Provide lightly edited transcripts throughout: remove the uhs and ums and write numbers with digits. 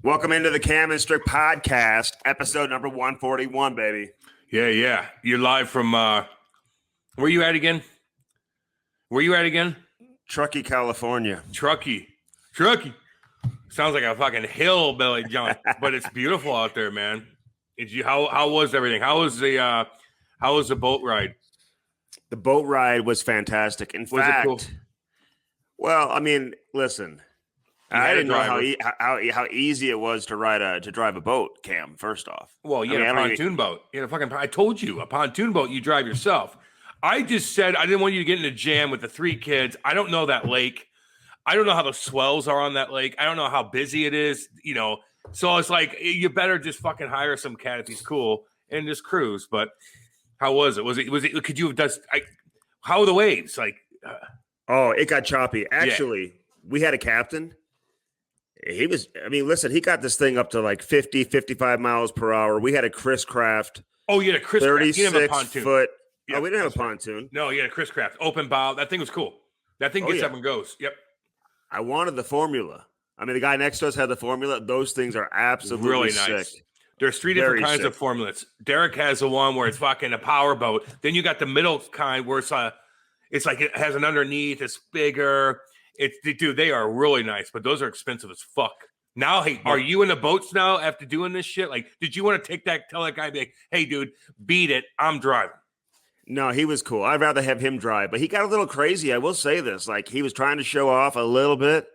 Welcome into the Cam and Strick Podcast, episode number 141, baby. Yeah. You're live from, where you at again? Truckee, California. Truckee. Sounds like a fucking hillbilly junk, but it's beautiful out there, man. How was everything? How was the boat ride? The boat ride was fantastic. In fact, it cool? Well, I mean, listen, I didn't know how easy it was to drive a boat, Cam, first off. Well, you had a pontoon boat. I told you, a pontoon boat you drive yourself. I just said I didn't want you to get in a jam with the three kids. I don't know that lake. I don't know how the swells are on that lake. I don't know how busy it is, So it's like, you better just fucking hire some cat if he's cool and just cruise. But how was it? Could you have done, how are the waves? It got choppy. Actually, we had a captain. He got this thing up to like 50, 55 miles per hour. We had a Chris Craft. Oh, you had a Chris Craft. 36 foot. Yeah, we didn't have a pontoon. No, you had a Chris Craft. Open bow. That thing was cool. That thing gets up and goes. Yep. I wanted the formula. I mean, the guy next to us had the formula. Those things are absolutely really nice. sick. There's three different kinds of formulas. Derek has the one where it's fucking a power boat. Then you got the middle kind where it's like it has an underneath. It's bigger. They are really nice, but those are expensive as fuck. Now, hey, are you in the boats now after doing this shit? Like, did you want to tell that guy, be like, hey, dude, beat it. I'm driving. No, he was cool. I'd rather have him drive, but he got a little crazy. I will say this. Like, he was trying to show off a little bit.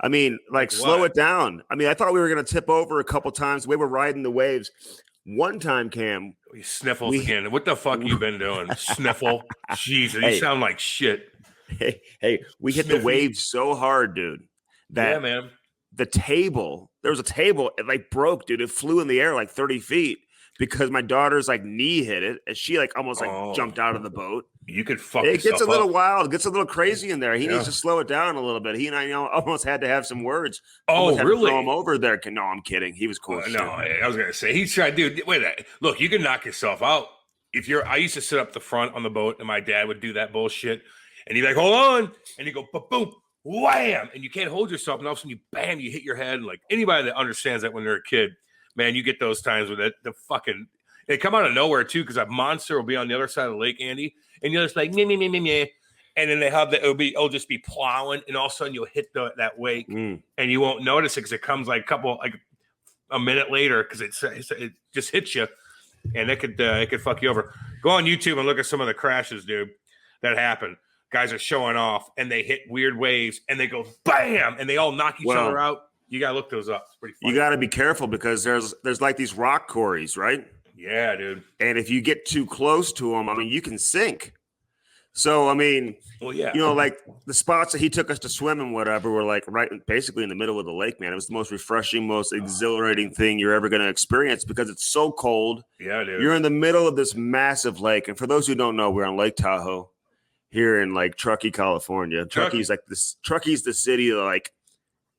I mean, slow it down. I mean, I thought we were going to tip over a couple times. We were riding the waves. One time, Cam. He sniffles again. What the fuck you been doing? Sniffle? Jesus, you sound like shit. Hey, we hit the waves so hard, dude. That man. There was a table, it broke, dude. It flew in the air like 30 feet. Because my daughter's knee hit it, and she almost jumped out of the boat. You could fuck. It gets a little wild, gets a little crazy in there. He needs to slow it down a little bit. He and I almost had to have some words. Oh, really? Throw him over there. No, I'm kidding. He was cool. No, I was gonna say he's trying, dude. Wait, look, you can knock yourself out I used to sit up the front on the boat, and my dad would do that bullshit, and he'd be like, "Hold on," and you go, "Boom, wham," and you can't hold yourself, and all of a sudden you hit your head. And anybody that understands that when they're a kid. Man, you get those times where they come out of nowhere too, because a monster will be on the other side of the lake, Andy, and you're just like meh, and then they have it'll just be plowing, and all of a sudden you'll hit that wake, and you won't notice it because it comes a minute later because it just hits you, and it could fuck you over. Go on YouTube and look at some of the crashes, dude, that happen. Guys are showing off, and they hit weird waves, and they go bam, and they all knock each other out. You gotta look those up. It's pretty funny. You gotta be careful because there's these rock quarries, right? Yeah, dude. And if you get too close to them, I mean, you can sink. So, I mean, the spots that he took us to swim and whatever were right basically in the middle of the lake, man. It was the most refreshing, most exhilarating thing you're ever going to experience because it's so cold. Yeah, dude. You're in the middle of this massive lake. And for those who don't know, we're on Lake Tahoe here in Truckee, California. Truckee's the city of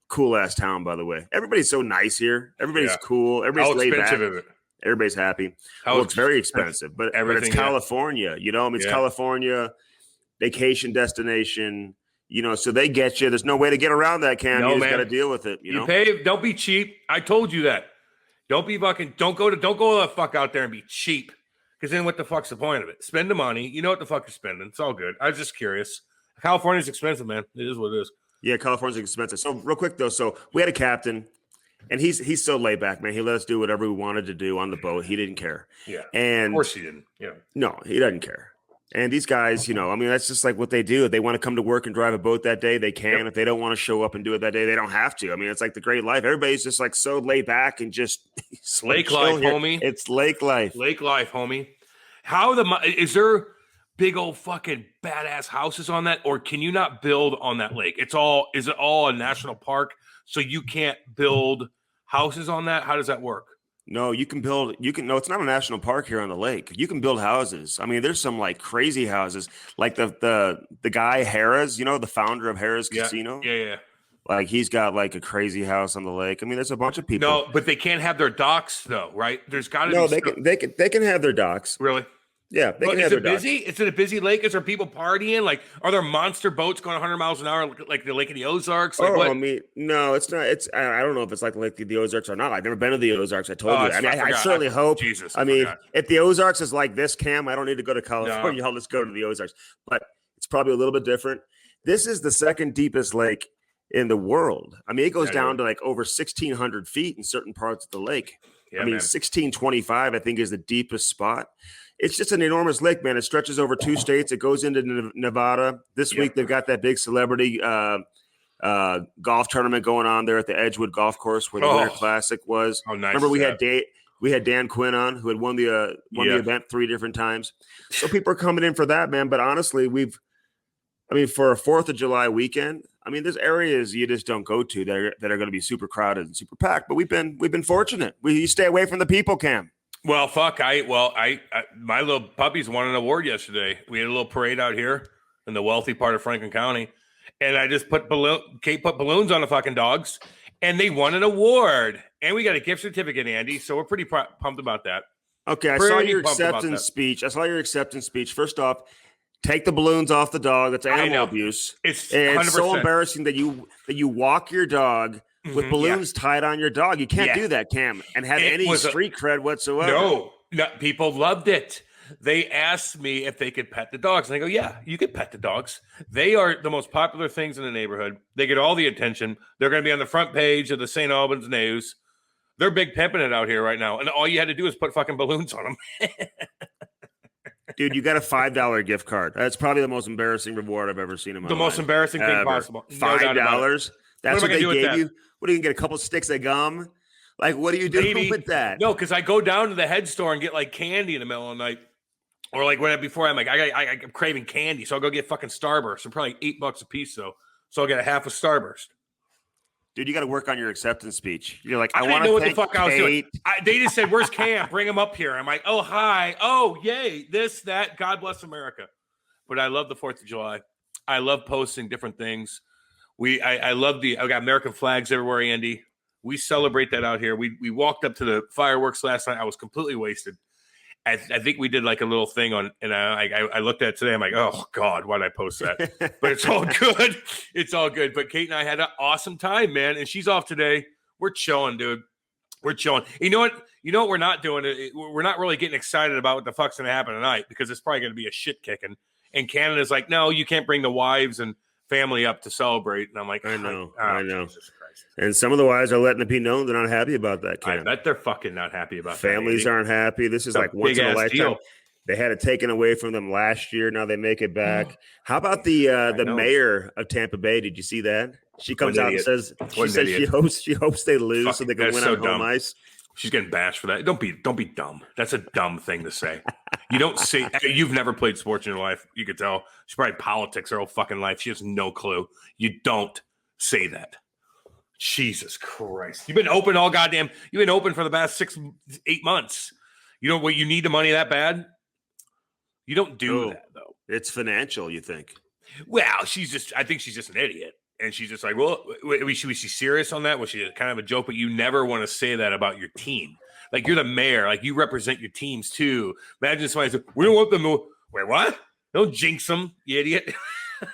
cool ass town, by the way. Everybody's so nice here. Everybody's cool. Everybody's laid back. How expensive is it? Everybody's happy. It's very expensive, but it's California. It's California, vacation destination. So they get you. There's no way to get around that, Cam. You just got to deal with it. You pay. Don't be cheap. I told you that. Don't be fucking. Don't go the fuck out there and be cheap. Because then what the fuck's the point of it? Spend the money. You know what the fuck you're spending. It's all good. I was just curious. California's expensive, man. It is what it is. Yeah, California's expensive. So real quick though, we had a captain, and he's so laid back, man. He let us do whatever we wanted to do on the boat. He didn't care. Yeah, and of course he didn't. Yeah, no, he doesn't care. And these guys, that's just what they do. If they want to come to work and drive a boat that day, they can. Yep. If they don't want to show up and do it that day, they don't have to. I mean, it's the great life. Everybody's just so laid back and just lake life, homie. It's lake life. Lake life, homie. Is there big old fucking badass houses on that, or can you not build on that lake? Is it all a national park, so you can't build houses on that? How does that work? No, you can build. No, it's not a national park here on the lake. You can build houses. I mean, there's some crazy houses, like the guy Harrah's, the founder of Harrah's Casino. Yeah. He's got a crazy house on the lake. I mean, there's a bunch of people. No, but they can't have their docks though, right? There's got to be. No, they can have their docks. Really? Yeah, they can Is have it their busy? Is it a busy lake? Is there people partying? Like, are there monster boats going 100 miles an hour, like the lake in the Ozarks? Like, what? I mean, no, it's not. I don't know if it's like the Ozarks or not. I've never been to the Ozarks. I told you. I mean, I certainly hope. Jesus, I mean, if the Ozarks is like this, Cam, I don't need to go to California. No. I'll just go to the Ozarks. But it's probably a little bit different. This is the second deepest lake in the world. I mean, it goes down to like over 1,600 feet in certain parts of the lake. Yeah, I mean, 1,625, I think, is the deepest spot. It's just an enormous lake, man. It stretches over 2 states. It goes into Nevada. This week, they've got that big celebrity golf tournament going on there at the Edgewood Golf Course where the Winter Classic was. Oh, nice. Remember, we had Dan Quinn on, who had won the event 3 different times. So people are coming in for that, man. But honestly, for a 4th of July weekend, I mean, there's areas you just don't go to that are going to be super crowded and super packed. But we've been fortunate. You stay away from the people, Cam. Well, fuck. My little puppies won an award yesterday. We had a little parade out here in the wealthy part of Franklin County, and I just Kate put balloons on the fucking dogs, and they won an award. And we got a gift certificate, Andy. So we're pretty pumped about that. Okay, I saw your acceptance speech. First off, take the balloons off the dog. That's animal abuse. It's so embarrassing that you walk your dog with balloons tied on your dog. You can't do that, Cam, and have any street cred whatsoever. No, people loved it. They asked me if they could pet the dogs. And I go, yeah, you could pet the dogs. They are the most popular things in the neighborhood. They get all the attention. They're going to be on the front page of the St. Albans News. They're big pimping it out here right now. And all you had to do is put fucking balloons on them. Dude, you got a $5 gift card. That's probably the most embarrassing reward I've ever seen in my life. The most embarrassing thing possible. $5? That's what they gave you? What, are you going to get a couple sticks of gum? Like, what are you doing with that? No, because I go down to the head store and get like candy in the middle of the night. Or like before I'm like, I'm craving candy. So I'll go get fucking Starburst. They're probably $8 a piece though. So I'll get a half a Starburst. Dude, you got to work on your acceptance speech. You're like, I want to know what the fuck I was doing. They just said, "Where's Cam? Bring him up here." I'm like, "Oh, hi. Oh, yay. This, that. God bless America." But I love the 4th of July. I love posting different things. I love I got American flags everywhere, Andy. We celebrate that out here. We walked up to the fireworks last night. I was completely wasted. I think we did like a little thing on, and I looked at it today. I'm like, oh God, why did I post that? But it's all good. It's all good. But Kate and I had an awesome time, man. And she's off today. We're chilling, dude. We're chilling. You know what? We're not doing it. We're not really getting excited about what the fuck's going to happen tonight because it's probably going to be a shit kicking. And Canada's like, no, you can't bring the wives and family up to celebrate. And I'm like, I know. Jesus Christ. And some of the wives are letting it be known they're not happy about that, Cam. I bet they're fucking not happy about that. Families aren't happy. This is like once in a lifetime. Deal. They had it taken away from them last year. Now they make it back. How about the mayor of Tampa Bay? Did you see that? She comes out and says she hopes they lose so they can win on home ice. She's getting bashed for that. Don't be dumb. That's a dumb thing to say. You don't say. You've never played sports in your life. You could tell. She probably politics her whole fucking life. She has no clue. You don't say that. Jesus Christ. You've been open You've been open for the past 6-8 months. You know what? You need the money that bad. You don't do that though. It's financial. You think? Well, I think she's just an idiot. And she's just like, well, was she serious on that? Was she kind of a joke? But you never want to say that about your team. Like, you're the mayor. Like, you represent your teams, too. Imagine somebody said, we don't want them to – wait, what? Don't jinx them, you idiot.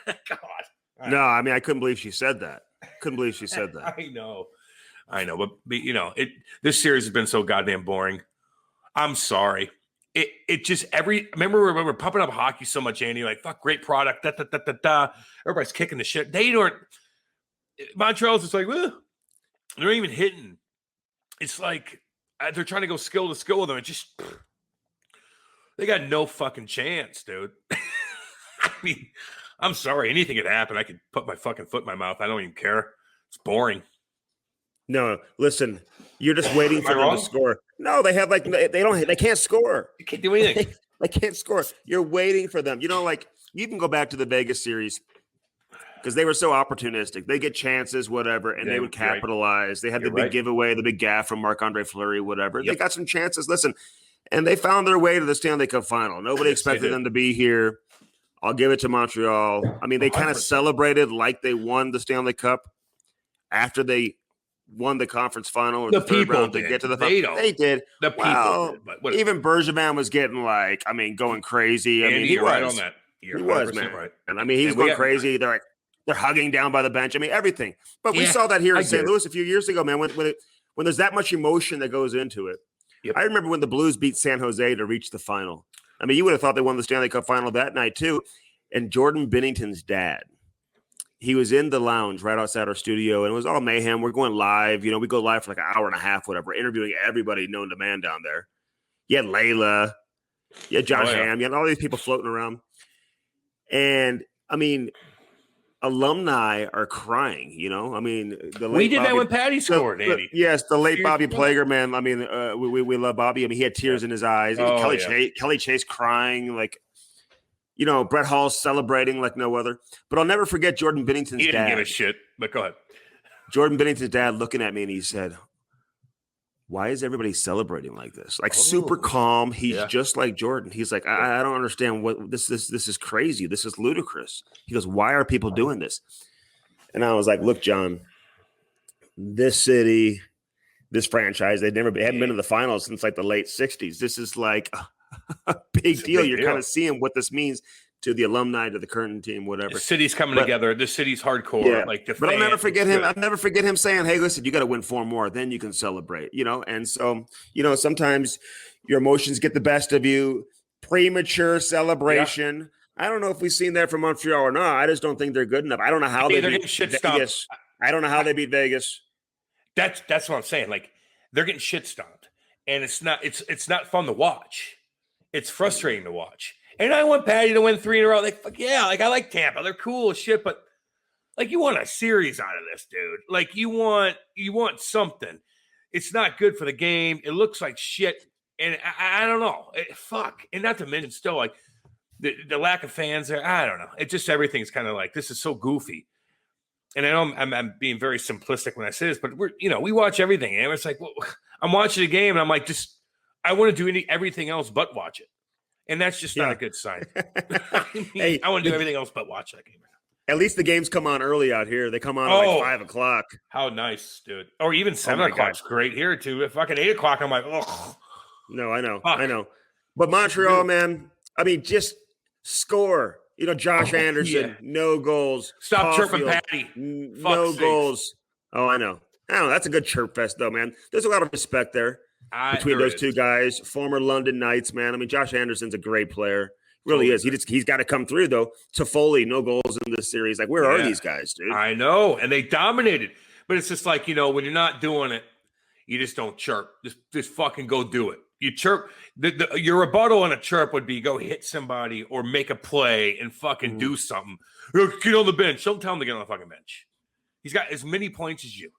God. No, I mean, I couldn't believe she said that. I know. But you know, this series has been so goddamn boring. I'm sorry. It just remember we're pumping up hockey so much, Andy. Like, fuck, great product. Everybody's kicking the shit. They don't. Montreal's just like, well, they're not even hitting. It's like they're trying to go skill to skill with them. It just they got no fucking chance, dude. I mean, I'm sorry. Anything could happen. I could put my fucking foot in my mouth. I don't even care. It's boring. No, listen. You're just waiting for them to score. No, they have they can't score. You can't do anything. They can't score. You're waiting for them. You know, like, you can go back to the Vegas series because they were so opportunistic. They get chances, whatever, and they would capitalize. Right. They had the big giveaway, the big gaff from Marc-Andre Fleury, whatever. Yep. They got some chances. Listen, and they found their way to the Stanley Cup final. Nobody expected them to be here. I'll give it to Montreal. I mean, they kind of celebrated like they won the Stanley Cup after they won the conference final or The the third people round to did. get to the They final. don't. They did. The people Well, did, but whatever. even Bergevin was getting like, I mean, going crazy. I Andy, mean, he you're was right on that. You're he was, 100% man. right. And I mean, he's And we going got- crazy. They're hugging down by the bench. I mean, everything. But we Yeah, saw that here I in St. get it. Louis a few years ago, man. When there's that much emotion that goes into it. Yep. I remember when the Blues beat San Jose to reach the final. I mean, you would have thought they won the Stanley Cup final that night too. And Jordan Binnington's dad, he was in the lounge right outside our studio, and it was all mayhem. We're going live. You know, we go live for like an hour and a half, whatever, interviewing everybody known to man down there. You had Layla, you had Josh Ham, you had all these people floating around. And, I mean, alumni are crying, you know? I mean, we did that when Patty scored, Andy. Yes, the late Bobby Seriously? Plager, man. I mean, we love Bobby. I mean, he had tears in his eyes. Oh, Kelly Chase crying, like, you know, Brett Hall celebrating like no other. But I'll never forget Jordan Binnington's He didn't dad. give a shit, but go ahead. Jordan Binnington's dad looking at me, and he said, "Why is everybody celebrating like this? Like super calm. He's just like Jordan." He's like, I don't understand what this is crazy. This is ludicrous. He goes, "Why are people doing this?" And I was like, "Look, John, this city, this franchise, hadn't been to the finals since like the late 60s. This is like a big deal. You're kind of seeing what this means to the alumni, to the current team, whatever. The city's coming together. The city's hardcore. Yeah. Like the but I'll never fans, forget him. I'll never forget him saying, "Hey, listen, you got to win 4 more, then you can celebrate." You know, and so, you know, sometimes your emotions get the best of you. Premature celebration. I don't know if we've seen that from Montreal or not. I just don't think they're good enough. I don't know how they beat Vegas. I don't know how they beat Vegas. That's what I'm saying. Like, they're getting shit stomped, and it's not fun to watch. It's frustrating to watch. And I want Patty to win 3 in a row. Like, fuck yeah, like I like Tampa. They're cool as shit, but like you want a series out of this, dude. Like you want something. It's not good for the game. It looks like shit. And I don't know. Fuck. And not to mention still like the lack of fans there. I don't know. It just everything's kind of like this is so goofy. And I know I'm being very simplistic when I say this, but we watch everything. And it's like, well, I'm watching a game and I'm like, I want to do everything else but watch it. And that's just not a good sign. I want to do everything else but watch that game. At least the games come on early out here. They come on at like 5 o'clock. How nice, dude. Or even 7 o'clock's great here, too. At fucking 8 o'clock, I'm like, oh. No, I know. But Montreal, man, I mean, just score. You know, Josh Anderson, no goals. Stop Caulfield, chirping Patty. No goals. Oh, I know. That's a good chirp fest, though, man. There's a lot of respect there between those two guys. Former London Knights, man. I mean, Josh Anderson's a great player. Really is. He's got to come through, though. Toffoli, no goals in this series. Like, where are these guys, dude? I know. And they dominated. But it's just like, when you're not doing it, you just don't chirp. Just fucking go do it. You chirp. Your rebuttal on a chirp would be go hit somebody or make a play and fucking do something. Get on the bench. Don't tell him to get on the fucking bench. He's got as many points as you.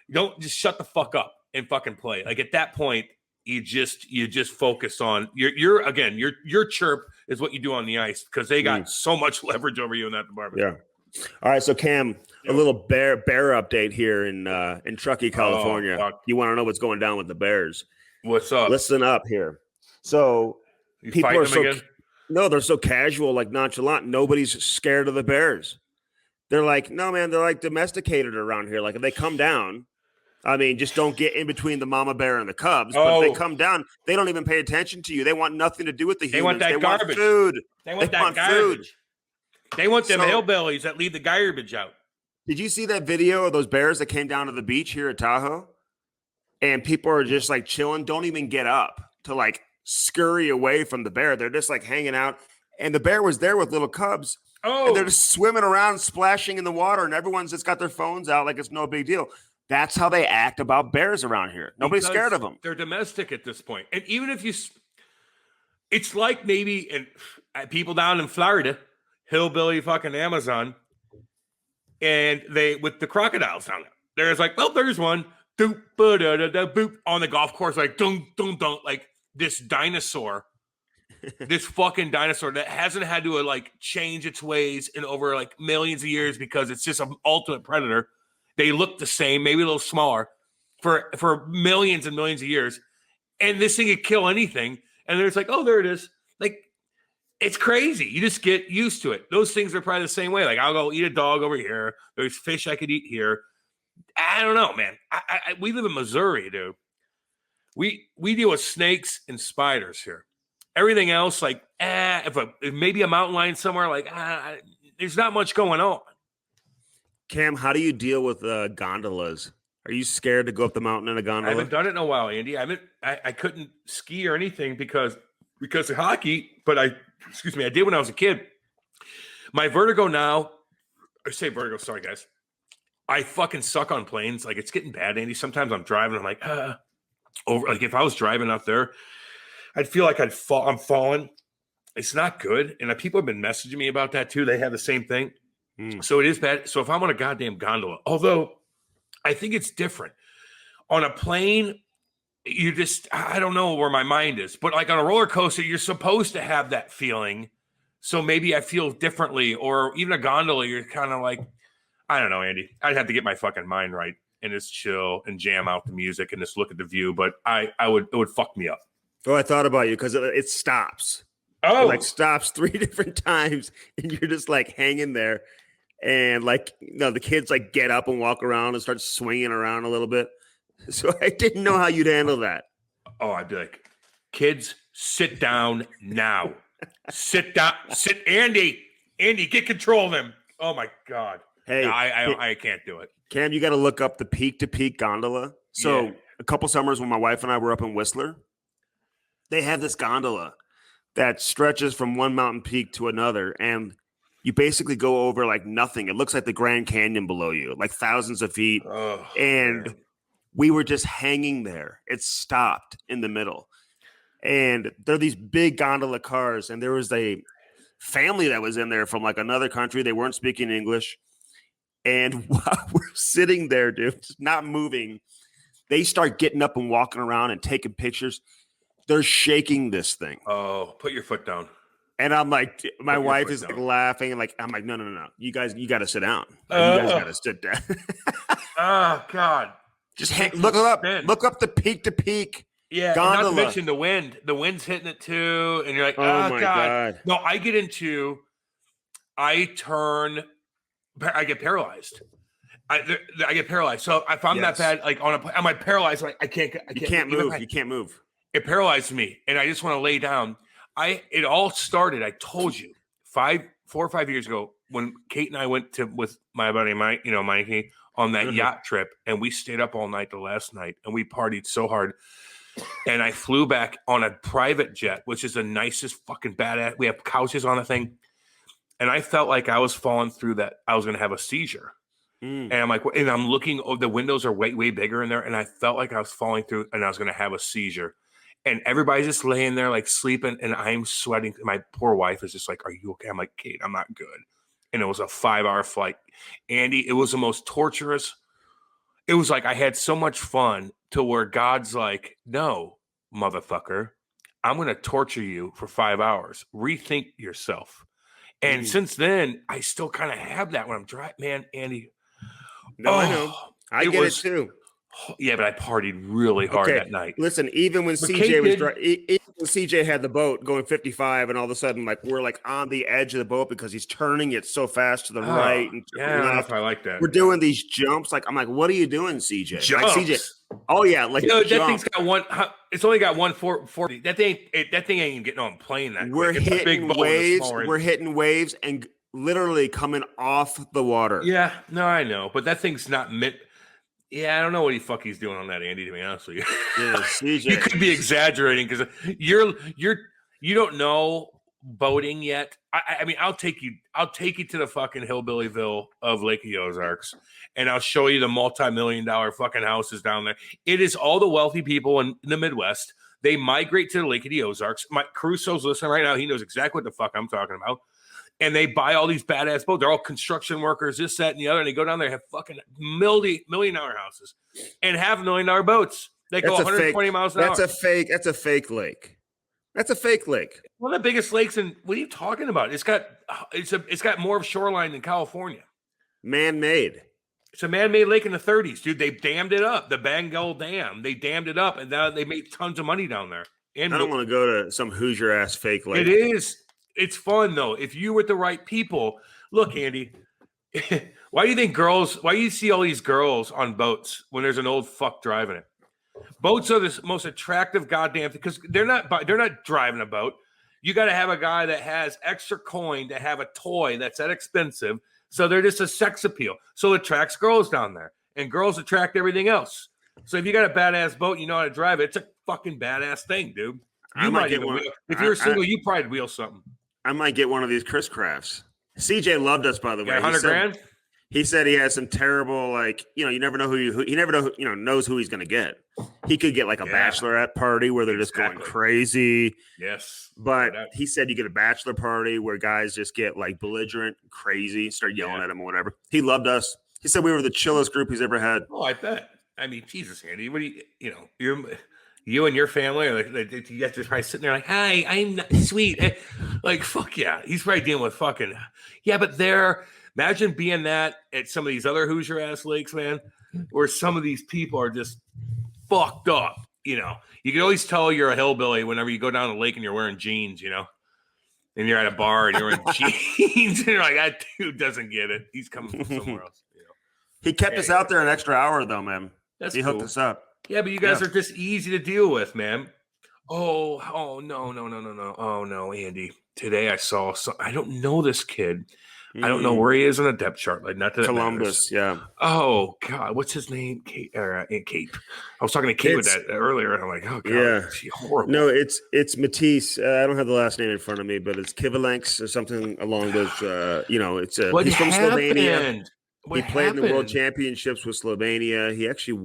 Don't just shut the fuck up and fucking play. Like at that point, you just focus on your chirp is what you do on the ice because they got so much leverage over you in that department. Yeah. All right, so Cam, a little bear update here in Truckee, California. You want to know what's going down with the Bears? What's up? Listen up here. So people are they're so casual, like nonchalant. Nobody's scared of the Bears. They're like, no, man, they're like domesticated around here. Like if they come down, I mean, just don't get in between the mama bear and the cubs. But if they come down, they don't even pay attention to you. They want nothing to do with the humans. They want that garbage. Want food. They want that garbage. Food. They want them hillbillies that leave the garbage out. Did you see that video of those bears that came down to the beach here at Tahoe? And people are just like chilling, don't even get up to like scurry away from the bear. They're just like hanging out. And the bear was there with little cubs. And they're just swimming around, splashing in the water. And everyone's just got their phones out like it's no big deal. That's how they act about bears around here. Nobody's scared of them. They're domestic at this point. And even if it's like maybe people down in Florida, hillbilly fucking Amazon, and they with the crocodiles down there. There's like, there's one. Doop, boop, on the golf course, like dun, dun, dun, like this dinosaur, this fucking dinosaur that hasn't had to like change its ways in over like millions of years because it's just an ultimate predator. They look the same, maybe a little smaller for millions and millions of years. And this thing could kill anything. And there's like, there it is. Like, it's crazy. You just get used to it. Those things are probably the same way. Like, I'll go eat a dog over here. There's fish I could eat here. I don't know, man. We live in Missouri, dude. We deal with snakes and spiders here. Everything else, like, if maybe a mountain lion somewhere, like, there's not much going on. Cam, how do you deal with gondolas? Are you scared to go up the mountain in a gondola? I haven't done it in a while, Andy. I couldn't ski or anything because of hockey, but I did when I was a kid. My vertigo now, sorry guys. I fucking suck on planes. Like, it's getting bad, Andy. Sometimes I'm driving, I'm like, like if I was driving out there, I'd feel like I'm falling. It's not good. And people have been messaging me about that too. They have the same thing. So it is bad. So if I'm on a goddamn gondola, although I think it's different. On a plane, I don't know where my mind is, but like on a roller coaster, you're supposed to have that feeling. So maybe I feel differently, or even a gondola, you're kind of like, I don't know, Andy. I'd have to get my fucking mind right and just chill and jam out the music and just look at the view. But it would fuck me up. Oh, I thought about you because it stops. Oh, it like stops 3 different times, and you're just like hanging there. And like, the kids like get up and walk around and start swinging around a little bit. So I didn't know how you'd handle that. Oh, I'd be like, kids, sit down now. Sit down. Andy, get control of them. Oh my God. Hey, no, I can't do it. Cam, you got to look up the peak-to-peak gondola. So a couple summers when my wife and I were up in Whistler, they have this gondola that stretches from one mountain peak to another, and you basically go over like nothing. It looks like the Grand Canyon below you, like thousands of feet. Oh, and man. We were just hanging there. It stopped in the middle. And there are these big gondola cars, and there was a family that was in there from like another country. They weren't speaking English. And while we're sitting there, dude, just not moving, they start getting up and walking around and taking pictures. They're shaking this thing. Oh, put your foot down. And I'm like, my wife is like laughing. And like, I'm like, no. You guys, you got to sit down. You guys got to sit down. Oh, God. Just look it up. Look up the peak to peak. Yeah, gondola. not to mention the wind. The wind's hitting it too. And you're like, oh my God. No, I get paralyzed. I get paralyzed. So if I'm that bad, like am I paralyzed? Like I can't move. You can't move. It paralyzed me, and I just want to lay down. It all started. I told you 4 or 5 years ago when Kate and I went with my buddy Mike, Mikey, on that yacht trip, and we stayed up all night the last night, and we partied so hard. And I flew back on a private jet, which is the nicest fucking badass. We have couches on the thing. And I felt like I was falling through that. I was going to have a seizure. And I'm like, and I'm looking, the windows are way, way bigger in there. And I felt like I was falling through and I was going to have a seizure. And everybody's just laying there like sleeping. And I'm sweating. My poor wife is just like, are you okay? I'm like, Kate, I'm not good. And it was a 5-hour flight. Andy, it was the most torturous. It was like I had so much fun to where God's like, no, motherfucker, I'm going to torture you for 5 hours. Rethink yourself. And since then, I still kind of have that when I'm driving. Man, Andy. No, I know. I get it too. Yeah, but I partied really hard that night. Listen, even when CJ had the boat going 55, and all of a sudden, like we're like on the edge of the boat because he's turning it so fast to the right and to the left. I like that. We're doing these jumps. Like I'm like, what are you doing, CJ? Jumps. Like CJ. Oh yeah, like that thing's got one. It's only got 140. That thing ain't even getting on plane. We're hitting waves. We're hitting waves and literally coming off the water. Yeah, no, I know, but that thing's not meant. Yeah, I don't know what the fuck he's doing on that, Andy, to be honest with you. Yeah, CJ. You could be exaggerating because you don't know boating yet. I mean, I'll take you to the fucking hillbillyville of Lake of the Ozarks, and I'll show you the multi-million-dollar fucking houses down there. It is all the wealthy people in the Midwest. They migrate to the Lake of the Ozarks. Mike Caruso's listening right now. He knows exactly what the fuck I'm talking about. And they buy all these badass boats. They're all construction workers, this, that, and the other. And they go down there and have fucking million-dollar houses and have $1 million boats. They go 120 miles an hour. That's a fake lake. That's a fake lake. One of the biggest lakes in. What are you talking about? It's got more of shoreline than California. Man-made. It's a man-made lake in the 30s, dude. They dammed it up. The Bengal Dam. They dammed it up, and now they made tons of money down there. And I don't want to go to some Hoosier-ass fake lake. It is. It's fun, though. If you with the right people. Look, Andy, Why do you think why do you see all these girls on boats when there's an old fuck driving it? Boats are the most attractive goddamn thing because they're not driving a boat. You got to have a guy that has extra coin to have a toy that's that expensive. So they're just a sex appeal. So it attracts girls down there, and girls attract everything else. So if you got a badass boat, you know how to drive it. It's a fucking badass thing, dude. You might get one. If you're single, you probably wheel something. I might get one of these Chris Crafts. CJ loved us, by the way. 100 grand. He said he has some terrible, you never know he never knows who he's going to get. He could get like a bachelorette party where they're just going crazy. Yes. But he said you get a bachelor party where guys just get like belligerent, crazy, start yelling at him or whatever. He loved us. He said we were the chillest group he's ever had. Oh, I bet. I mean, Jesus, Andy, what do you and your family are like you guys are probably sitting there like, hi, I'm not sweet. Like, fuck yeah. He's probably dealing with fucking, but imagine being that at some of these other Hoosier ass lakes, man, where some of these people are just fucked up. You can always tell you're a hillbilly whenever you go down the lake and you're wearing jeans, and you're at a bar and you're wearing jeans and you're like, that dude doesn't get it. He's coming from somewhere else. He kept us out there an extra hour though, man. He hooked us up. Yeah, but you guys are just easy to deal with, man. Oh, no. Oh, no, Andy. Today I saw I don't know this kid. I don't know where he is on the depth chart. Like, not that Columbus, yeah. Oh, God. What's his name? Kate. I was talking to Kate with that earlier, and I'm like, oh, God, she's horrible. No, it's Matisse. I don't have the last name in front of me, but it's Kivalenks or something along those, it's he's from Slovenia. He played in the World Championships with Slovenia. He actually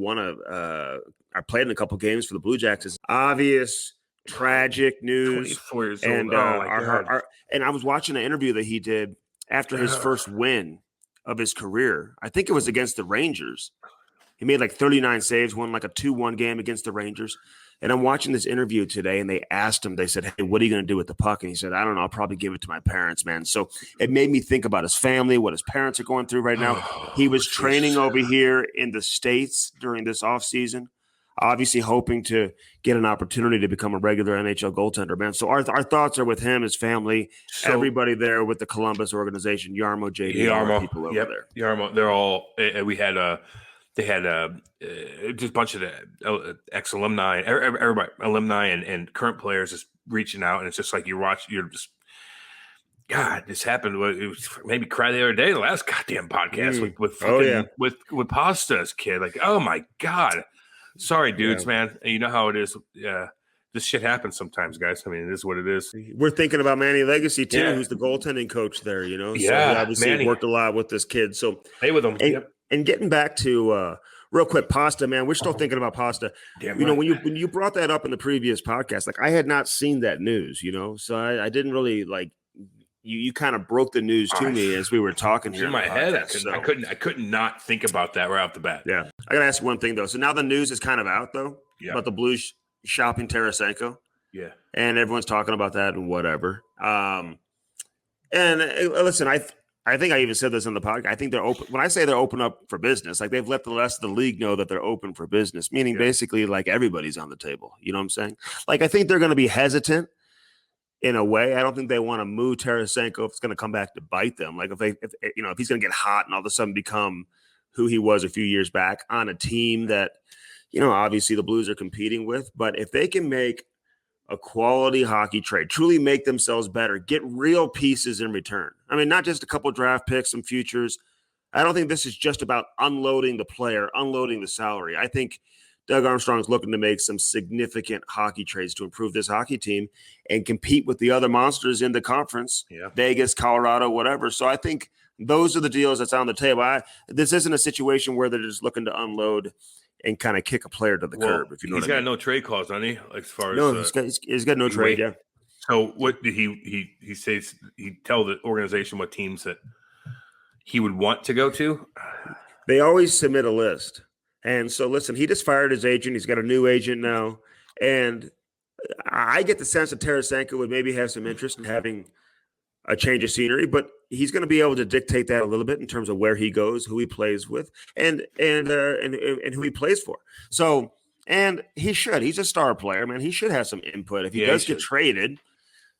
I played in a couple games for the Blue Jackets. Obvious, tragic news. 24 years old. And, and I was watching an interview that he did after his first win of his career. I think it was against the Rangers. He made like 39 saves, won like a 2-1 game against the Rangers. And I'm watching this interview today, and they asked him, they said, hey, what are you going to do with the puck? And he said, I don't know. I'll probably give it to my parents, man. So it made me think about his family, what his parents are going through right now. He was training over here in the States during this offseason, obviously hoping to get an opportunity to become a regular NHL goaltender, man. So our thoughts are with him, his family, everybody there with the Columbus organization, Yarmo, JD, people over there. Yarmo, they're all they had just a bunch of the ex-alumni, everybody, alumni and current players just reaching out, and it's just like you're just, God, this happened. It was maybe cry the other day, the last goddamn podcast with Pasta's kid. Like, oh my God. Sorry, dudes, man. You know how it is. Yeah. This shit happens sometimes, guys. I mean, it is what it is. We're thinking about Manny Legacy, too, who's the goaltending coach there, So he obviously worked a lot with this kid. So play with him. And getting back to real quick, Pasta, man, we're still thinking about Pasta. When you brought that up in the previous podcast, like I had not seen that news, so I didn't really like you kind of broke the news to me as we were talking here. In my head, I couldn't not think about that right off the bat. Yeah. I got to ask you one thing, though. So now the news is kind of out, though, about the Blues shopping Tarasenko. Yeah. And everyone's talking about that and whatever. And listen, I think I even said this on the podcast. I think they're open. When I say they're open up for business, like they've let the rest of the league know that they're open for business, meaning basically like everybody's on the table. You know what I'm saying? Like I think they're going to be hesitant in a way. I don't think they want to move Tarasenko if it's going to come back to bite them. Like if he's going to get hot and all of a sudden become who he was a few years back on a team that, obviously the Blues are competing with. But if they can make a quality hockey trade, truly make themselves better, get real pieces in return. I mean, not just a couple draft picks, some futures. I don't think this is just about unloading the player, unloading the salary. I think Doug Armstrong's looking to make some significant hockey trades to improve this hockey team and compete with the other monsters in the conference, Vegas, Colorado, whatever. So I think those are the deals that's on the table. This isn't a situation where they're just looking to unload and kind of kick a player to the curb, if you know what I mean. He's got no trade clause, doesn't he? As far as he's got no trade. Yeah. So what did he say? He tell the organization what teams that he would want to go to? They always submit a list, and so listen. He just fired his agent. He's got a new agent now, and I get the sense that Tarasenko would maybe have some interest in having a change of scenery, but he's going to be able to dictate that a little bit in terms of where he goes, who he plays with, and who he plays for. So, and he should. He's a star player, man. He should have some input. If he does get traded,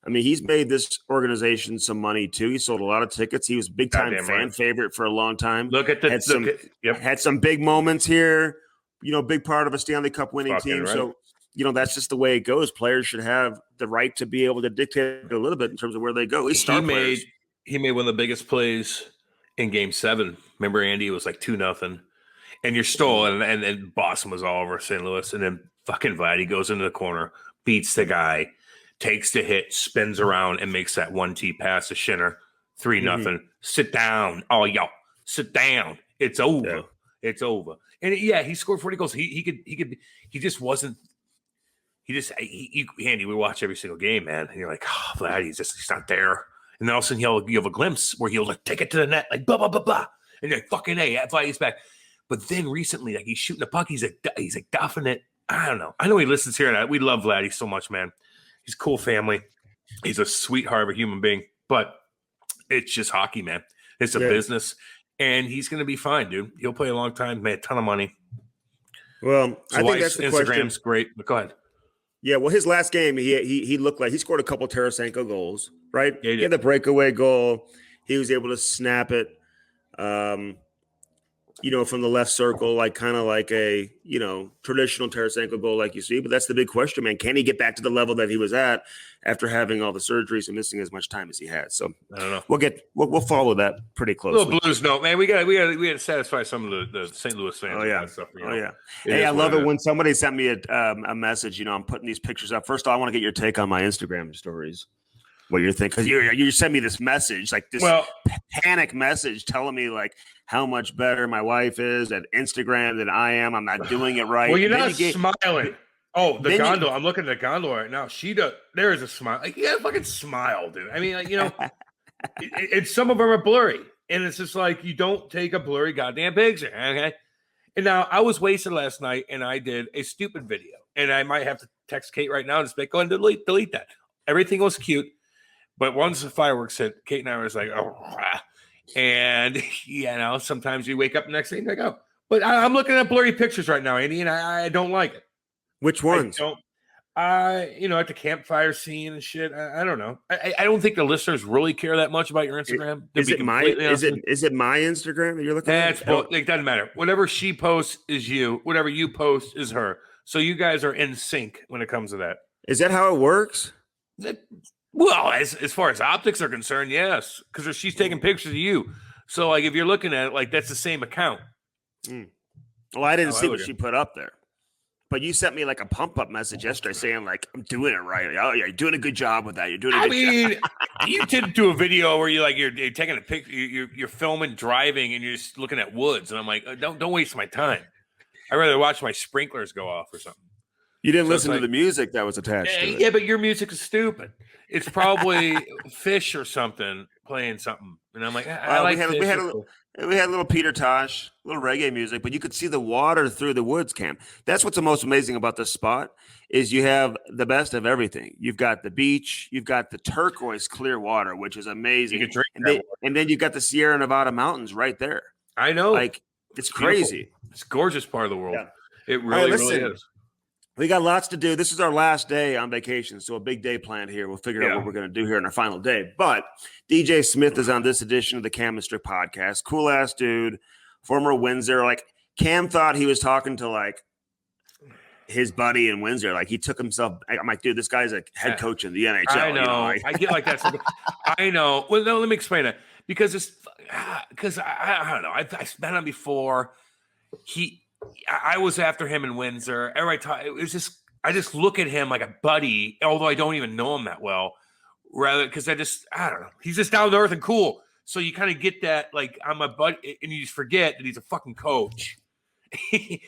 I mean, he's made this organization some money too. He sold a lot of tickets. He was a big time fan favorite for a long time. Had some big moments here. Big part of a Stanley Cup winning team. Right. So, that's just the way it goes. Players should have the right to be able to dictate a little bit in terms of where they go. He made one of the biggest plays in Game 7. Remember, Andy, it was like 2-0, and you're still and Boston was all over St. Louis, and then fucking Vladdy goes into the corner, beats the guy, takes the hit, spins around, and makes that 1-T pass to Schinner, 3-0. Sit down, sit down. It's over. Yeah. It's over. And he scored 40 goals. Andy, we watch every single game, man, and you're like, oh, Vladdy, he's not there. And then all of a sudden you have a glimpse where he'll like take it to the net, like blah blah blah blah, and you're like, fucking Vladdy's back. But then recently, like he's shooting the puck, he's like duffing it. I don't know. I know he listens here, and we love Vladdy so much, man. He's a cool family. He's a sweetheart of a human being, but it's just hockey, man. It's a business, and he's going to be fine, dude. He'll play a long time, made a ton of money. Well, I think that's the Instagram's great, but go ahead. Yeah, well, his last game, he looked like he scored a couple Tarasenko goals, right? Yeah, he had the breakaway goal. He was able to snap it, from the left circle, like kind of like a, traditional Tarasenko goal like you see. But that's the big question, man. Can he get back to the level that he was at after having all the surgeries and missing as much time as he had? So I don't know. We'll follow that pretty closely. Little Blues note, man. We got to satisfy some of the St. Louis fans. Oh yeah, stuff, Hey, I love it when somebody sent me a message. I'm putting these pictures up. First of all, I want to get your take on my Instagram stories. What you're thinking? Because you sent me this message, like this panic message, telling me like how much better my wife is at Instagram than I am. I'm not doing it right. Well, you're not smiling. Oh, the gondola. I'm looking at the gondola right now. There is a smile. Like, yeah, fucking smile, dude. I mean, like, it's some of them are blurry, and it's just like you don't take a blurry goddamn picture. Okay. And now I was wasted last night, and I did a stupid video, and I might have to text Kate right now and just go and delete that. Everything was cute. But once the fireworks hit, Kate and I was like, oh, and sometimes you wake up the next day and like, oh, but I'm looking at blurry pictures right now, Andy, and I don't like it. Which ones? At the campfire scene and shit. I don't know. I don't think the listeners really care that much about your Instagram. Is it my Instagram that you're looking at? It doesn't matter. Whatever she posts is you. Whatever you post is her. So you guys are in sync when it comes to that. Is that how it works? Well, as far as optics are concerned, yes, because she's taking pictures of you. So, like, if you're looking at it, like, that's the same account. Well, I didn't see what she put up there. But you sent me, like, a pump-up message yesterday saying, like, I'm doing it right. Oh, yeah, you're doing a good job with that. You're doing a good job. You did do a video where you're taking a picture, you're filming driving, and you're just looking at woods. And I'm like, don't waste my time. I'd rather watch my sprinklers go off or something. You didn't listen to the music that was attached to it. Yeah, but your music is stupid. It's probably Fish or something playing something. And I'm like, we had a little Peter Tosh, little reggae music, but you could see the water through the woods, Cam. That's what's the most amazing about this spot is you have the best of everything. You've got the beach, you've got the turquoise clear water, which is amazing. You can drink and then you've got the Sierra Nevada mountains right there. I know. Like, it's crazy. Beautiful. It's a gorgeous part of the world. Yeah. It really is. We got lots to do. This is our last day on vacation, so a big day planned here. We'll figure out what we're going to do here on our final day. But DJ Smith is on this edition of the Cam and Strick Podcast. Cool-ass dude, former Windsor. Like, Cam thought he was talking to, like, his buddy in Windsor. Like, he took himself – I'm like, dude, this guy's a head coach in the NHL. I know. I get like that. I know. Well, no, let me explain it. Because I don't know. I've been on before. I was after him in Windsor. I just look at him like a buddy, although I don't even know him that well. Rather, because I don't know. He's just down to earth and cool. So you kind of get that, like, I'm a buddy, and you just forget that he's a fucking coach. And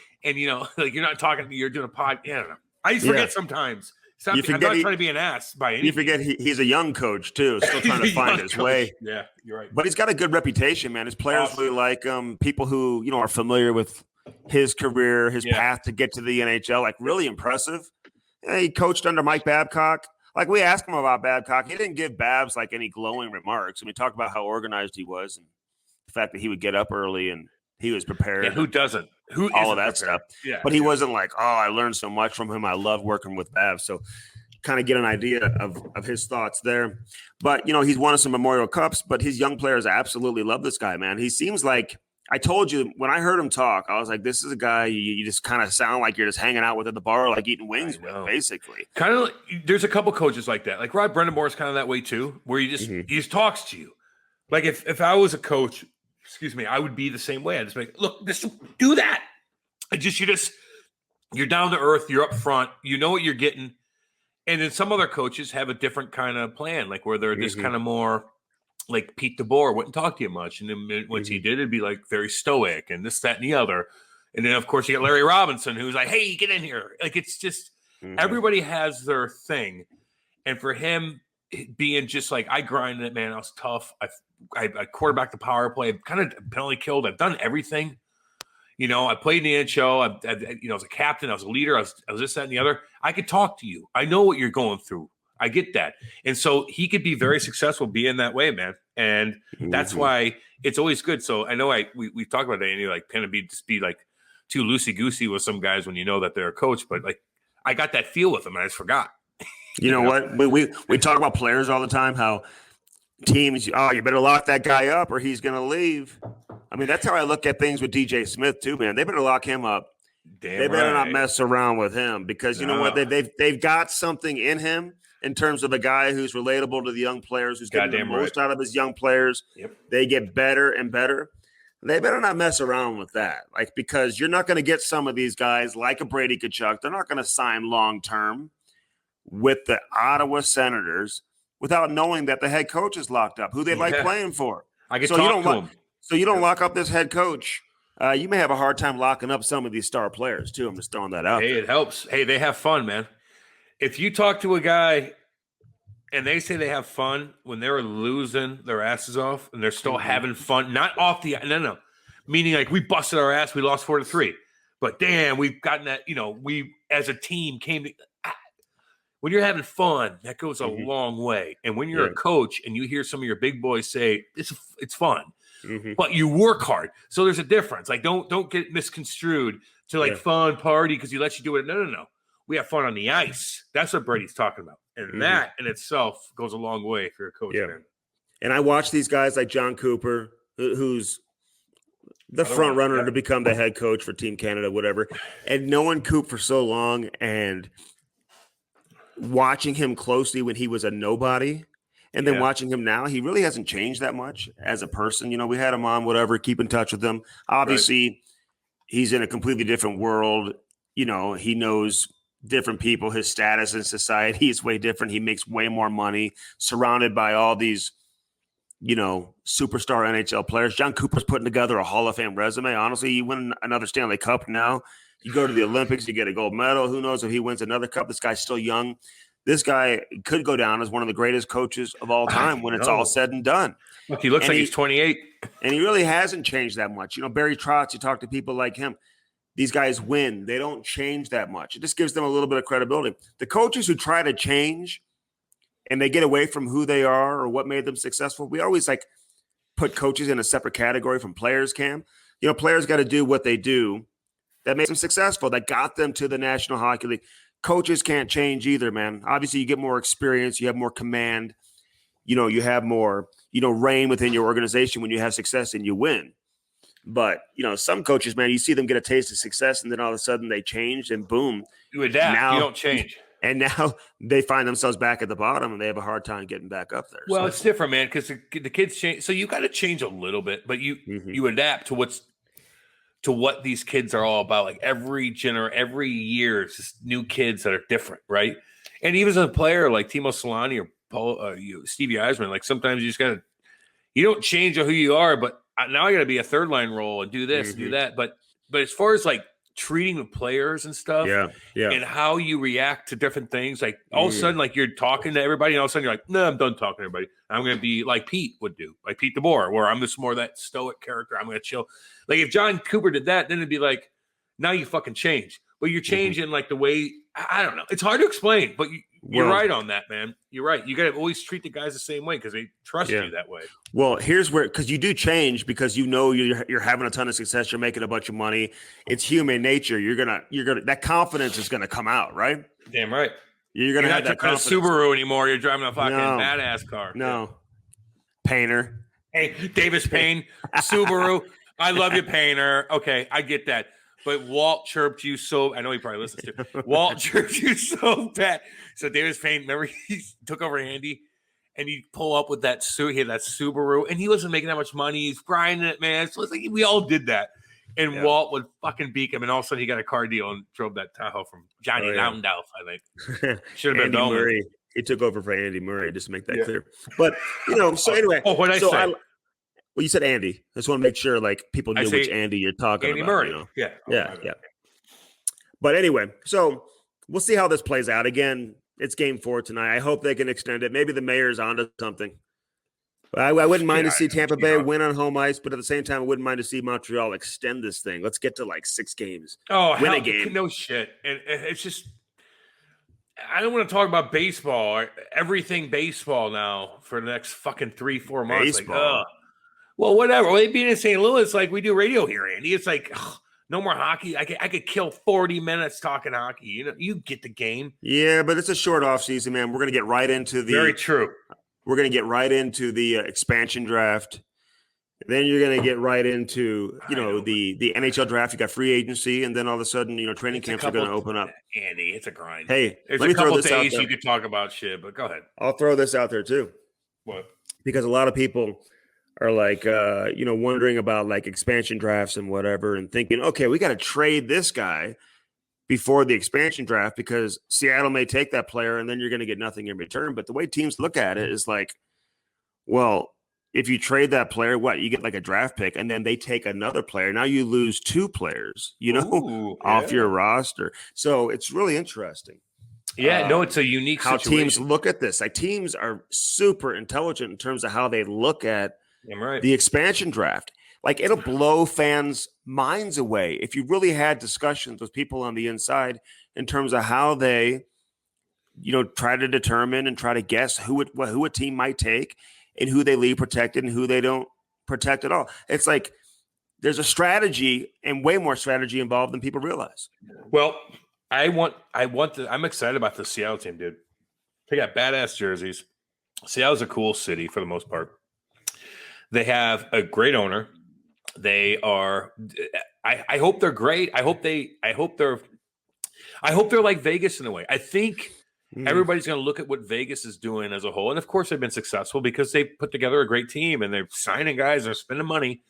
like you're not talking, you're doing a pod. I don't know. I just forget sometimes. I'm not trying to be an ass by any. You forget he's a young coach too, still trying to find his way. Yeah, you're right. But he's got a good reputation, man. His players really like him. People who are familiar with his career, his path to get to the NHL, like really impressive. He coached under Mike Babcock. Like we asked him about Babcock, he didn't give Babs like any glowing remarks. I mean, talked about how organized he was and the fact that he would get up early and he was prepared. Yeah, who doesn't? All of that stuff. Yeah, but he wasn't like, oh, I learned so much from him. I love working with Babs. So kind of get an idea of his thoughts there. But, he's won some Memorial Cups, but his young players absolutely love this guy, man. He seems like, I told you, when I heard him talk, I was like, this is a guy you just kind of sound like you're just hanging out with at the bar, like eating wings with, basically. Kind of like, there's a couple coaches like that. Like Rod Brendamore is kind of that way too, where he just talks to you. Like if I was a coach, I would be the same way. I'd just be like, look, just do that. You're down to earth, you're up front, you know what you're getting. And then some other coaches have a different kind of plan, like where they're just kind of more like Pete DeBoer wouldn't talk to you much. And then once he did, it'd be like very stoic and this, that, and the other. And then, of course, you get Larry Robinson, who's like, hey, get in here. Like, it's just everybody has their thing. And for him being just like, I grinded it, man. I was tough. I quarterbacked the power play. I've kind of penalty killed. I've done everything. I played in the NHL. I was a captain. I was a leader. I was this, that, and the other. I could talk to you. I know what you're going through. I get that. And so he could be very successful being that way, man. And that's why it's always good. So I know we've talked about that, and you're like kind of be like too loosey-goosey with some guys when you know that they're a coach. But like I got that feel with them, and I just forgot. You know what? We talk about players all the time, how teams, you better lock that guy up or he's going to leave. I mean, that's how I look at things with DJ Smith too, man. They better lock him up. They better not mess around with him because you know what? They've got something in him in terms of a guy who's relatable to the young players, who's getting the most out of his young players. Yep. They get better and better. They better not mess around with that, like, because you're not going to get some of these guys like a Brady Tkachuk. They're not going to sign long-term with the Ottawa Senators without knowing that the head coach is locked up, who they like playing for. I can talk to him. So you don't lock up this head coach. You may have a hard time locking up some of these star players, too. I'm just throwing that out. Hey, it helps. Hey, they have fun, man. If you talk to a guy and they say they have fun when they're losing their asses off and they're still having fun, not off the – no. Meaning like we busted our ass, we lost 4-3. But damn, we've gotten that – we as a team came to – when you're having fun, that goes a long way. And when you're a coach and you hear some of your big boys say, it's fun. But you work hard. So there's a difference. Like don't get misconstrued to like fun party because you let you do it. No. We have fun on the ice. That's what Brady's talking about. And that in itself goes a long way if you're a coach. Man. And I watch these guys like John Cooper, who's the front runner to become the head coach for Team Canada, whatever. And knowing Coop for so long and watching him closely when he was a nobody. And then watching him now, he really hasn't changed that much as a person. We had him on, whatever, keep in touch with him. Obviously, he's in a completely different world. He knows different people. His status in society is way different. He makes way more money, surrounded by all these, superstar NHL players. John Cooper's putting together a Hall of Fame resume. Honestly, you win another Stanley Cup now. You go to the Olympics, you get a gold medal. Who knows if he wins another cup? This guy's still young. This guy could go down as one of the greatest coaches of all time when it's all said and done. Look, he looks like he's 28. And he really hasn't changed that much. Barry Trotz, you talk to people like him. These guys win. They don't change that much. It just gives them a little bit of credibility. The coaches who try to change and they get away from who they are or what made them successful, we always put coaches in a separate category from players, Cam. Players got to do what they do that makes them successful, that got them to the National Hockey League. Coaches can't change either, man. Obviously, you get more experience. You have more command. You have more, reign within your organization when you have success and you win. But, some coaches, man, you see them get a taste of success and then all of a sudden they change and boom. You adapt. Now, you don't change. And now they find themselves back at the bottom and they have a hard time getting back up there. Well, it's different, man, because the kids change. So you got to change a little bit, but you adapt to what these kids are all about. Like every year, it's just new kids that are different, right? And even as a player like Timo Solani or Stevie Eisman, like sometimes you just you don't change who you are, but now I got to be a third line role and do this, and do that. But as far as treating the players and stuff, and how you react to different things, like all of a sudden, like you're talking to everybody, and all of a sudden you're like, no, I'm done talking to everybody. I'm going to be like Pete would do, like Pete DeBoer, where I'm just more that stoic character. I'm going to chill. Like if John Cooper did that, then it'd be like, now you fucking change. But you're changing the way, I don't know. It's hard to explain, but you're right on that, man. You're right. You got to always treat the guys the same way because they trust you that way. Well, here's where, because you do change because you're having a ton of success. You're making a bunch of money. It's human nature. You're gonna that confidence is gonna come out, right? Damn right. You're gonna have not that driving a confidence. Subaru anymore. You're driving a fucking badass car. No, Painter. Hey, Davis Payne, Subaru. I love you, Painter. Okay, I get that. But Walt chirped you so. I know he probably listens to. Walt chirped you so bad. So Davis Payne, remember he took over Andy, and he'd pull up with that suit. He had that Subaru, and he wasn't making that much money. He's grinding it, man. So it's like we all did that. And Walt would fucking beat him, and all of a sudden he got a car deal and drove that Tahoe from Johnny Loudendorf, I think. Should have been Andy Murray. He took over for Andy Murray, just to make that clear. But so anyway. Oh, what did I say? Well, you said Andy. I just want to make sure like people knew which Andy you're talking Andy about. Murray. You know? Yeah. But anyway, so we'll see how this plays out. Again, it's game 4 tonight. I hope they can extend it. Maybe the mayor's onto something. I wouldn't mind to see Tampa Bay win on home ice, but at the same time, I wouldn't mind to see Montreal extend this thing. Let's get to like 6 games. Win a game. No shit. And it's just, I don't want to talk about baseball, everything baseball now for the next fucking 3-4 months. Baseball. Like, well, whatever. Well, they being in St. Louis, like we do radio here, Andy. It's like, no more hockey. I could kill 40 minutes talking hockey. You know, you get the game. Yeah, but it's a short off season, man. We're gonna get right into the. Very true. We're gonna get right into the expansion draft. Then you're gonna get right into the NHL draft. You got free agency, and then all of a sudden, training camps are gonna open up. Andy, it's a grind. Hey, there's let me a couple throw this out days there. you could talk about shit, but go ahead. I'll throw this out there too. What? Because a lot of people are like, wondering about like expansion drafts and whatever, and thinking, okay, we got to trade this guy before the expansion draft because Seattle may take that player, and then you're going to get nothing in return. But the way teams look at it is like, well, if you trade that player, you get like a draft pick, and then they take another player. Now you lose 2 players, off your roster. So it's really interesting. Yeah, no, it's a unique how situation. Teams look at this. Like teams are super intelligent in terms of how they look at the expansion draft. Like it'll blow fans' minds away if you really had discussions with people on the inside in terms of how they, try to determine and try to guess who a team might take and who they leave protected and who they don't protect at all. It's like there's a strategy and way more strategy involved than people realize. Well, I'm excited about the Seattle team, dude. They got badass jerseys. Seattle's a cool city for the most part. They have a great owner. They are. I hope they're great. I hope they're like Vegas in a way. I think everybody's going to look at what Vegas is doing as a whole, and of course they've been successful because they put together a great team and they're signing guys, they're spending money.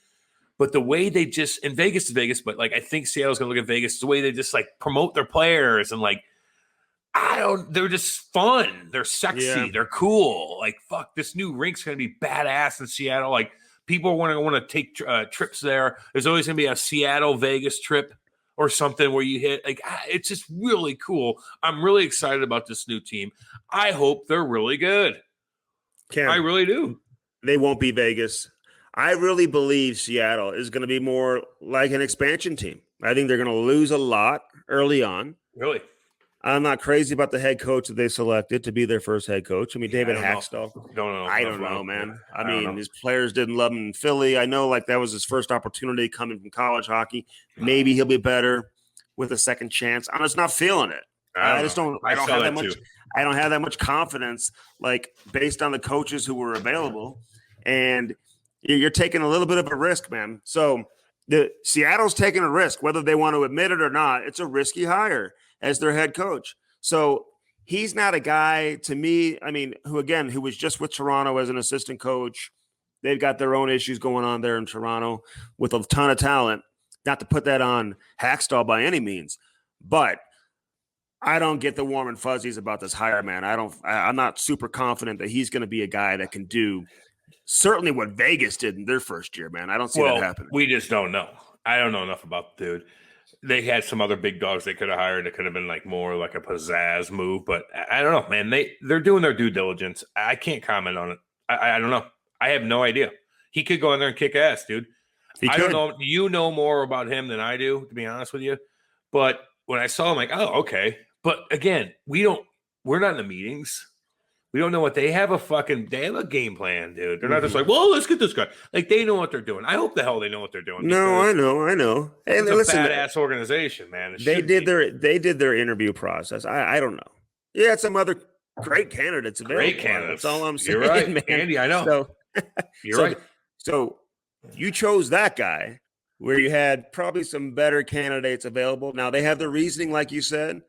But the way they just in Vegas is Vegas, but like I think Seattle's going to look at Vegas the way they just like promote their players and like they're just fun. They're sexy. Yeah. They're cool. Like, fuck, this new rink's going to be badass in Seattle. Like, people want to take trips there. There's always going to be a Seattle-Vegas trip or something where you hit. Like, it's just really cool. I'm really excited about this new team. I hope they're really good. Cam, I really do. They won't be Vegas. I really believe Seattle is going to be more like an expansion team. I think they're going to lose a lot early on. Really? I'm not crazy about the head coach that they selected to be their first head coach. I mean, David Hackstall. I don't know, man. I mean, his players didn't love him in Philly. I know, like, that was his first opportunity coming from college hockey. Maybe he'll be better with a second chance. I'm just not feeling it. I don't have that much confidence, like, based on the coaches who were available. And you're taking a little bit of a risk, man. So Seattle's taking a risk, whether they want to admit it or not. It's a risky hire as their head coach. So he's not a guy, to me, I mean, who was just with Toronto as an assistant coach. They've got their own issues going on there in Toronto with a ton of talent. Not to put that on Hackstall by any means, but I don't get the warm and fuzzies about this hire, man. I'm not super confident that he's going to be a guy that can do certainly what Vegas did in their first year, man. I don't see that happening. We just don't know. I don't know enough about the dude. They had some other big dogs they could have hired. It could have been like more like a pizzazz move, but I don't know, man. They're doing their due diligence. I can't comment on it. I don't know. I have no idea. He could go in there and kick ass, dude. I don't know. You know more about him than I do, to be honest with you. But when I saw him, like, oh, okay. But again, we're not in the meetings. We don't know what they have they have a game plan, dude. They're not just like, well, let's get this guy. Like, they know what they're doing. I hope the hell they know what they're doing. No, I know. Hey, it's a badass organization, man. They did their interview process. I don't know. Yeah, some other great candidates available. Great candidates. That's all I'm saying. You're right, man. Andy. I know. So, You're right. So you chose that guy where you had probably some better candidates available. Now they have the reasoning, like you said.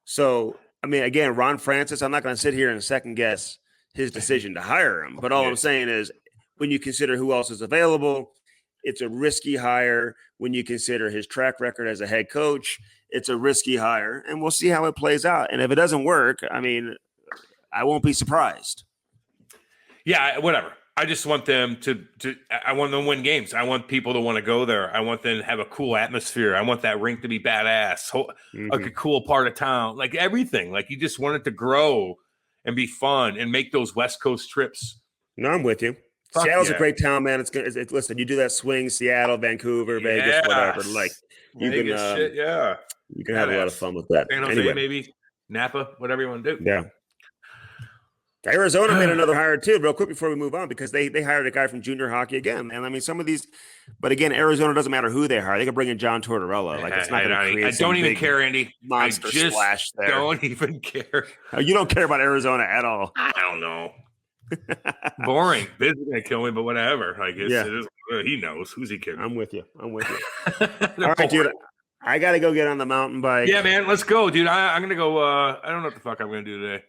So, I mean, again, Ron Francis, I'm not going to sit here and second guess his decision to hire him. But all I'm saying is when you consider who else is available, it's a risky hire. When you consider his track record as a head coach, it's a risky hire. And we'll see how it plays out. And if it doesn't work, I mean, I won't be surprised. Yeah, whatever. I just want them I want them to win games. I want people to want to go there. I want them to have a cool atmosphere. I want that rink to be badass, like a cool part of town, like everything. Like you just want it to grow and be fun and make those West Coast trips. No, I'm with you. Seattle's a great town, man. It's good. Listen, you do that swing, Seattle, Vancouver, Vegas, whatever. Like you Vegas can, shit, you can have a lot of fun with that. San Jose, maybe Napa, whatever you want to do. Yeah. Arizona made another hire too, real quick before we move on, because they hired a guy from junior hockey again. And I mean, some of these, but again, Arizona doesn't matter who they hire. They can bring in John Tortorella. Like it's not going to create. I don't even care, Andy. Monster splash there. Don't even care. You don't care about Arizona at all. I don't know. Boring. This is going to kill me, but whatever. Like it is, he knows. Who's he kidding? I'm with you. All right, dude. I got to go get on the mountain bike. Yeah, man. Let's go, dude. I'm going to go. I don't know what the fuck I'm going to do today.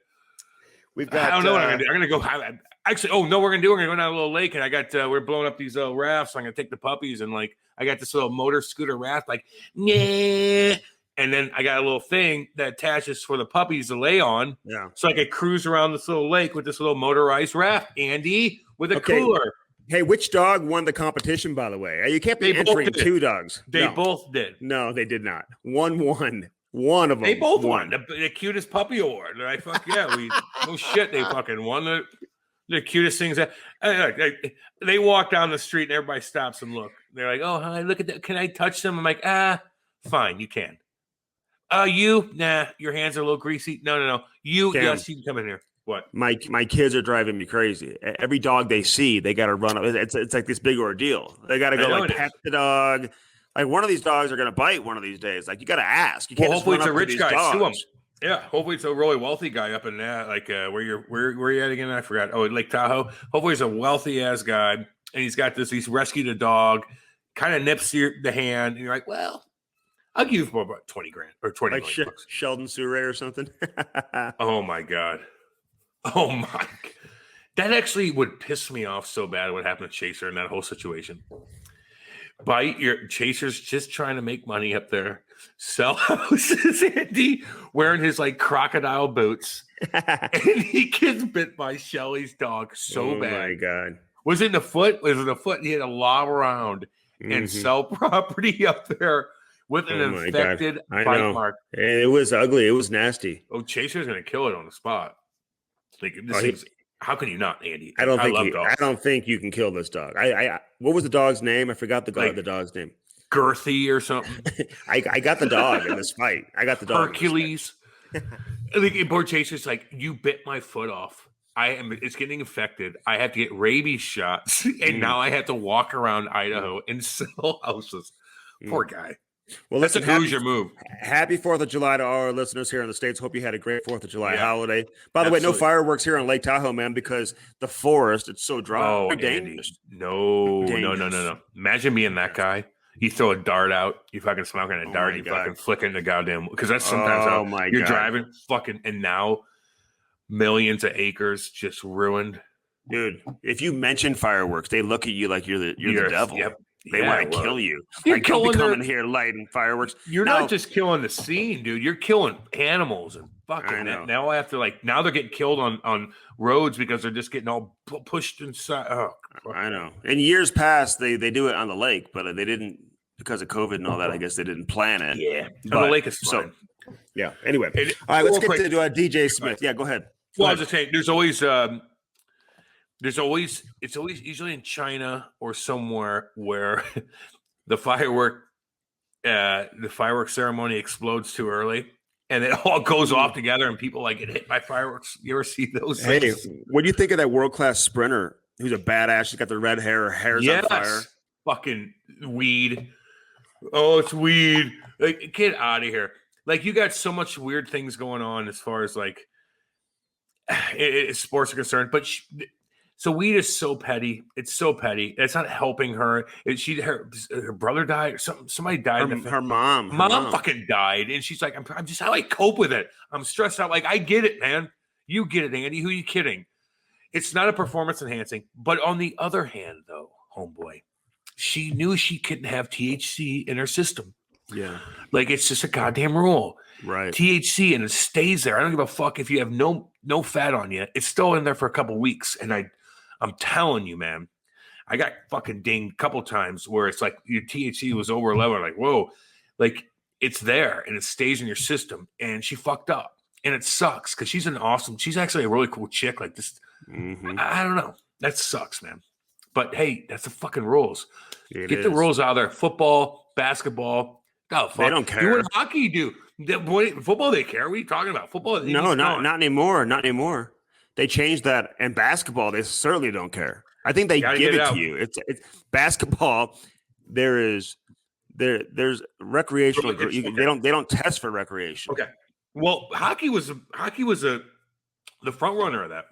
I don't know what I'm going to do. I'm going to go. Actually, we're going to go down a little lake, and I got we're blowing up these little rafts. So I'm going to take the puppies, and like I got this little motor scooter raft, like yeah. And then I got a little thing that attaches for the puppies to lay on. Yeah. So I could cruise around this little lake with this little motorized raft, Andy, with a cooler. Hey, which dog won the competition, by the way? You can't be entering two dogs. They both did. No, they did not. One won. One of them. They both won. The cutest puppy award. Like, fuck yeah. No shit, they fucking won the cutest things. They walk down the street and everybody stops and look. They're like, oh, hi, look at that. Can I touch them? I'm like, fine, you can. You? Nah, your hands are a little greasy. No. You, Cam, yes, you can come in here. What? My kids are driving me crazy. Every dog they see, they got to run up. It's like this big ordeal. They got to go like pet the dog. Like one of these dogs are going to bite one of these days. Like you got to ask. You can't hopefully it's a rich guy. Sue him. Yeah, hopefully it's a really wealthy guy up in that. Like where you at again? I forgot. Oh, Lake Tahoe. Hopefully he's a wealthy ass guy, and he's got this. He's rescued a dog, kind of nips the hand, and you're like, well, I'll give you for about $20,000 or $20 like million. Sheldon Surrey or something. Oh my god. Oh my. That actually would piss me off so bad. What happened to Chaser in that whole situation? Chaser's just trying to make money up there, sell houses, Andy, wearing his like crocodile boots, and he gets bit by Shelly's dog so bad. Oh my god! Was it in the foot? He had to lob around and sell property up there with an infected bite mark. And it was ugly. It was nasty. Oh, Chaser's gonna kill it on the spot. Like how can you not, Andy? I don't think you can kill this dog. What was the dog's name? I forgot the dog's name. Girthy or something. I got the dog in this fight. I got the dog. Hercules. Poor Chaser's like, you bit my foot off. It's getting infected. I have to get rabies shots, and now I have to walk around Idaho and sell houses. Poor guy. Well, that's a Hoosier move. Happy 4th of July to all our listeners here in the States. Hope you had a great 4th of July holiday. By the way, no fireworks here on Lake Tahoe, man, because the forest, it's so dry. Oh, dangerous. No. Imagine being that guy. You throw a dart out, you fucking smoking a dart, you fucking flicking the goddamn, because that's sometimes how you're driving fucking, and now millions of acres just ruined. Dude, if you mention fireworks, they look at you like you're the devil. Yep. They want to kill you. You're coming here lighting fireworks. You're not just killing the scene, dude. You're killing animals and fucking. Now I have to now they're getting killed on roads because they're just getting all pushed inside. Oh, I know. In years past, they do it on the lake, but they didn't because of COVID and all that. I guess they didn't plan it. Yeah, but the lake is fine. Yeah. Anyway, all right. Let's get to DJ Smith. Yeah, go ahead. I was just saying, there's always it's always usually in China or somewhere where the firework ceremony explodes too early and it all goes off together and people like get hit by fireworks. You ever see those things? Hey, what do you think of that world-class sprinter who's a badass? She's got the red hair, her hair's on fire. Fucking weed. Oh, it's weed. Like, get out of here. Like, you got so much weird things going on as far as like sports are concerned. But so weed is so petty. It's so petty. It's not helping her. Her brother died or something. Somebody died. Her mom fucking died, and she's like, I'm just how I cope with it. I'm stressed out. Like, I get it, man. You get it, Andy. Who are you kidding? It's not a performance enhancing. But on the other hand, though, homeboy, she knew she couldn't have THC in her system. Yeah. Like, it's just a goddamn rule. Right. THC, and it stays there. I don't give a fuck if you have no fat on you. It's still in there for a couple weeks. And I'm telling you, man, I got fucking dinged a couple times where it's like your THC was over a level. Like, whoa, like, it's there and it stays in your system. And she fucked up. And it sucks because she's actually a really cool chick. Like this, I don't know. That sucks, man. But hey, that's the fucking rules. Get the rules out of there. Football, basketball. Oh, fuck. They don't care. Do what hockey do. Football, they care. What are you talking about? Football? No, not anymore. Not anymore. They changed that. And basketball, they certainly don't care. I think they give it to you. It's basketball. There's recreational. They don't test for recreation. Okay. Well, hockey was the front runner of that.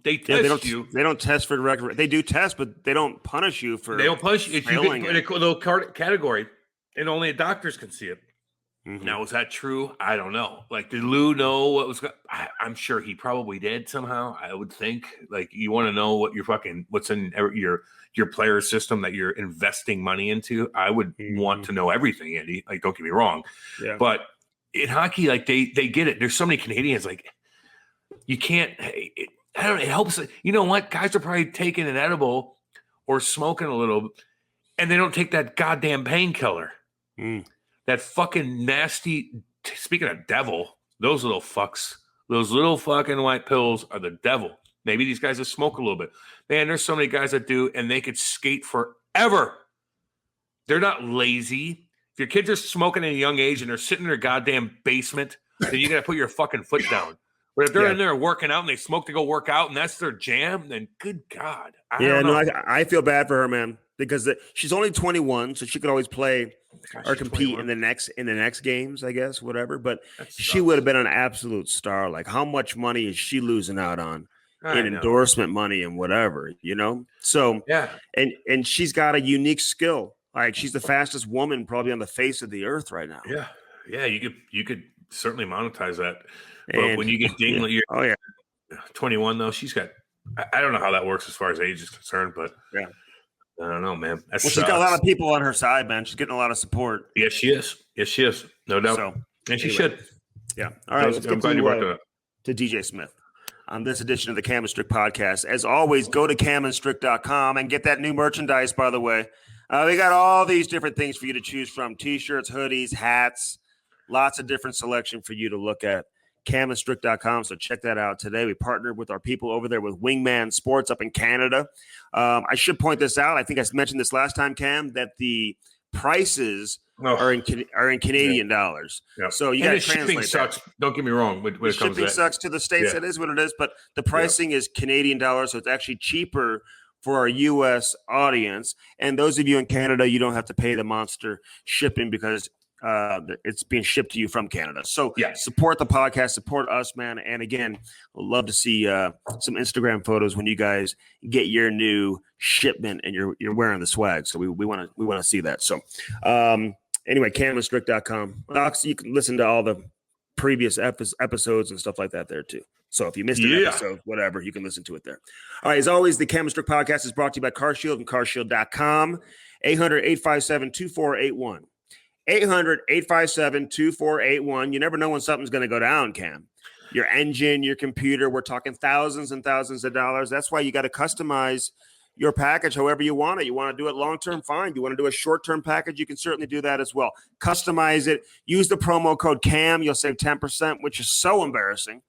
They test you. They don't test for recreation. They do test, but they don't punish you for. They don't punish you. You get a little category, and only doctors can see it. Mm-hmm. Now, was that true? I don't know. Like, did Lou know what was? I'm sure he probably did somehow. I would think. Like, you want to know what's in your player system that you're investing money into. I would want to know everything, Andy. Like, don't get me wrong. Yeah. But in hockey, like they get it. There's so many Canadians. Like, you can't. I don't know. It helps. You know what? Guys are probably taking an edible or smoking a little, and they don't take that goddamn painkiller. That fucking nasty. Speaking of devil, those little fucks, those little fucking white pills are the devil. Maybe these guys that smoke a little bit. Man, there's so many guys that do, and they could skate forever. They're not lazy. If your kids are smoking at a young age and they're sitting in their goddamn basement, then you got to put your fucking foot down. But if they're in there working out and they smoke to go work out and that's their jam, then good God. I feel bad for her, man, because she's only 21, so she could always play or compete 21. in the next games, I guess, whatever. But she would have been an absolute star. Like, how much money is she losing out on in endorsement money and whatever, you know? So and she's got a unique skill. Like, she's the fastest woman probably on the face of the earth right now. Yeah, you could certainly monetize that. But when you get dinged, you're 21 though. She's got. I don't know how that works as far as age is concerned, but I don't know, man. She's got a lot of people on her side, man. She's getting a lot of support. Yes, she is. No doubt. So, and she should. Yeah. All right. Let's get to DJ Smith on this edition of the Cam and Strick Podcast. As always, go to camandstrick.com and get that new merchandise. By the way, we got all these different things for you to choose from: t-shirts, hoodies, hats, lots of different selection for you to look at. camandstrick.com. So check that out today. We partnered with our people over there with Wingman Sports up in Canada. I should point this out. I think I mentioned this last time, Cam, that the prices are in Canadian dollars. Yeah. So you got to translate shipping sucks. That. Don't get me wrong. When it comes shipping to sucks to the States. It is what it is. But the pricing is Canadian dollars. So it's actually cheaper for our U.S. audience. And those of you in Canada, you don't have to pay the monster shipping because it's being shipped to you from Canada. So support the podcast, support us, man. And again, I'd love to see some Instagram photos when you guys get your new shipment and you're wearing the swag. So we want to see that. So anyway, camandstrick.com. You can listen to all the previous episodes and stuff like that there too. So if you missed an episode, whatever, you can listen to it there. All right. As always, the Cam and Strick Podcast is brought to you by CarShield and carshield.com. 800-857-2481. 800-857-2481. You never know when something's going to go down, Cam. Your engine, your computer, we're talking thousands and thousands of dollars. That's why you got to customize your package however you want it. You want to do it long-term, fine. You want to do a short-term package, you can certainly do that as well. Customize it. Use the promo code CAM. You'll save 10%, which is so embarrassing.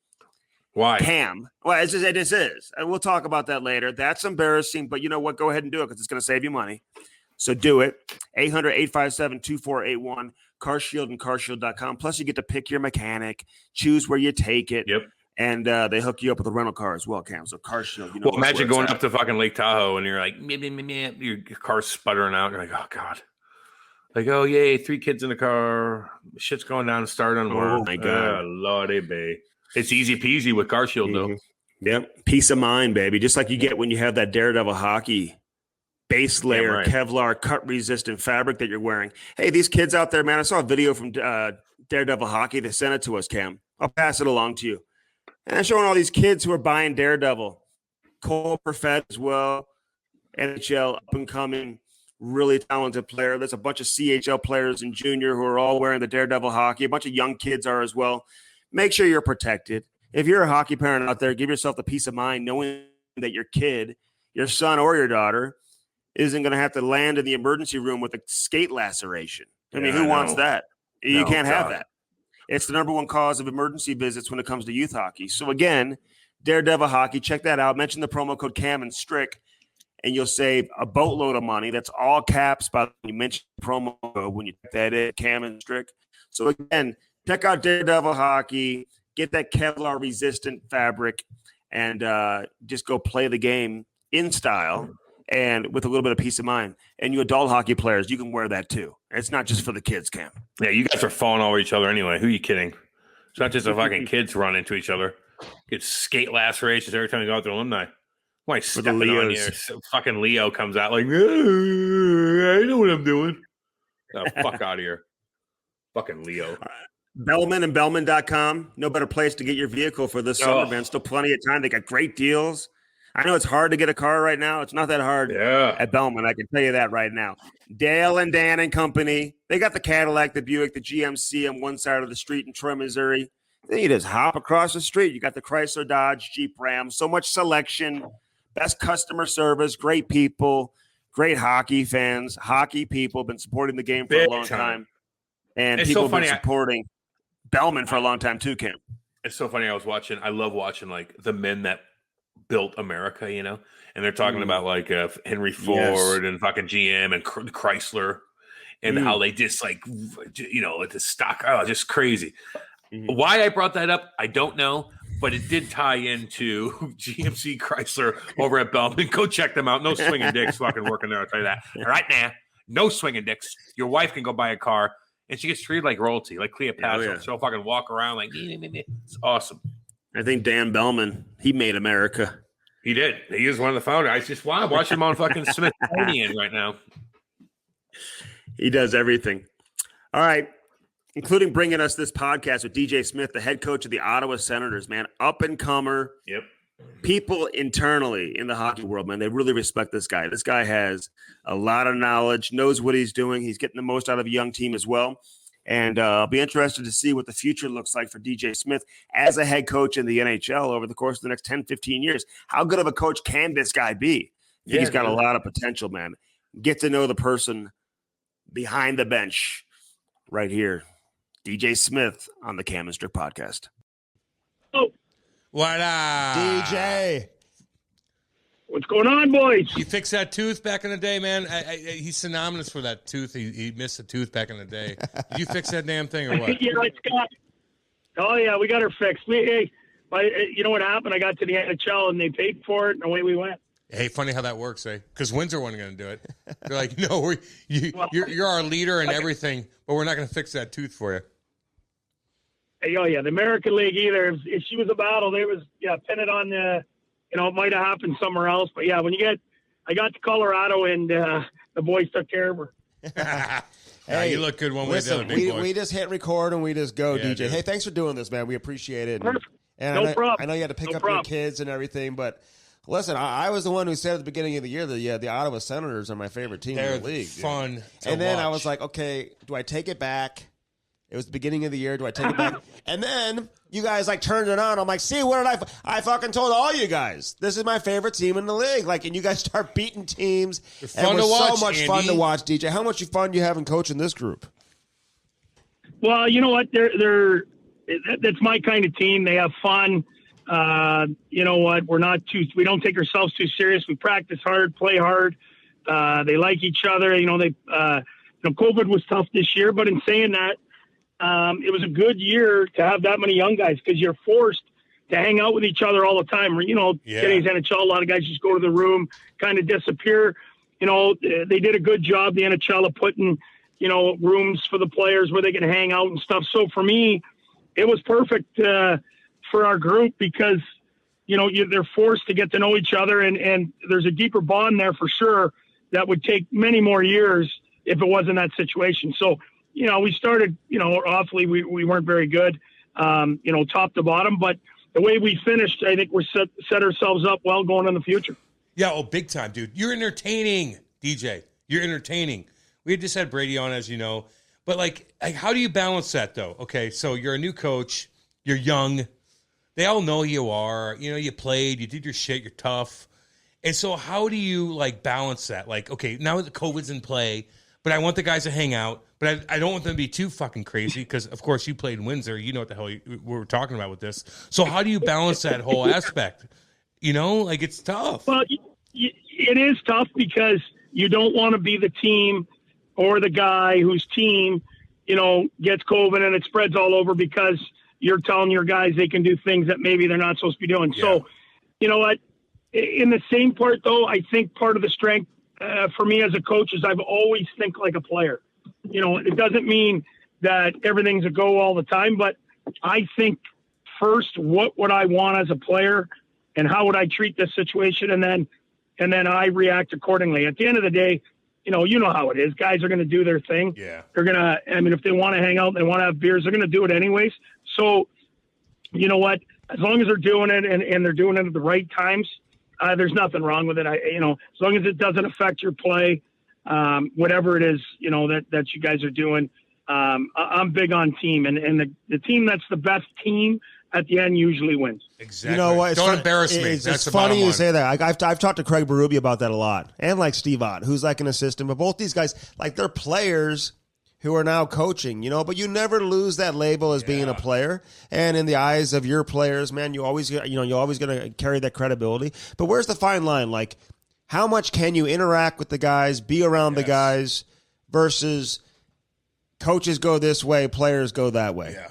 Why? CAM. Well, it is. And we'll talk about that later. That's embarrassing, but you know what? Go ahead and do it because it's going to save you money. So do it. 800-857-2481, CarShield and carshield.com. Plus, you get to pick your mechanic, choose where you take it. Yep. And they hook you up with a rental car as well, Cam. So CarShield. Well, imagine going up to fucking Lake Tahoe and you're like, your car's sputtering out. You're like, oh, God. Like, oh, yay, 3 kids in the car. Shit's going down. Start on Oh, my God. Lordy bay. It's easy peasy with Car Shield, though. Yep. Peace of mind, baby. Just like you get when you have that Daredevil hockey base layer, Kevlar cut-resistant fabric that you're wearing. Hey, these kids out there, man, I saw a video from Daredevil hockey. They sent it to us, Cam. I'll pass it along to you. And I'm showing all these kids who are buying Daredevil. Cole Perfett as well. NHL up-and-coming, really talented player. There's a bunch of CHL players and junior who are all wearing the Daredevil hockey. A bunch of young kids are as well. Make sure you're protected. If you're a hockey parent out there, give yourself the peace of mind knowing that your kid, your son or your daughter, isn't going to have to land in the emergency room with a skate laceration. I mean, who wants that? You can't have that. It's the number one cause of emergency visits when it comes to youth hockey. So again, Daredevil hockey, check that out. Mention the promo code Cam and Strick, and you'll save a boatload of money. That's all caps, but you mention the promo code when you type that in, Cam and Strick. So again, check out Daredevil hockey, get that Kevlar resistant fabric, and just go play the game in style and with a little bit of peace of mind. And you adult hockey players, you can wear that too. It's not just for the kids, Cam. Yeah, you guys are falling all over each other anyway. Who are you kidding? It's not just the fucking kids run into each other. Get skate lacerations every time you go out to alumni. Why stepping on you? So fucking Leo comes out like, I know what I'm doing. Oh, fuck out of here. Fucking Leo. Bellman and Bellman.com. No better place to get your vehicle for this summer, man. Still plenty of time. They got great deals. I know it's hard to get a car right now. It's not that hard at Bellman. I can tell you that right now. Dale and Dan and company. They got the Cadillac, the Buick, the GMC on one side of the street in Troy, Missouri. Then you just hop across the street. You got the Chrysler, Dodge, Jeep, Ram. So much selection. Best customer service, great people, great hockey fans, hockey people, been supporting the game for a long time. And people have been supporting Bellman for a long time too, Cam. It's so funny. I love watching like the men that built America, you know, and they're talking about like Henry Ford and fucking GM and Chrysler and how they just like, you know, like the stock, just crazy. Why I brought that up, I don't know. But it did tie into GMC Chrysler over at Bellman. Go check them out. No swinging dicks fucking working there. I'll tell you that. Right now, no swinging dicks. Your wife can go buy a car, and she gets treated like royalty, like Cleopatra. She'll fucking walk around like, it's awesome. I think Dan Bellman, he made America. He did. He is one of the founders. I just watch him on fucking Smithsonian right now. He does everything. All right. Including bringing us this podcast with DJ Smith, the head coach of the Ottawa Senators, man. Up-and-comer. Yep. People internally in the hockey world, man, they really respect this guy. This guy has a lot of knowledge, knows what he's doing. He's getting the most out of a young team as well. And I'll be interested to see what the future looks like for DJ Smith as a head coach in the NHL over the course of the next 10, 15 years. How good of a coach can this guy be? I think he's got a lot of potential, man. Get to know the person behind the bench right here. DJ Smith on the Cam and Strick Podcast. Oh, what up, DJ? What's going on, boys? You fixed that tooth back in the day, man. He's synonymous for that tooth. He missed a tooth back in the day. Did you fix that damn thing or what? Yeah, it's got. Oh yeah, we got her fixed. You know what happened? I got to the NHL and they paid for it, and away we went. Hey, funny how that works, eh? Because Windsor wasn't going to do it. They're like, no, you're our leader and everything, but we're not going to fix that tooth for you. Hey, oh yeah, the American League either. If she was a battle, there was pin it on the. You know, it might have happened somewhere else, but yeah, I got to Colorado and the boys took care of her. Hey, you look good one way, the other, big boy. We just hit record and we just go, DJ. Dude. Hey, thanks for doing this, man. We appreciate it. And no problem. I know you had to pick up your kids and everything, but listen, I was the one who said at the beginning of the year that the Ottawa Senators are my favorite team in the league. Fun. And then I was like, okay, do I take it back? It was the beginning of the year. Do I take it back? And then you guys like turned it on. I'm like, see, what did I fucking told all you guys. This is my favorite team in the league. Like, and you guys start beating teams. It's fun to watch, so much Andy. fun to watch, DJ. How much fun you having coaching this group? Well, you know what? That's my kind of team. They have fun. You know what? We don't take ourselves too serious. We practice hard, play hard. They like each other. You know, COVID was tough this year, but in saying that, it was a good year to have that many young guys because you're forced to hang out with each other all the time. You know, getting NHL, a lot of guys just go to the room, kind of disappear. You know, they did a good job, the NHL, of putting rooms for the players where they can hang out and stuff. So for me, it was perfect for our group because, they're forced to get to know each other and there's a deeper bond there for sure that would take many more years if it wasn't that situation. So, we started, awfully, we weren't very good, top to bottom, but the way we finished, I think we set ourselves up well going in the future. Yeah, big time, dude. You're entertaining, DJ. You're entertaining. We had just had Brady on, as you know. But, like, how do you balance that, though? Okay, so you're a new coach. You're young. They all know you are. You played. You did your shit. You're tough. And so how do you, balance that? Like, okay, now the COVID's in play, but I want the guys to hang out. But I don't want them to be too fucking crazy because, of course, you played in Windsor. You know what the hell we're talking about with this. So how do you balance that whole aspect? It's tough. Well, it is tough because you don't want to be the team or the guy whose team, gets COVID and it spreads all over because you're telling your guys they can do things that maybe they're not supposed to be doing. Yeah. So, you know what? In the same part, though, I think part of the strength for me as a coach is I've always think like a player. It doesn't mean that everything's a go all the time, but I think first, what would I want as a player and how would I treat this situation? And then I react accordingly. At the end of the day, you know how it is. Guys are going to do their thing. Yeah. They're going to, if they want to hang out, they want to have beers, they're going to do it anyways. So, you know what, as long as they're doing it and they're doing it at the right times, there's nothing wrong with it. As long as it doesn't affect your play, whatever it is, that you guys are doing, I'm big on team and the team that's the best team at the end usually wins. Exactly. You know what? Don't embarrass me. It's funny you say that. I've talked to Craig Berube about that a lot, and Steve Ott, who's an assistant. But both these guys, they're players who are now coaching. But you never lose that label as being a player. And in the eyes of your players, man, you're always going to carry that credibility. But where's the fine line? How much can you interact with the guys, be around the guys, versus coaches go this way, players go that way? Yeah.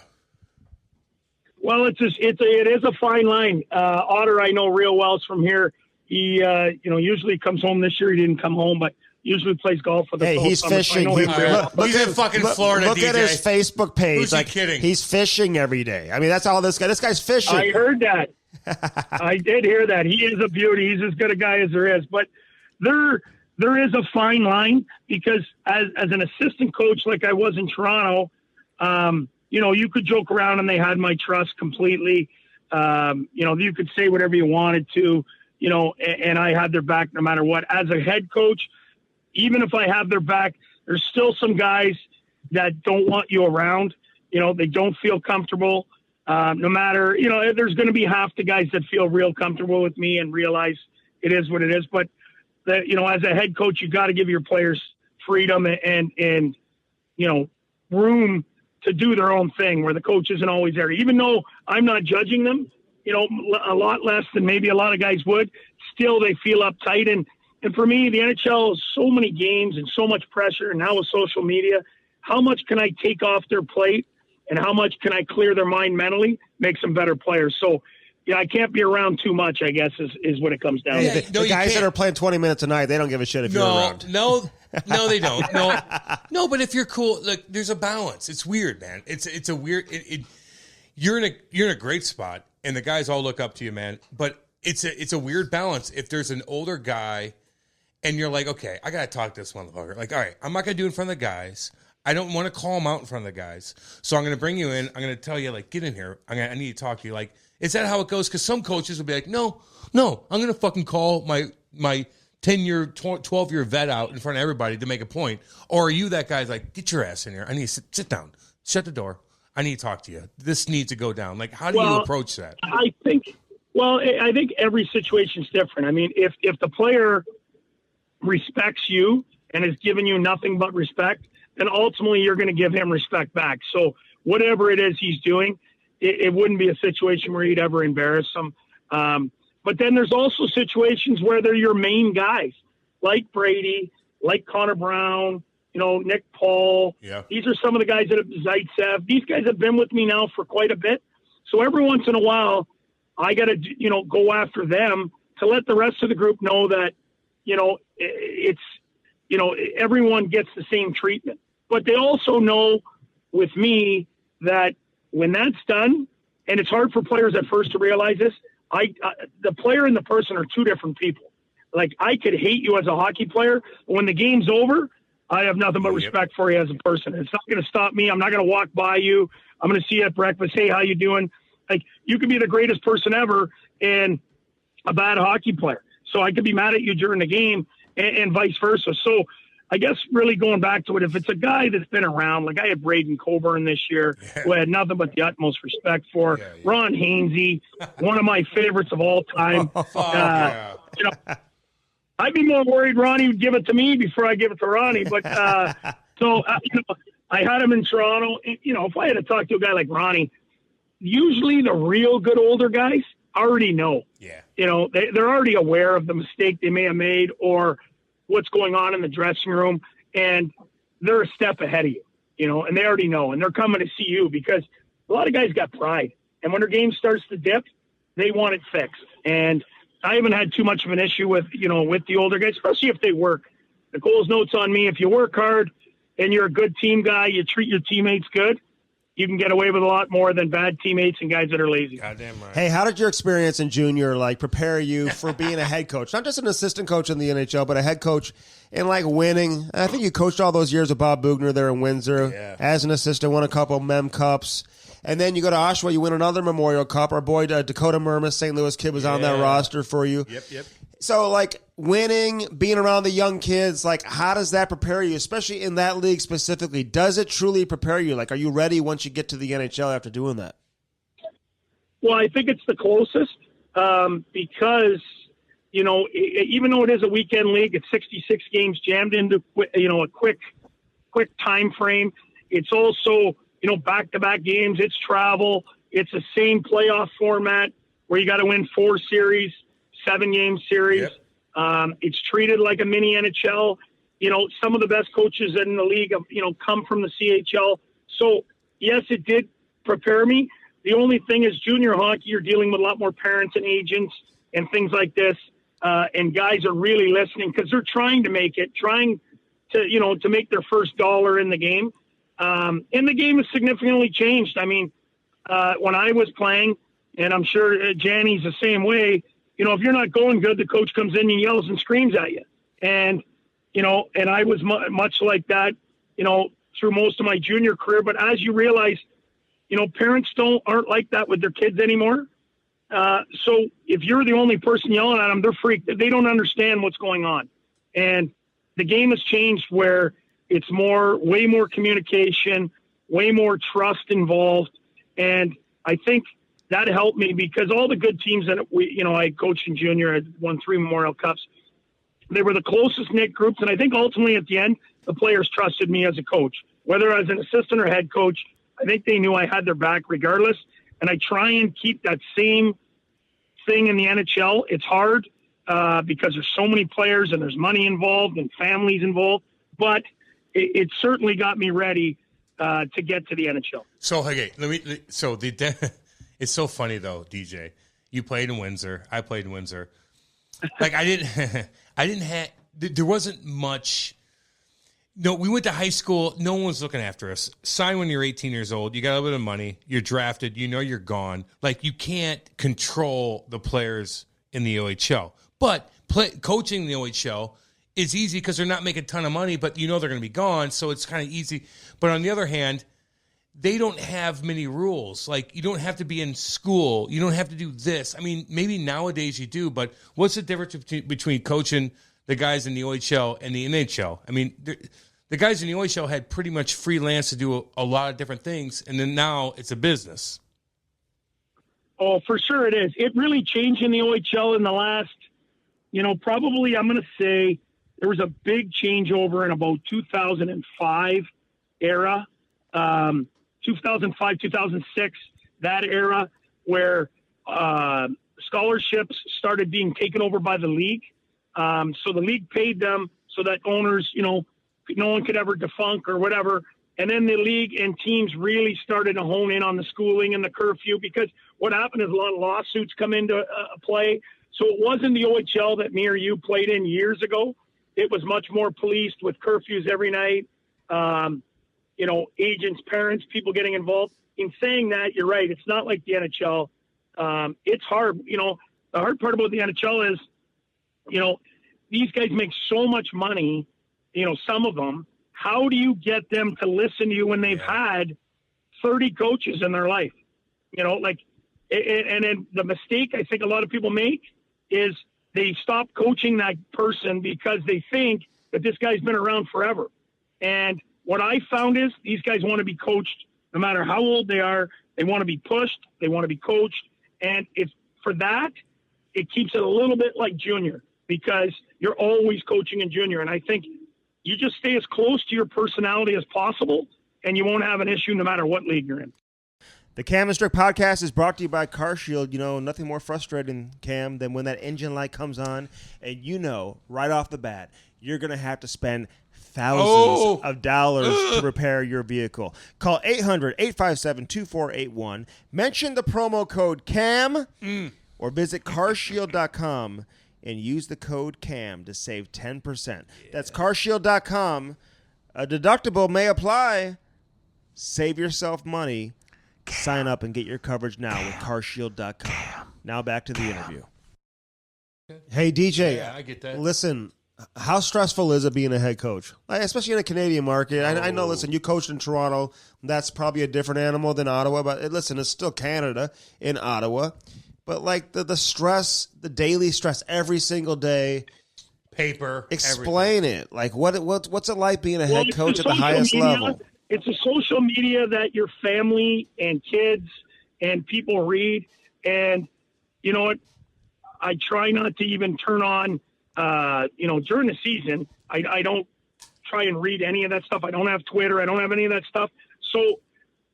Well, it is a fine line. Otter, I know real well, is from here. He, usually comes home. This year he didn't come home, but usually plays golf with us. Hey, he's fishing. He's in fucking Florida, look DJ. at his Facebook page. Who's he kidding? He's fishing every day. I mean, that's all this guy's fishing. I heard that. I did hear that. He is a beauty. He's as good a guy as there is. But there is a fine line because as an assistant coach like I was in Toronto, you could joke around and they had my trust completely. You could say whatever you wanted to, and I had their back no matter what. As a head coach, even if I have their back, there's still some guys that don't want you around. They don't feel comfortable. No matter, there's going to be half the guys that feel real comfortable with me and realize it is what it is. But, as a head coach, you got to give your players freedom and room to do their own thing where the coach isn't always there. Even though I'm not judging them, a lot less than maybe a lot of guys would, still they feel uptight. And for me, the NHL is so many games and so much pressure. And now with social media, how much can I take off their plate and how much can I clear their mind mentally, makes them better players. So, I can't be around too much, I guess, is what it comes down to. The guys that are playing 20 minutes a night, they don't give a shit if you're around. No, they don't. No, but if you're cool, there's a balance. It's weird, man. It's a weird. You're in a great spot, and the guys all look up to you, man. But it's a weird balance. If there's an older guy, and you're like, okay, I gotta talk to this motherfucker. All right, I'm not gonna do it in front of the guys. I don't want to call them out in front of the guys. So I'm gonna bring you in. I'm gonna tell you, get in here. I need to talk to you. Is that how it goes? Because some coaches will be like, no, I'm gonna fucking call my 10-year, 12-year vet out in front of everybody to make a point. Or are you that guy's get your ass in here. I need to sit down. Shut the door. I need to talk to you. This needs to go down. How do you approach that? I think every situation's different. I mean, if the player respects you and has given you nothing but respect, then ultimately you're going to give him respect back. So whatever it is he's doing, it wouldn't be a situation where you'd ever embarrass him. But then there's also situations where they're your main guys, like Brady, like Connor Brown, Nick Paul. Yeah. These are some of the guys that have Zaitsev. These guys have been with me now for quite a bit. So every once in a while, I got to, go after them to let the rest of the group know that, everyone gets the same treatment. But they also know with me that when that's done, and it's hard for players at first to realize this, the player and the person are two different people. Like, I could hate you as a hockey player, but when the game's over, I have nothing but respect for you as a person. It's not going to stop me. I'm not going to walk by you. I'm going to see you at breakfast. Hey, how you doing? Like, you could be the greatest person ever and a bad hockey player. So I could be mad at you during the game and vice versa. So I guess really going back to it, if it's a guy that's been around, like I had Braden Coburn this year, who I had nothing but the utmost respect for. Ron Hainsey, one of my favorites of all time. You know, I'd be more worried Ronnie would give it to me before I give it to Ronnie. But you know, I had him in Toronto. You know, if I had to talk to a guy like Ronnie, usually the real good older guys already know. Yeah. You know, they're already aware of the mistake they may have made or what's going on in the dressing room, and they're a step ahead of you, you know, and they already know, and they're coming to see you because a lot of guys got pride, and when their game starts to dip, they want it fixed. And I haven't had too much of an issue with, you know, with the older guys, especially if they work. Nicole's notes on me, if you work hard and you're a good team guy, you treat your teammates good, you can get away with a lot more than bad teammates and guys that are lazy. Goddamn right. Hey, how did your experience in junior like prepare you for being a head coach? Not just an assistant coach in the NHL, but a head coach and like winning. I think you coached all those years with Bob Bugner there in Windsor as an assistant, won a couple Mem Cups. And then you go to Oshawa, you win another Memorial Cup. Our boy Dakota Murmas, St. Louis kid, was on that roster for you. Yep. So, like, winning, being around the young kids, like, how does that prepare you, especially in that league specifically? Does it truly prepare you? Like, are you ready once you get to the NHL after doing that? Well, I think it's the closest because, you know, even though it is a weekend league, it's 66 games jammed into, you know, a quick time frame. It's also, you know, back-to-back games. It's travel. It's the same playoff format where you got to win 4 series. 7-game series. It's treated like a mini NHL. You know, some of the best coaches in the league have, you know, come from the CHL. So, yes, it did prepare me. The only thing is junior hockey, you're dealing with a lot more parents and agents and things like this. And guys are really listening because they're trying to make it, trying to, you know, to make their first dollar in the game. And the game has significantly changed. I mean, when I was playing, and I'm sure Janny's the same way, you know, if you're not going good, the coach comes in and yells and screams at you. And, you know, and I was much like that, you know, through most of my junior career. But as you realize, you know, parents aren't like that with their kids anymore. So if you're the only person yelling at them, they're freaked. They don't understand what's going on. And the game has changed where it's way more communication, way more trust involved. And I think that helped me because all the good teams that I coached in junior, I won 3 Memorial Cups. They were the closest knit groups. And I think ultimately at the end, the players trusted me as a coach, whether as an assistant or head coach. I think they knew I had their back regardless. And I try and keep that same thing in the NHL. It's hard because there's so many players and there's money involved and families involved, but it certainly got me ready to get to the NHL. So, okay, it's so funny though, DJ. You played in Windsor. I played in Windsor. Like there wasn't much. No, we went to high school. No one was looking after us. Sign when you're 18 years old. You got a little bit of money. You're drafted. You know you're gone. Like you can't control the players in the OHL. But coaching the OHL is easy because they're not making a ton of money, but you know they're going to be gone, so it's kind of easy. But on the other hand, they don't have many rules. Like, you don't have to be in school. You don't have to do this. I mean, maybe nowadays you do, but what's the difference between coaching the guys in the OHL and the NHL? I mean, the guys in the OHL had pretty much freelance to do a lot of different things, and then now it's a business. Oh, for sure it is. It really changed in the OHL in the last, probably I'm going to say there was a big changeover in about 2005 era. 2005, 2006, that era where scholarships started being taken over by the league. So the league paid them so that owners, no one could ever defunk or whatever. And then the league and teams really started to hone in on the schooling and the curfew, because what happened is a lot of lawsuits come into play. So it wasn't the OHL that me or you played in years ago. It was much more policed with curfews every night. agents, parents, people getting involved. In saying that, you're right. It's not like the NHL. It's hard. The hard part about the NHL is, these guys make so much money, some of them. How do you get them to listen to you when they've had 30 coaches in their life? And then the mistake I think a lot of people make is they stop coaching that person because they think that this guy's been around forever. And what I found is these guys want to be coached no matter how old they are. They want to be pushed. They want to be coached. And it's for that, it keeps it a little bit like junior, because you're always coaching in junior. And I think you just stay as close to your personality as possible, and you won't have an issue no matter what league you're in. The Cam and Strick Podcast is brought to you by CarShield. Nothing more frustrating, Cam, than when that engine light comes on and right off the bat, you're going to have to spend thousands of dollars to repair your vehicle. Call 800-857-2481. Mention the promo code CAM or visit carshield.com and use the code CAM to save 10%. Yeah. That's carshield.com. A deductible may apply. Save yourself money. Sign up and get your coverage now with carshield.com. Now back to the interview. Hey, DJ. Yeah, I get that. Listen, how stressful is it being a head coach? Especially in a Canadian market. I know, listen, you coached in Toronto. That's probably a different animal than Ottawa. But listen, it's still Canada in Ottawa. But the stress, the daily stress every single day. Paper. Explain it. What's it like being a head coach at the highest level? It's a social media that your family and kids and people read. And you know what? I try not to even turn on, during the season. I don't try and read any of that stuff. I don't have Twitter. I don't have any of that stuff. So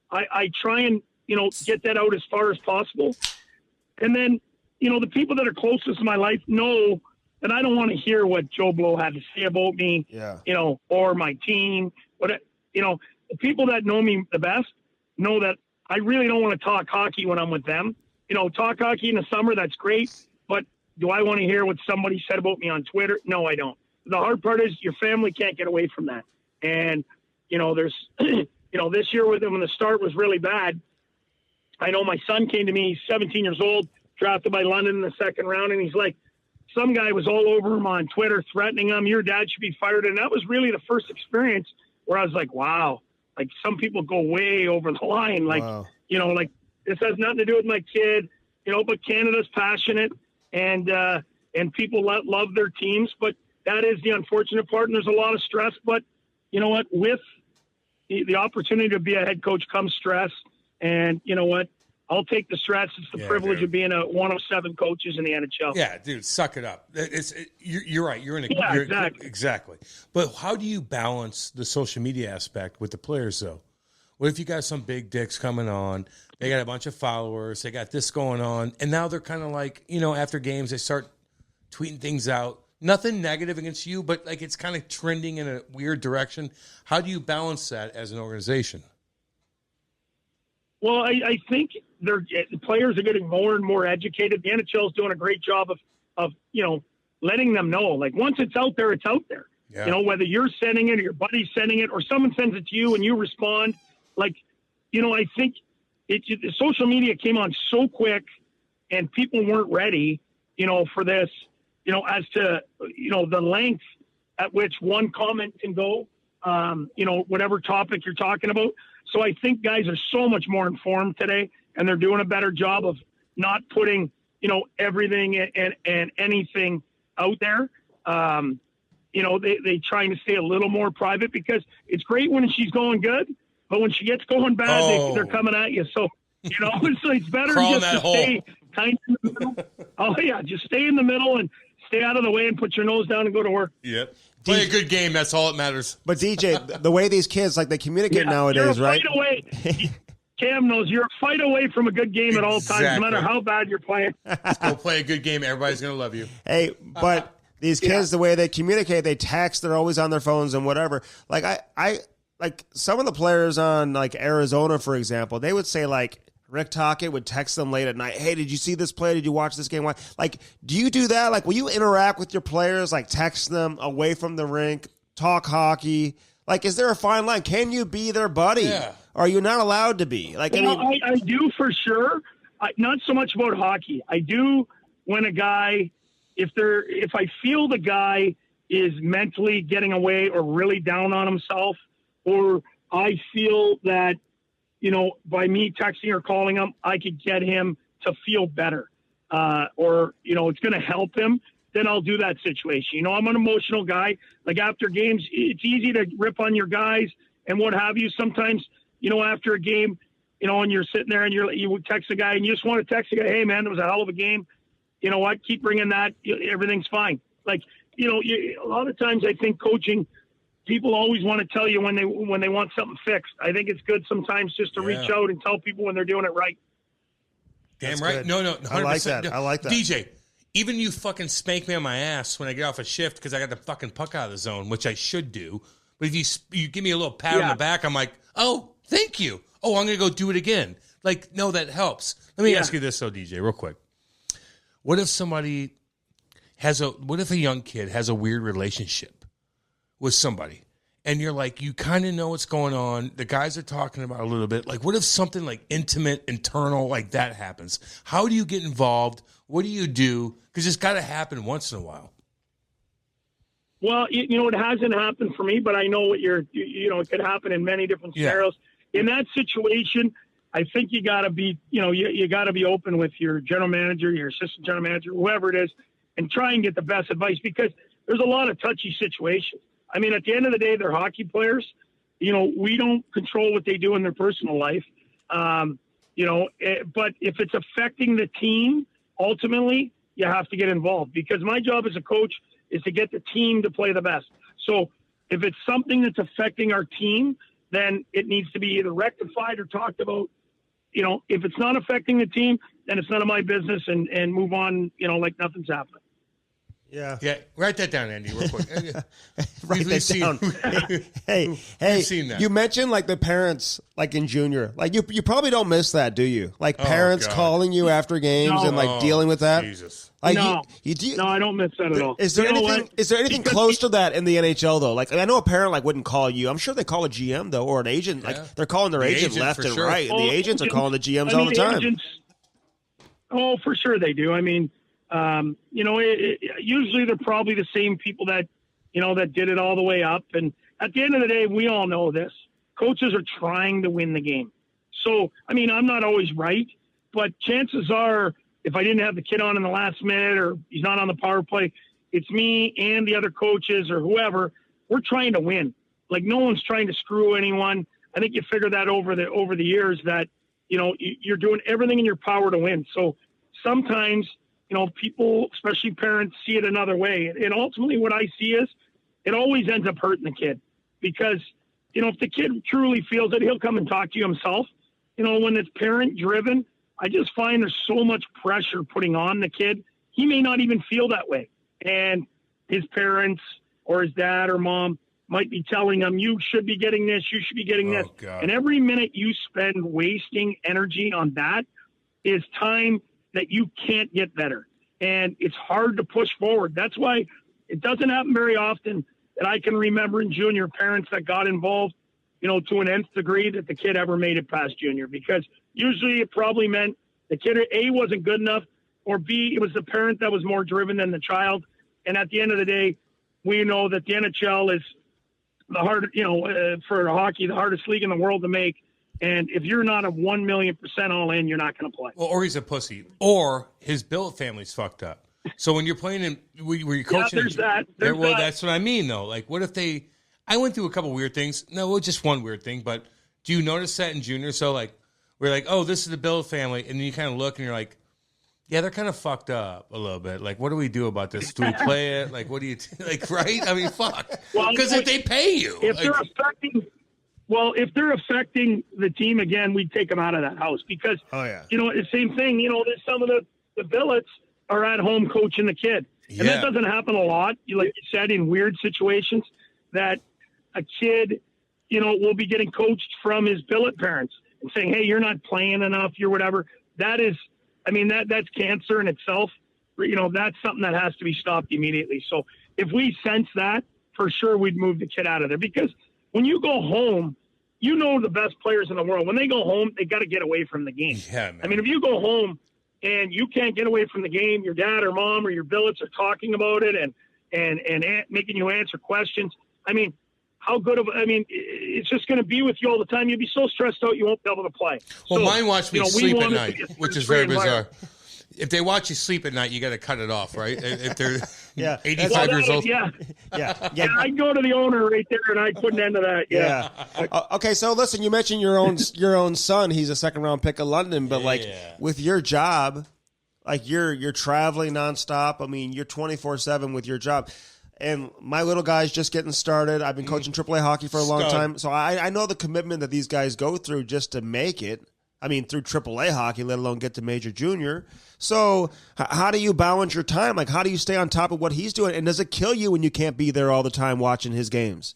I try and, get that out as far as possible. And then, the people that are closest to my life know that I don't want to hear what Joe Blow had to say about me, or my team. But, the people that know me the best know that I really don't want to talk hockey when I'm with them. Talk hockey in the summer, that's great. But do I want to hear what somebody said about me on Twitter? No, I don't. The hard part is your family can't get away from that. And, there's, this year with them when the start was really bad. I know my son came to me, he's 17 years old, drafted by London in the second round. And he's like, some guy was all over him on Twitter, threatening him. Your dad should be fired. And that was really the first experience where I was like, wow, some people go way over the line. Wow. This has nothing to do with my kid, but Canada's passionate and people love their teams, but that is the unfortunate part. And there's a lot of stress, but you know what, with the opportunity to be a head coach comes stress. And you know what? I'll take the stress. It's the privilege of being one of 7 coaches in the NHL. Yeah, dude, suck it up. You're right. You're in a exactly. But how do you balance the social media aspect with the players, though? What if you got some big dicks coming on? They got a bunch of followers. They got this going on, and now they're kind of like, after games, they start tweeting things out. Nothing negative against you, but it's kind of trending in a weird direction. How do you balance that as an organization? Well, I think the players are getting more and more educated. The NHL is doing a great job of letting them know. Once it's out there, it's out there. Yeah. Whether you're sending it or your buddy's sending it or someone sends it to you and you respond. I think the social media came on so quick and people weren't ready, for this, as to, the length at which one comment can go, whatever topic you're talking about. So I think guys are so much more informed today, and they're doing a better job of not putting, everything and anything out there. They trying to stay a little more private because it's great when she's going good, but when she gets going bad, they're coming at you. So, it's better just to stay kind of in the middle. Oh yeah. Just stay in the middle and stay out of the way and put your nose down and go to work. Yep. Play a good game. That's all that matters. But DJ, the way these kids, they communicate nowadays, right? Cam knows you're a fight away from a good game at all times, no matter how bad you're playing. Go play a good game. Everybody's going to love you. Hey, but these kids, the way they communicate, they text, they're always on their phones and whatever. I some of the players on Arizona, for example, they would say Rick Tocchet would text them late at night. Hey, did you see this play? Did you watch this game? Do you do that? Will you interact with your players? Text them away from the rink, talk hockey? Like, is there a fine line? Can you be their buddy? Yeah. Or are you not allowed to be? Like, I do for sure. Not so much about hockey. I do when a guy, if I feel the guy is mentally getting away or really down on himself, or I feel that, by me texting or calling him, I could get him to feel better, or, it's going to help him, then I'll do that situation. I'm an emotional guy. Like after games, it's easy to rip on your guys and what have you. Sometimes, after a game, and you're sitting there and you text a guy and you just want to text a guy, hey man, it was a hell of a game. You know what? Keep bringing that. Everything's fine. Like, a lot of times I think coaching, people always want to tell you when they want something fixed. I think it's good sometimes just to reach out and tell people when they're doing it right. Damn That's right. good. No, 100%. I like that. I like that. DJ, even you fucking spank me on my ass when I get off a shift because I got the fucking puck out of the zone, which I should do. But if you give me a little pat on the back, I'm like, oh, thank you. Oh, I'm going to go do it again. Like, no, that helps. Let me ask you this, though, DJ, real quick. What if what if a young kid has a weird relationship with somebody and you're like, you kind of know what's going on. The guys are talking about a little bit. Like, what if something like intimate, internal, like that happens? How do you get involved? What do you do? Because it's got to happen once in a while. Well, it hasn't happened for me, but I know what it could happen in many different scenarios. In that situation, I think you got to be, you got to be open with your general manager, your assistant general manager, whoever it is, and try and get the best advice because there's a lot of touchy situations. I mean, at the end of the day, they're hockey players. We don't control what they do in their personal life. But if it's affecting the team, ultimately, you have to get involved because my job as a coach is to get the team to play the best. So if it's something that's affecting our team, then it needs to be either rectified or talked about. If it's not affecting the team, then it's none of my business and move on, like nothing's happening. Yeah. Yeah. Write that down, Andy, real quick. Write that down. Hey, seen that. You mentioned like the parents, like in junior, like you probably don't miss that, do you? Like parents calling you after games and like dealing with that. Jesus. Like No, I don't miss that at all. Is there anything close to that in the NHL though? Like I know a parent like wouldn't call you. I'm sure they call a GM though or an agent. Yeah. Like they're calling their agent left and sure. right, and the agents are calling the GMs all the the time. Agents, for sure they do. I mean, usually they're probably the same people that did it all the way up. And at the end of the day, we all know this. Coaches are trying to win the game. So, I mean, I'm not always right, but chances are if I didn't have the kid on in the last minute or he's not on the power play, it's me and the other coaches or whoever. We're trying to win. Like no one's trying to screw anyone. I think you figure that over the years that, you're doing everything in your power to win. So sometimes, people, especially parents, see it another way. And ultimately what I see is it always ends up hurting the kid because, if the kid truly feels it, he'll come and talk to you himself. When it's parent driven, I just find there's so much pressure putting on the kid. He may not even feel that way. And his parents or his dad or mom might be telling him, you should be getting this, you should be getting this. God. And every minute you spend wasting energy on that is time that you can't get better. And it's hard to push forward. That's why it doesn't happen very often that I can remember in junior parents that got involved, to an nth degree that the kid ever made it past junior, because usually it probably meant the kid A wasn't good enough, or B, it was the parent that was more driven than the child. And at the end of the day, we know that the NHL is the hardest, for hockey, the hardest league in the world to make. And if you're not a 1,000,000% all in, you're not going to play. Well, or he's a pussy, or his billet family's fucked up. So when you're playing were you coaching? Yeah, there's that. There's that. That's what I mean, though. Like, what if I went through a couple weird things. No, just one weird thing. But do you notice that in junior? So, like, we're like, oh, this is the billet family. And then you kind of look and you're like, yeah, they're kind of fucked up a little bit. Like, what do we do about this? Do we play it? Like, what do you like? Right? I mean, fuck. Because if they pay you, if they're affecting the team again, we'd take them out of that house because, the same thing. There's some of the billets are at home coaching the kid, and that doesn't happen a lot. Like you said, in weird situations, that a kid, will be getting coached from his billet parents and saying, "Hey, you're not playing enough. You're whatever." That is. I mean, that's cancer in itself. That's something that has to be stopped immediately. So if we sense that, for sure, we'd move the kid out of there because when you go home, you know the best players in the world. When they go home, they got to get away from the game. Yeah, man. I mean, if you go home and you can't get away from the game, your dad or mom or your billets are talking about it and making you answer questions. I mean, it's just going to be with you all the time. You'll be so stressed out you won't be able to play. Well, so, mine watch me sleep at want night, which is very bizarre. If they watch you sleep at night, you got to cut it off, right? If they're 85 years old. Yeah. I'd go to the owner right there, and I'd put an end to that. Yeah. Okay, so listen, you mentioned your own son. He's a second-round pick of London, but with your job, like you're traveling nonstop. I mean, you're 24/7 with your job. And my little guy's just getting started. I've been coaching AAA hockey for a long time, so I know the commitment that these guys go through just to make it. I mean, through AAA hockey, let alone get to Major Junior. So how do you balance your time? Like, how do you stay on top of what he's doing? And does it kill you when you can't be there all the time watching his games?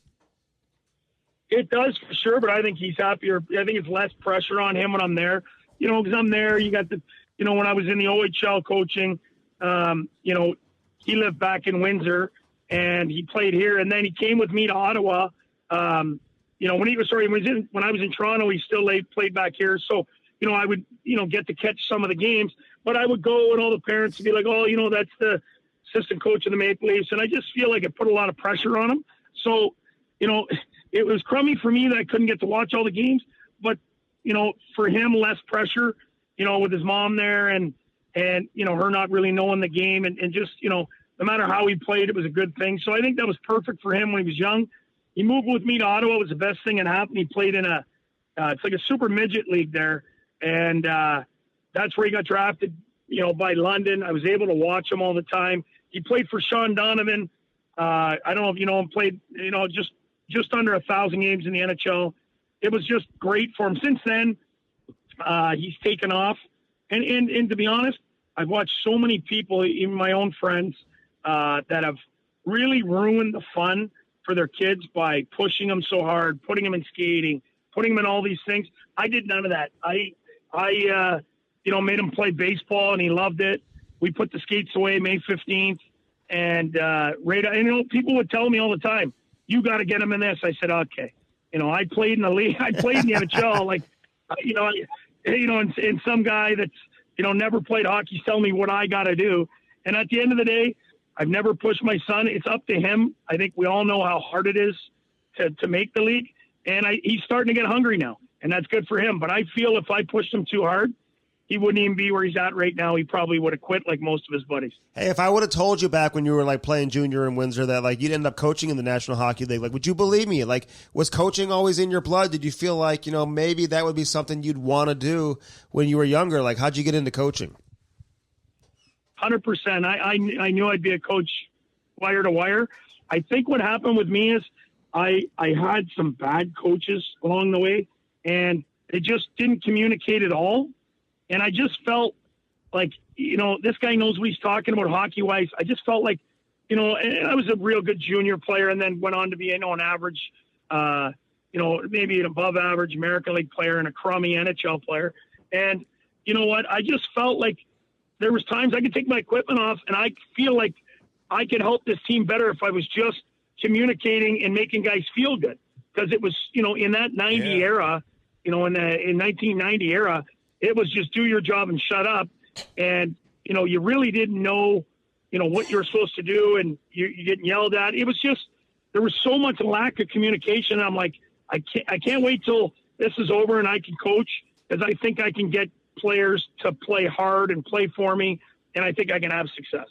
It does for sure, but I think he's happier. I think it's less pressure on him when I'm there. Because I'm there. You got when I was in the OHL coaching, he lived back in Windsor and he played here, and then he came with me to Ottawa. When I was in Toronto, he still played back here. So, I would, get to catch some of the games, but I would go and all the parents would be like, oh, that's the assistant coach of the Maple Leafs. And I just feel like it put a lot of pressure on him. So, it was crummy for me that I couldn't get to watch all the games, but, for him, less pressure, with his mom there and her not really knowing the game and just, no matter how he played, it was a good thing. So I think that was perfect for him when he was young. He moved with me to Ottawa. It was the best thing that happened. He played in it's like a super midget league there. And that's where he got drafted, by London. I was able to watch him all the time. He played for Sean Donovan. I don't know if you know him, played, just under 1,000 games in the NHL. It was just great for him. Since then, he's taken off. And to be honest, I've watched so many people, even my own friends, that have really ruined the fun for their kids by pushing them so hard, putting them in skating, putting them in all these things. I did none of that. I made him play baseball and he loved it. We put the skates away May 15th and people would tell me all the time, you got to get him in this. I said, okay. I played in the league. I played in the NHL. And some guy that's, never played hockey telling me what I got to do. And at the end of the day, I've never pushed my son. It's up to him. I think we all know how hard it is to make the league. And he's starting to get hungry now, and that's good for him. But I feel if I pushed him too hard, he wouldn't even be where he's at right now. He probably would have quit like most of his buddies. Hey, if I would have told you back when you were playing junior in Windsor that you'd end up coaching in the National Hockey League, would you believe me? Was coaching always in your blood? Did you feel like, maybe that would be something you'd want to do when you were younger? How'd you get into coaching? 100%. I knew I'd be a coach wire to wire. I think what happened with me is I had some bad coaches along the way, and they just didn't communicate at all. And I just felt like, this guy knows what he's talking about hockey-wise. I just felt like, and I was a real good junior player and then went on to be, an average, maybe an above-average American League player and a crummy NHL player. And you know what? I just felt like there was times I could take my equipment off and I feel like I could help this team better if I was just communicating and making guys feel good. Because it was, in that 90 era, in 1990 era, it was just do your job and shut up. And, you really didn't know, what you were supposed to do. And you're getting yelled at. It was just, there was so much lack of communication. I'm like, I can't wait till this is over and I can coach, because I think I can get players to play hard and play for me. And I think I can have success.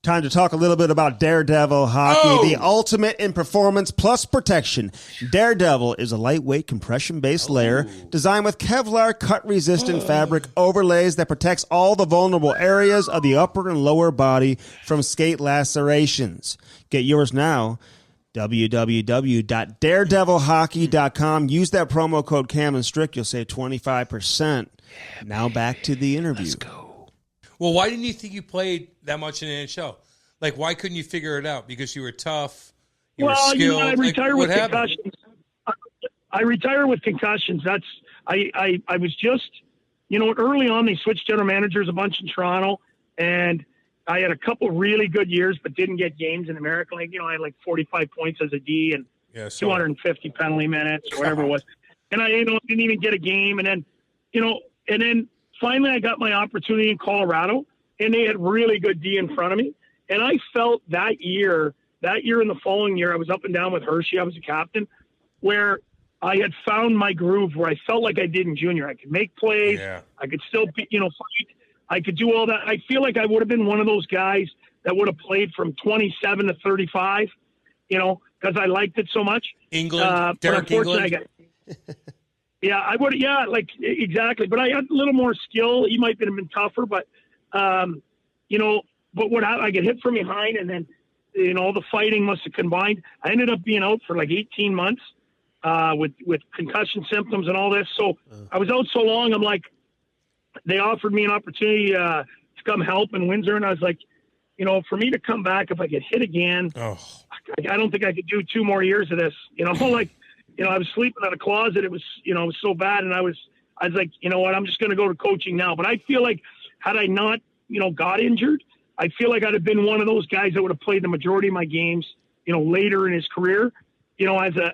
Time to talk a little bit about Daredevil hockey, the ultimate in performance plus protection. Daredevil is a lightweight compression-based layer designed with Kevlar cut-resistant fabric overlays that protects all the vulnerable areas of the upper and lower body from skate lacerations. Get yours now. www.daredevilhockey.com. Use that promo code Cam and Strick. You'll save 25%. Now back to the interview. Let's go. Well, why didn't you think you played that much in the NHL? Why couldn't you figure it out? Because you were tough, you were skilled. I retired with concussions. I retired with concussions. I was just, early on they switched general managers a bunch in Toronto, and I had a couple really good years, but didn't get games in the American League. I had 45 points as a D, and 250 penalty minutes or whatever it was. And I didn't even get a game. And then, finally I got my opportunity in Colorado, and they had really good D in front of me. And I felt that year and the following year, I was up and down with Hershey. I was a captain, where I had found my groove, where I felt like I did in junior. I could make plays. Yeah. I could still be, fight. I could do all that. I feel like I would have been one of those guys that would have played from 27 to 35, because I liked it so much. England, Derek England. Yeah, I would. Yeah, like exactly. But I had a little more skill. He might have been tougher, but but what I get hit from behind, and then all the fighting must have combined. I ended up being out for like 18 months with concussion symptoms and all this. So I was out so long. I'm like, they offered me an opportunity to come help in Windsor, and I was like, for me to come back if I get hit again, I don't think I could do 2 more years of this. I was sleeping in a closet. It was, it was so bad. And I was like, you know what, I'm just going to go to coaching now. But I feel like had I not, got injured, I feel like I'd have been one of those guys that would have played the majority of my games, later in his career, as a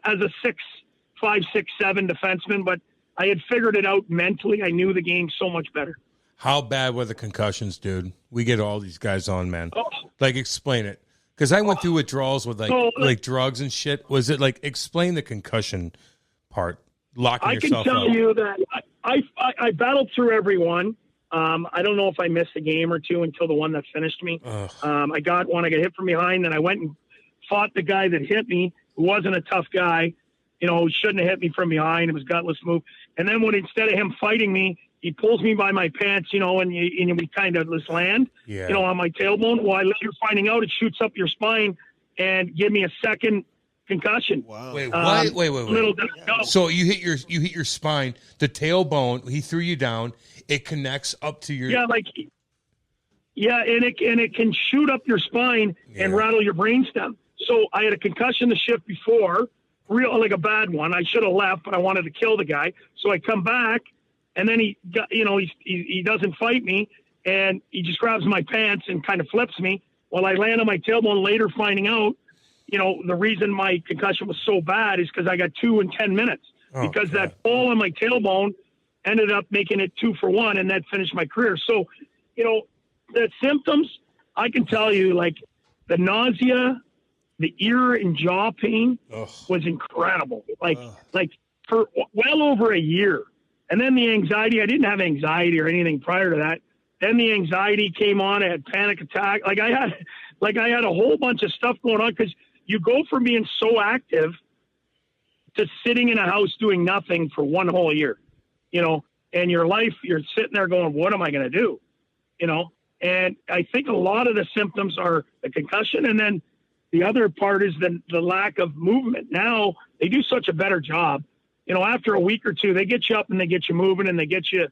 5, 6, 7 defenseman. But I had figured it out mentally. I knew the game so much better. How bad were the concussions, dude? We get all these guys on, man. Like, explain it. Because I went through withdrawals with like drugs and shit. Was it like, explain the concussion part, locking yourself up? I can tell you that I battled through every one. I don't know if I missed a game or two until the one that finished me. I got one. I got hit from behind. Then I went and fought the guy that hit me, who wasn't a tough guy. Who shouldn't have hit me from behind. It was a gutless move. And then instead of him fighting me, he pulls me by my pants, and we kind of just land, on my tailbone. Well, later finding out it shoots up your spine and give me a second concussion. Wow. Wait. So you hit your spine, the tailbone. He threw you down. It connects up to your and it can shoot up your spine and rattle your brainstem. So I had a concussion the shift before, like a bad one. I should have left, but I wanted to kill the guy. So I come back. And then he doesn't fight me, and he just grabs my pants and kind of flips me while I land on my tailbone, later finding out, the reason my concussion was so bad is because I got 2 in 10 minutes because that fall on my tailbone ended up making it 2 for 1, and that finished my career. So, the symptoms, I can tell you, like the nausea, the ear and jaw pain was incredible. Like for well over a year. And then the anxiety, I didn't have anxiety or anything prior to that. Then the anxiety came on. I had panic attack. I had a whole bunch of stuff going on, because you go from being so active to sitting in a house doing nothing for 1 whole year, and your life, you're sitting there going, what am I going to do? And I think a lot of the symptoms are the concussion. And then the other part is the lack of movement. Now they do such a better job. After a week or two, they get you up and they get you moving and they get you,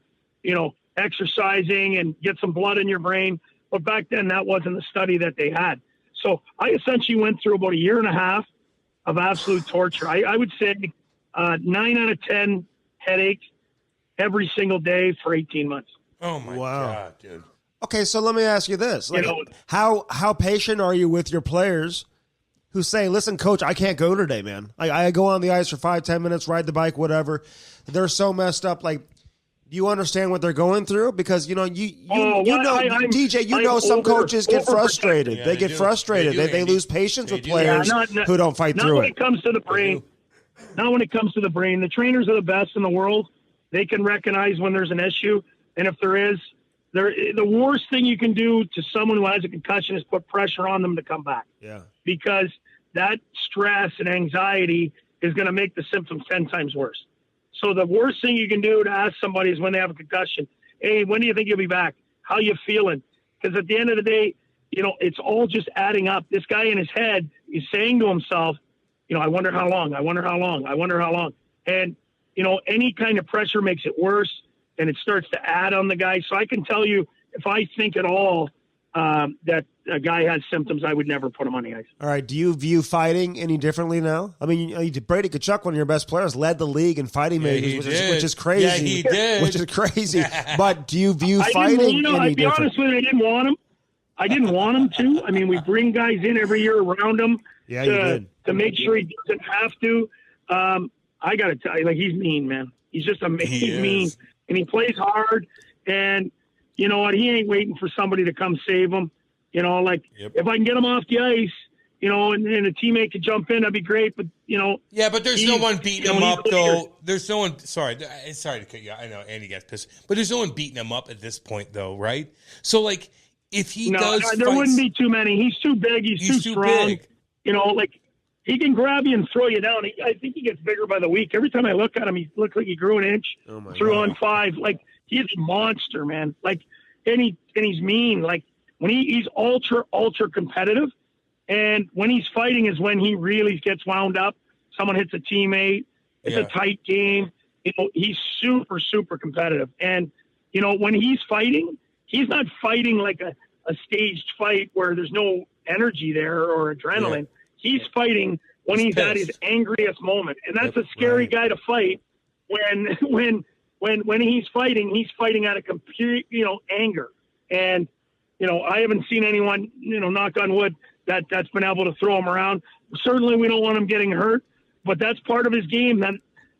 exercising and get some blood in your brain. But back then, that wasn't the study that they had. So I essentially went through about 1.5 years of absolute torture. I would say 9 out of 10 headaches every single day for 18 months. Oh, my God, dude. Okay, so let me ask you this. Like, how patient are you with your players who say, listen, coach, I can't go today, man. I go on the ice for 5-10 minutes, ride the bike, whatever. They're so messed up. Like, do you understand what they're going through? Because, DJ, some coaches get frustrated. Yeah, they get frustrated. They lose patience with players who don't fight through it. Not when it comes to the brain. Not when it comes to the brain. The trainers are the best in the world. They can recognize when there's an issue. And if there is, the worst thing you can do to someone who has a concussion is put pressure on them to come back. Yeah. Because that stress and anxiety is going to make the symptoms 10 times worse. So the worst thing you can do to ask somebody is when they have a concussion, hey, when do you think you'll be back? How you feeling? Because at the end of the day, it's all just adding up. This guy in his head is saying to himself, I wonder how long, I wonder how long, I wonder how long. And, any kind of pressure makes it worse, and it starts to add on the guy. So I can tell you, if I think at all that a guy has symptoms, I would never put him on the ice. All right. Do you view fighting any differently now? I mean, Brady Tkachuk, one of your best players, led the league in fighting majors, which is crazy. Yeah, he did. Which is crazy. But do you view fighting any different? I'll be honest with you, I didn't want him. I didn't want him to. I mean, we bring guys in every year around him. Yeah, you did. To make sure he doesn't have to. I got to tell you, like, he's mean, man. He's just he's mean, and he plays hard. And you know what? He ain't waiting for somebody to come save him. You know, like if I can get him off the ice, you know, and a teammate could jump in, that'd be great. But you know, yeah, but there's no one beating him up though. There's no one. Sorry to cut you. I know Andy gets pissed, but there's no one beating him up at this point, though, right? So like, if he does, there wouldn't be too many. He's too big. He's too strong. Big. You know, like he can grab you and throw you down. I think he gets bigger by the week. Every time I look at him, he looks like he grew an inch. Through on 5. Like he's a monster, man. Like and he's mean. Like when he's ultra competitive. And when he's fighting is when he really gets wound up. Someone hits a teammate. It's a tight game. You know, he's super competitive. And, you know, when he's fighting, he's not fighting like a staged fight where there's no energy there or adrenaline. Yeah. He's fighting when he's at his angriest moment. And that's a scary guy to fight when he's fighting out of complete, you know, anger. And, you know, I haven't seen anyone, you know, knock on wood, that's been able to throw him around. Certainly we don't want him getting hurt, but that's part of his game. That,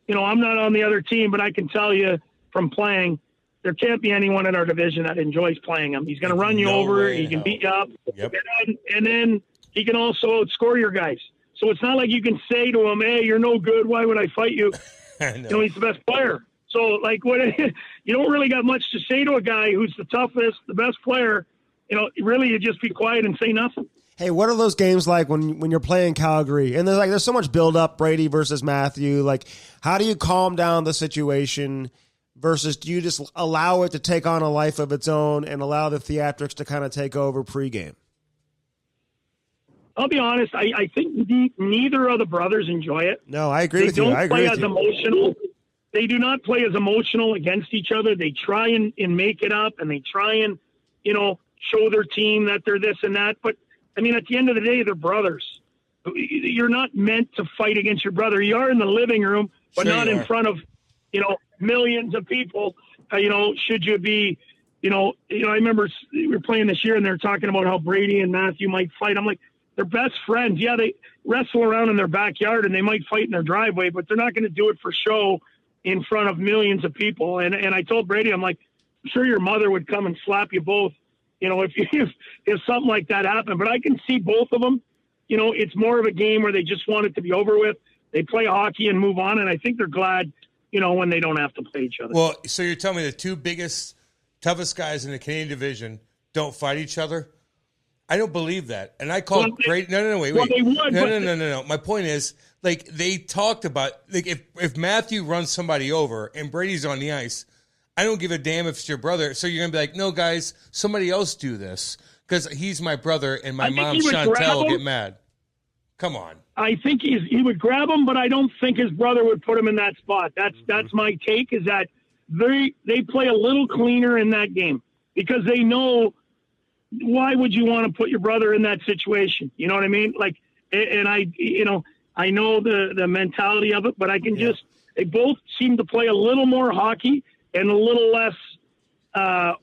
you know, I'm not on the other team, but I can tell you from playing, there can't be anyone in our division that enjoys playing him. He's going to run you over. He can beat you up. Yep. And then he can also outscore your guys. So it's not like you can say to him, hey, you're no good. Why would I fight you? I know. You know, he's the best player. So, like, you don't really got much to say to a guy who's the toughest, the best player. You know, really, you just be quiet and say nothing. Hey, what are those games like when you're playing Calgary? And there's so much build up, Brady versus Matthew. Like, how do you calm down the situation versus do you just allow it to take on a life of its own and allow the theatrics to kind of take over pregame? I'll be honest. I think neither of the brothers enjoy it. No, I agree with you. I agree with you. Emotional. They do not play as emotional against each other. They try and make it up, and they try and, you know, show their team that they're this and that. But I mean, at the end of the day, they're brothers. You're not meant to fight against your brother. You are in the living room, but not in front of, you know, millions of people. You know, should you be, you know, I remember we were playing this year and they're talking about how Brady and Matthew might fight. I'm like, they're best friends. Yeah, they wrestle around in their backyard and they might fight in their driveway, but they're not going to do it for show in front of millions of people. And I told Brady, I'm like, I'm sure your mother would come and slap you both, you know, if something like that happened. But I can see both of them. You know, it's more of a game where they just want it to be over with. They play hockey and move on, and I think they're glad, you know, when they don't have to play each other. Well, so you're telling me the two biggest, toughest guys in the Canadian division don't fight each other? I don't believe that. And I call Brady. No, wait. Well, they would, no. My point is, like, they talked about, like, if Matthew runs somebody over and Brady's on the ice, I don't give a damn if it's your brother. So you're going to be like, no, guys, somebody else do this because he's my brother and my mom, Chantel, will get mad. Come on. I think he would grab him, but I don't think his brother would put him in that spot. That's my take, is that they play a little cleaner in that game because they know, why would you want to put your brother in that situation? You know what I mean? Like, and I know the mentality of it, but I can they both seem to play a little more hockey and a little less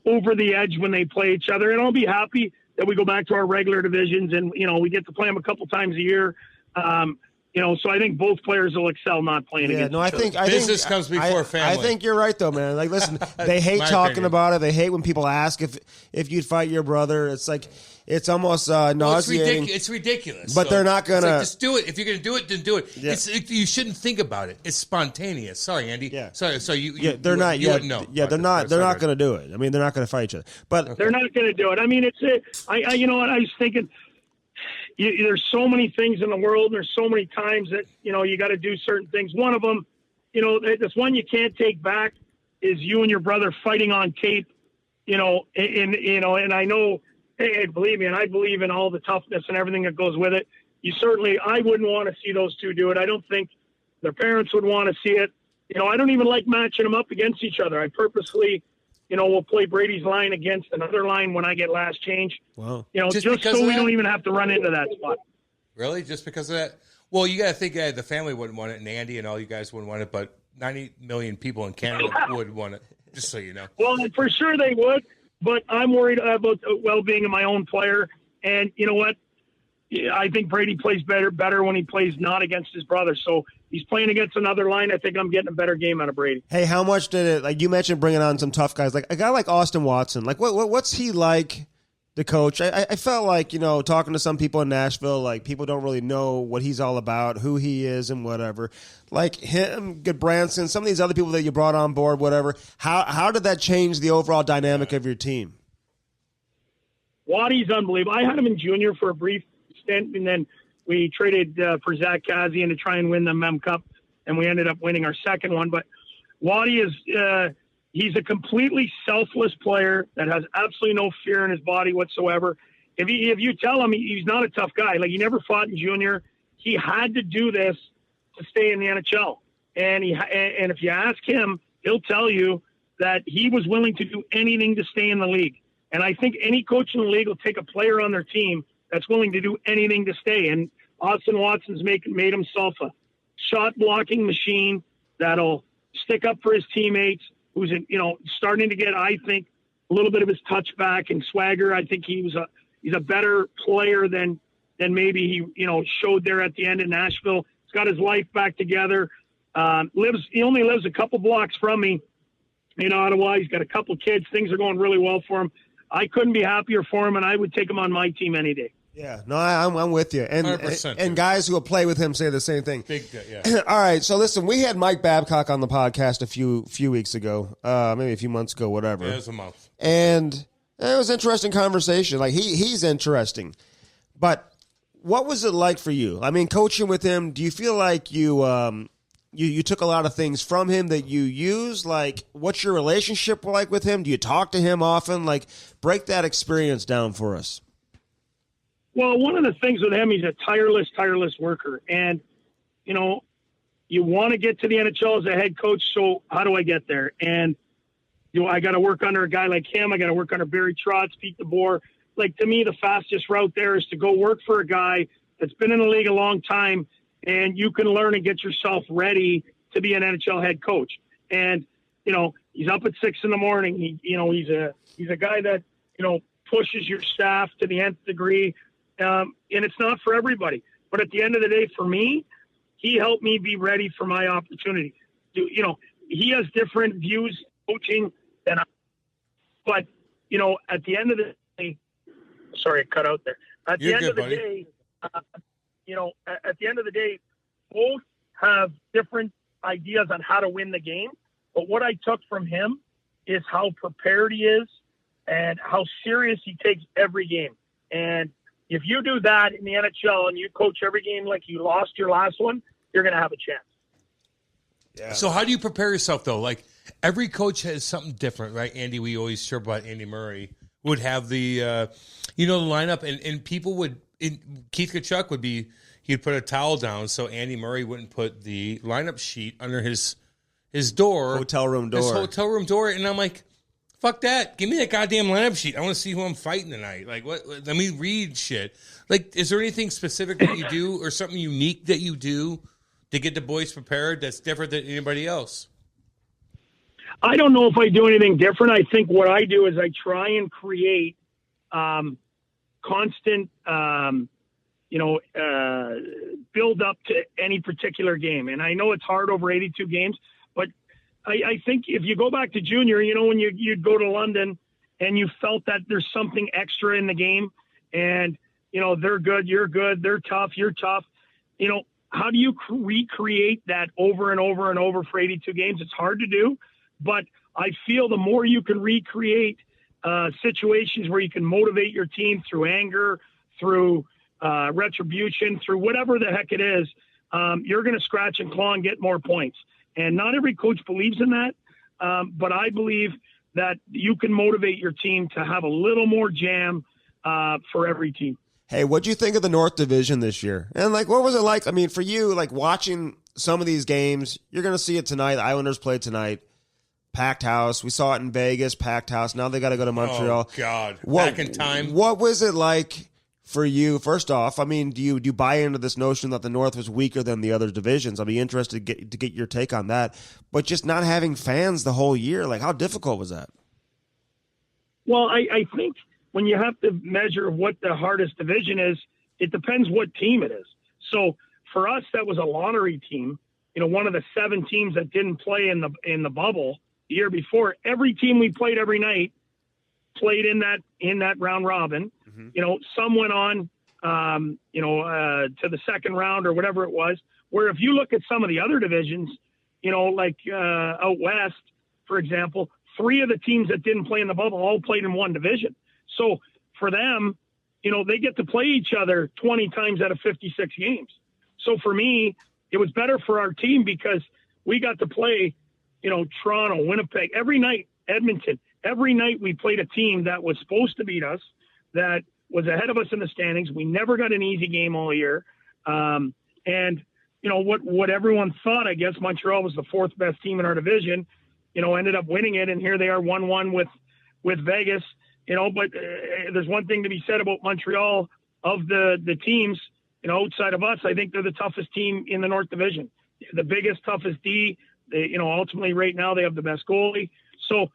over the edge when they play each other. And I'll be happy that we go back to our regular divisions and, you know, we get to play them a couple times a year. You know, so I think both players will excel not playing against each other. Business comes before family. I think you're right, though, man. Like, listen, they hate talking about it. They hate when people ask if you'd fight your brother. It's like, it's almost nauseating. It's ridiculous. But they're not going to. Like, just do it. If you're going to do it, then do it. Yeah. You shouldn't think about it. It's spontaneous. Sorry, Andy. Yeah. Sorry. So they're not. You wouldn't know. Yeah, they're not going to do it. I mean, they're not going to fight each other. But they're not going to do it. I mean, you know what? I was thinking, there's so many things in the world. There's so many times that, you know, you got to do certain things. One of them, you know, this one you can't take back is you and your brother fighting on tape, you know, and I know, hey, believe me, and I believe in all the toughness and everything that goes with it. I wouldn't want to see those two do it. I don't think their parents would want to see it. You know, I don't even like matching them up against each other. I purposely, you know, we'll play Brady's line against another line when I get last change. Wow. You know, just so we don't even have to run into that spot. Really? Just because of that? Well, you got to think the family wouldn't want it, and Andy and all you guys wouldn't want it, but 90 million people in Canada would want it, just so you know. Well, for sure they would, but I'm worried about the well-being of my own player. And you know what? I think Brady plays better when he plays not against his brother. So he's playing against another line. I think I'm getting a better game out of Brady. Hey, how much did it, like you mentioned bringing on some tough guys, like a guy like Austin Watson, like what's he like, the coach? I felt like, talking to some people in Nashville, like people don't really know what he's all about, who he is and whatever. Like him, Goodbranson, some of these other people that you brought on board, whatever. How did that change the overall dynamic of your team? Waddy's unbelievable. I had him in junior for a brief stint, and then we traded for Zach Kassian to try and win the Mem Cup, and we ended up winning our second one. But Waddy is he's a completely selfless player that has absolutely no fear in his body whatsoever. If you tell him he's not a tough guy, like he never fought in junior, he had to do this to stay in the NHL. And and if you ask him, he'll tell you that he was willing to do anything to stay in the league. And I think any coach in the league will take a player on their team that's willing to do anything to stay. And Austin Watson's made himself a shot blocking machine that'll stick up for his teammates, who's starting to get, I think, a little bit of his touch back and swagger. I think he's a better player than maybe he showed there at the end in Nashville. He's got his life back together. He only lives a couple blocks from me in Ottawa. He's got a couple kids. Things are going really well for him. I couldn't be happier for him, and I would take him on my team any day. Yeah, no, I'm with you. And guys who will play with him say the same thing. Yeah. All right, so listen, we had Mike Babcock on the podcast a few weeks ago, maybe a few months ago, whatever. Yeah, it was a month. And it was an interesting conversation. Like he's interesting. But what was it like for you? I mean, coaching with him, do you feel like you took a lot of things from him that you use? Like, what's your relationship like with him? Do you talk to him often? Like, break that experience down for us. Well, one of the things with him, he's a tireless worker. And, you want to get to the NHL as a head coach, so how do I get there? And, I got to work under a guy like him. I got to work under Barry Trotz, Pete DeBoer. Like, to me, the fastest route there is to go work for a guy that's been in the league a long time, and you can learn and get yourself ready to be an NHL head coach. And, he's up at 6 a.m. He's a guy that, pushes your staff to the nth degree. And it's not for everybody. But at the end of the day, for me, he helped me be ready for my opportunity. He has different views coaching than I. But, at the end of the day, sorry, it cut out there. At the end of the day, at the end of the day, both have different ideas on how to win the game. But what I took from him is how prepared he is and how serious he takes every game. And if you do that in the NHL and you coach every game like you lost your last one, you're going to have a chance. Yeah. So how do you prepare yourself, though? Like, every coach has something different, right? Andy, we always hear about Andy Murray, would have the, the lineup, and people would, Keith Tkachuk would be, he'd put a towel down so Andy Murray wouldn't put the lineup sheet under his door. Hotel room door. His hotel room door. And I'm like, fuck that. Give me that goddamn lineup sheet. I want to see who I'm fighting tonight. Like, what? Let me read shit. Like, is there anything specific that you do or something unique that you do to get the boys prepared that's different than anybody else? I don't know if I do anything different. I think what I do is I try and create constant, build up to any particular game. And I know it's hard over 82 games, but I think if you go back to junior, when you'd go to London and you felt that there's something extra in the game and, they're good, you're good, they're tough, you're tough. How do you recreate that over and over and over for 82 games? It's hard to do, but I feel the more you can recreate situations where you can motivate your team through anger, through retribution, through whatever the heck it is, you're going to scratch and claw and get more points. And not every coach believes in that, but I believe that you can motivate your team to have a little more jam for every team. Hey, what'd you think of the North Division this year? And, what was it like? I mean, for you, watching some of these games, you're going to see it tonight. The Islanders played tonight. Packed house. We saw it in Vegas, packed house. Now they got to go to Montreal. Oh, God. Back in time. What was it like for you? First off, I mean, do you buy into this notion that the North was weaker than the other divisions? I'd be interested to get your take on that. But just not having fans the whole year, how difficult was that? Well, I think when you have to measure what the hardest division is, it depends what team it is. So for us, that was a lottery team. You know, one of the 7 teams that didn't play in the bubble the year before. Every team we played every night played in that round robin. Mm-hmm. You know, some went on, to the second round or whatever it was. Where if you look at some of the other divisions, you know, like out west, for example, 3 of the teams that didn't play in the bubble all played in one division. So for them, you know, they get to play each other 20 times out of 56 games. So for me, it was better for our team because we got to play, you know, Toronto, Winnipeg, every night, Edmonton. Every night we played a team that was supposed to beat us, that was ahead of us in the standings. We never got an easy game all year. And, you know, what everyone thought, I guess Montreal was the 4th best team in our division, you know, ended up winning it. And here they are 1-1 with Vegas, you know, but there's one thing to be said about Montreal of the teams, you know, outside of us. I think they're the toughest team in the North Division, the biggest, toughest D. They, you know, ultimately right now they have the best goalie. So,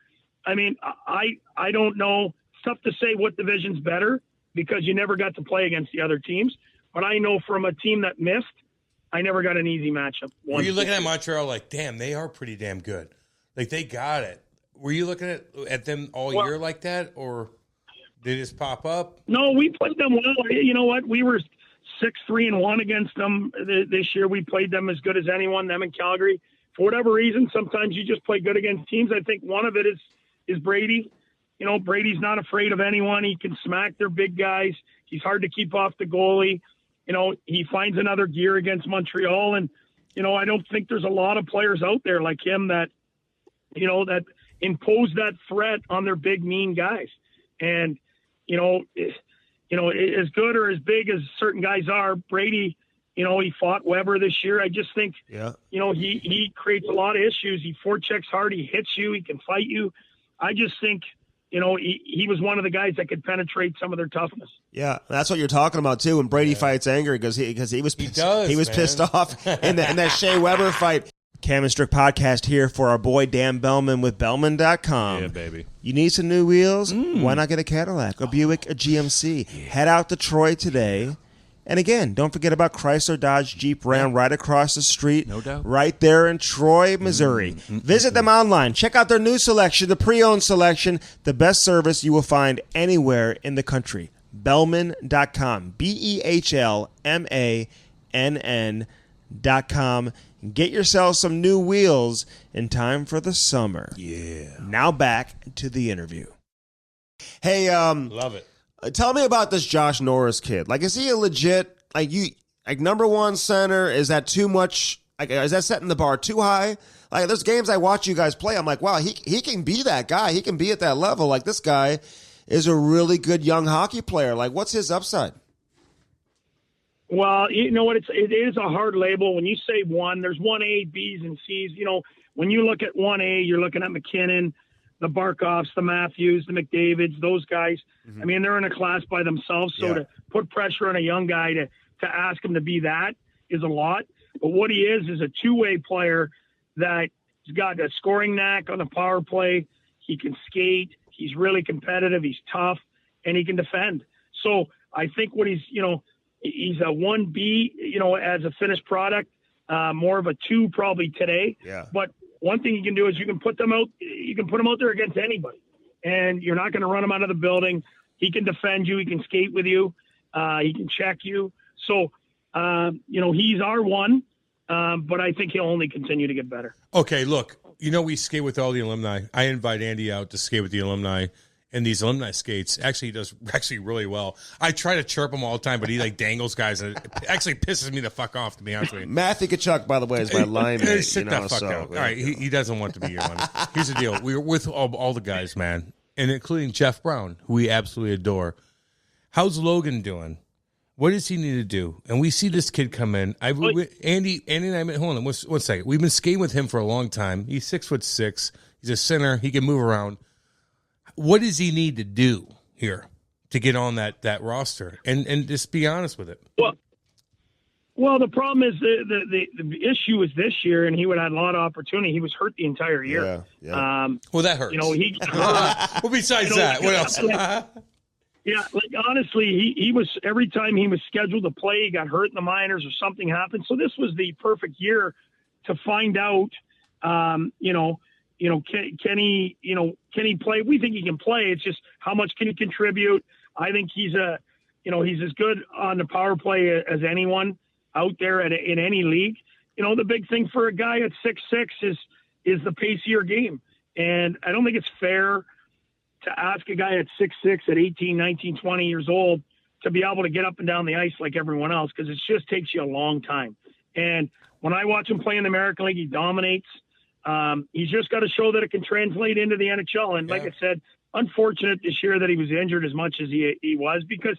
I mean, I don't know. It's tough to say what division's better because you never got to play against the other teams. But I know from a team that missed, I never got an easy matchup. Were you looking at Montreal like, damn, they are pretty damn good? Like, they got it. Were you looking at them all year like that, or did it just pop up? No, we played them well. You know what? We were 6-3-1 against them this year. We played them as good as anyone, them in Calgary. For whatever reason, sometimes you just play good against teams. I think one of it is Brady. You know, Brady's not afraid of anyone. He can smack their big guys. He's hard to keep off the goalie. You know, he finds another gear against Montreal. And, you know, I don't think there's a lot of players out there like him that, you know, that impose that threat on their big, mean guys. And, you know, as good or as big as certain guys are, Brady, you know, he fought Weber this year. I just think, you know, he creates a lot of issues. He forechecks hard. He hits you. He can fight you. I just think, you know, he was one of the guys that could penetrate some of their toughness. Yeah, that's what you're talking about too. When Brady fights anger, because he was pissed off in that Shea Weber fight. Cam and Strick Podcast here for our boy Dan Bellman with Bellman.com. Yeah, baby. You need some new wheels? Why not get a Cadillac, a Buick, a GMC? Yeah. Head out to Troy today. And again, don't forget about Chrysler, Dodge, Jeep, Ram right across the street. No doubt. Right there in Troy, Missouri. Visit them online. Check out their new selection, the pre-owned selection, the best service you will find anywhere in the country. Bellman.com. BEHLMANN.com. Get yourself some new wheels in time for the summer. Yeah. Now back to the interview. Hey, love it. Tell me about this Josh Norris kid. Like, is he a legit, number one center? Is that too much? Like, is that setting the bar too high? Like, there's games I watch you guys play. I'm like, wow, he can be that guy. He can be at that level. Like, this guy is a really good young hockey player. Like, what's his upside? Well, you know what? It is a hard label. When you say one, there's 1A, B's, and C's. You know, when you look at 1A, you're looking at McKinnon, the Barkovs, the Matthews, the McDavids, those guys. Mm-hmm. I mean, they're in a class by themselves. So to put pressure on a young guy to ask him to be that is a lot. But what he is a two-way player that's got a scoring knack on the power play. He can skate. He's really competitive. He's tough, and he can defend. So I think what he's a 1B, as a finished product, more of a 2 probably today. Yeah. But one thing you can do is you can put them out. You can put him out there against anybody, and you're not going to run him out of the building. He can defend you. He can skate with you. He can check you. So, he's our one, but I think he'll only continue to get better. Okay, look, we skate with all the alumni. I invite Andy out to skate with the alumni. And these alumni skates, actually, he does really well. I try to chirp him all the time, but he dangles guys, and it actually pisses me the fuck off, to be honest with you. Matthew Tkachuk, by the way, is my lineman. Sit that fuck out. All right, he doesn't want to be your one. Here's the deal: we were with all the guys, man, and including Jeff Brown, who we absolutely adore. How's Logan doing? What does he need to do? And we see this kid come in. Andy and I. Hold on, one second. We've been skating with him for a long time. He's 6'6". He's a center. He can move around. What does he need to do here to get on that roster? And just be honest with it. Well, the problem is the issue is this year, and he would have had a lot of opportunity. He was hurt the entire year. Yeah. Well, that hurts. He. Well, besides that, what else? Yeah, like honestly, he was every time he was scheduled to play, he got hurt in the minors or something happened. So this was the perfect year to find out, can he play? We think he can play. It's just how much can he contribute? I think he's as good on the power play as anyone out there in any league. The big thing for a guy at 6'6" is the pace of your game. And I don't think it's fair to ask a guy at 6'6" at 18, 19, 20 years old to be able to get up and down the ice like everyone else, because it just takes you a long time. And when I watch him play in the American League, he dominates. He's just got to show that it can translate into the NHL. And like I said, unfortunate this year that he was injured as much as he was, because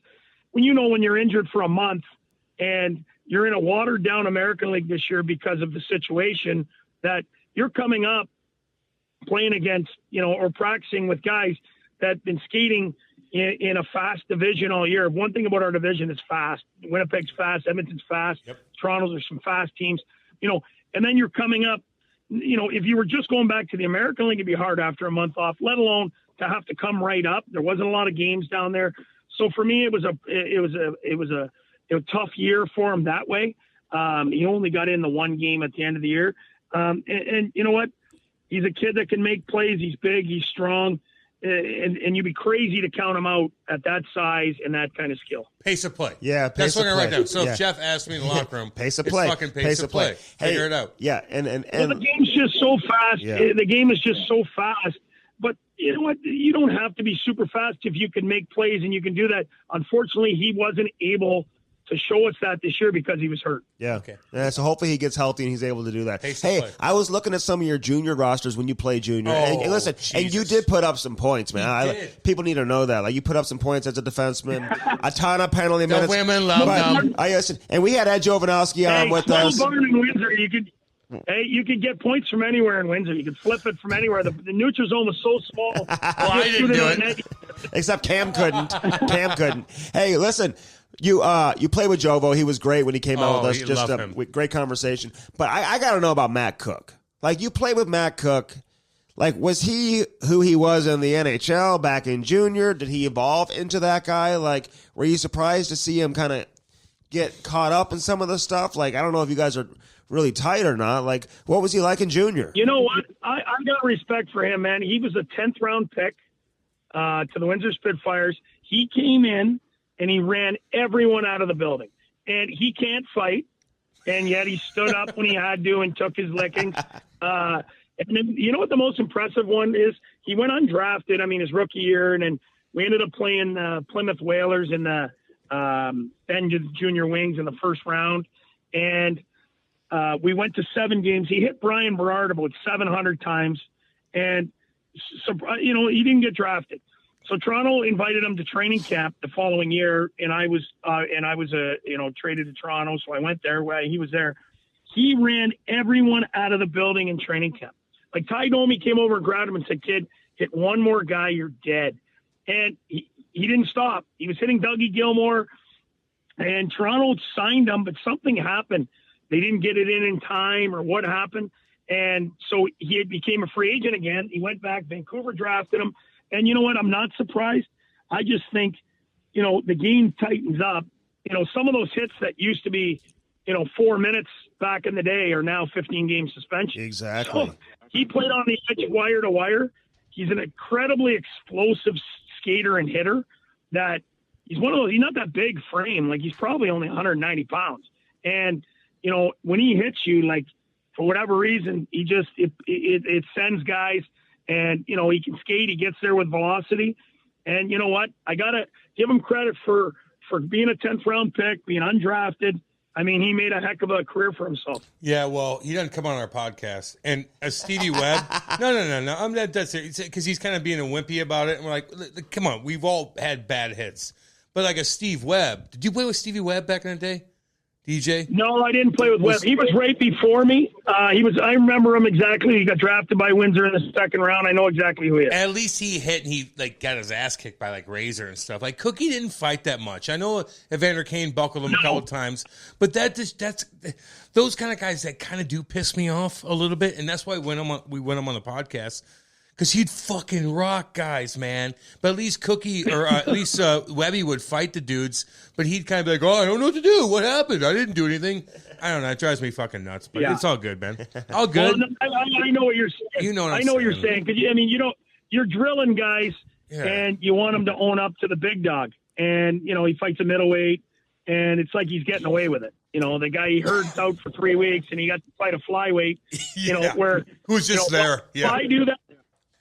when you're injured for a month and you're in a watered down American League this year because of the situation, that you're coming up playing against, or practicing with guys that have been skating in a fast division all year. One thing about our division is fast. Winnipeg's fast. Edmonton's fast. Yep. Toronto's are some fast teams, and then you're coming up, if you were just going back to the American League, it'd be hard after a month off, let alone to have to come right up. There wasn't a lot of games down there. So for me, it was a tough year for him that way. He only got in the one game at the end of the year. And you know what? He's a kid that can make plays. He's big. He's strong. And you'd be crazy to count him out at that size and that kind of skill. Pace of play. Yeah, that's what I write down. So if Jeff asked me in the locker room, pace of play. It's fucking pace of play. Figure it out. Yeah, and well, the game's just so fast. Yeah. The game is just so fast. But you know what? You don't have to be super fast if you can make plays, and you can do that. Unfortunately, he wasn't able to show us that this year because he was hurt. Yeah. Okay. Yeah, so hopefully he gets healthy and he's able to do that. Hey, I was looking at some of your junior rosters when you play junior. And listen, Jesus. and you did put up some points, man. People need to know that. Like, you put up some points as a defenseman, a ton of penalty minutes. The women love them. Listen, and we had Ed Jovanovski on with us. In Windsor, you could get points from anywhere in Windsor. You could flip it from anywhere. The neutral zone was so small. Well, I didn't do it. Except Cam couldn't. Hey, listen. You played with Jovo. He was great when he came out with us. Just a great conversation. But I got to know about Matt Cook. Like, you played with Matt Cook. Like, was he who he was in the NHL back in junior? Did he evolve into that guy? Like, were you surprised to see him kind of get caught up in some of the stuff? Like, I don't know if you guys are really tight or not. Like, what was he like in junior? You know what? I got respect for him, man. He was a 10th round pick to the Windsor Spitfires. He came in and he ran everyone out of the building. And he can't fight, and yet he stood up when he had to and took his lickings. And then, you know what the most impressive one is? He went undrafted, his rookie year, and then we ended up playing Plymouth Whalers in the then junior wings in the first round. And we went to 7 games. He hit Brian Berard about 700 times. And, so, he didn't get drafted. So Toronto invited him to training camp the following year, and I was traded to Toronto, so I went there. He was there. He ran everyone out of the building in training camp. Like, Ty Domi came over and grabbed him and said, "Kid, hit one more guy, you're dead." And he didn't stop. He was hitting Dougie Gilmore, and Toronto signed him, but something happened. They didn't get it in time, or what happened. And so he became a free agent again. He went back. Vancouver drafted him. And you know what? I'm not surprised. I just think, the game tightens up. Some of those hits that used to be, 4 minutes back in the day are now 15-game suspension. Exactly. So he played on the edge wire to wire. He's an incredibly explosive skater and hitter that he's one of those, he's not that big frame. Like, he's probably only 190 pounds. And, when he hits you, like, for whatever reason, he just, it sends guys. And, he can skate. He gets there with velocity. And you know what? I got to give him credit for being a 10th round pick, being undrafted. He made a heck of a career for himself. Yeah, well, he doesn't come on our podcast. And as Stevie Webb, no. I'm not that serious, because he's kind of being a wimpy about it. And we're like, come on, we've all had bad hits. But like a Steve Webb, did you play with Stevie Webb back in the day? DJ? No, I didn't play with Webb. He was right before me. I remember him exactly. He got drafted by Windsor in the second round. I know exactly who he is. At least he hit, and he got his ass kicked by Razor and stuff. Like, Cookie didn't fight that much. I know Evander Kane buckled him a couple times, but that's those kind of guys that kind of do piss me off a little bit, and that's why we went him on the podcast, because he'd fucking rock guys, man. But at least Cookie or at least Webby would fight the dudes. But he'd kind of be like, "Oh, I don't know what to do. What happened? I didn't do anything." I don't know. It drives me fucking nuts. But it's all good, man. All good. Well, I know what you're saying. You know what I know what you're saying. Because you're drilling guys, and you want them to own up to the big dog. And he fights a middleweight, and it's like he's getting away with it. The guy he herd's out for 3 weeks, and he got to fight a flyweight. Where who's just there? If I do that,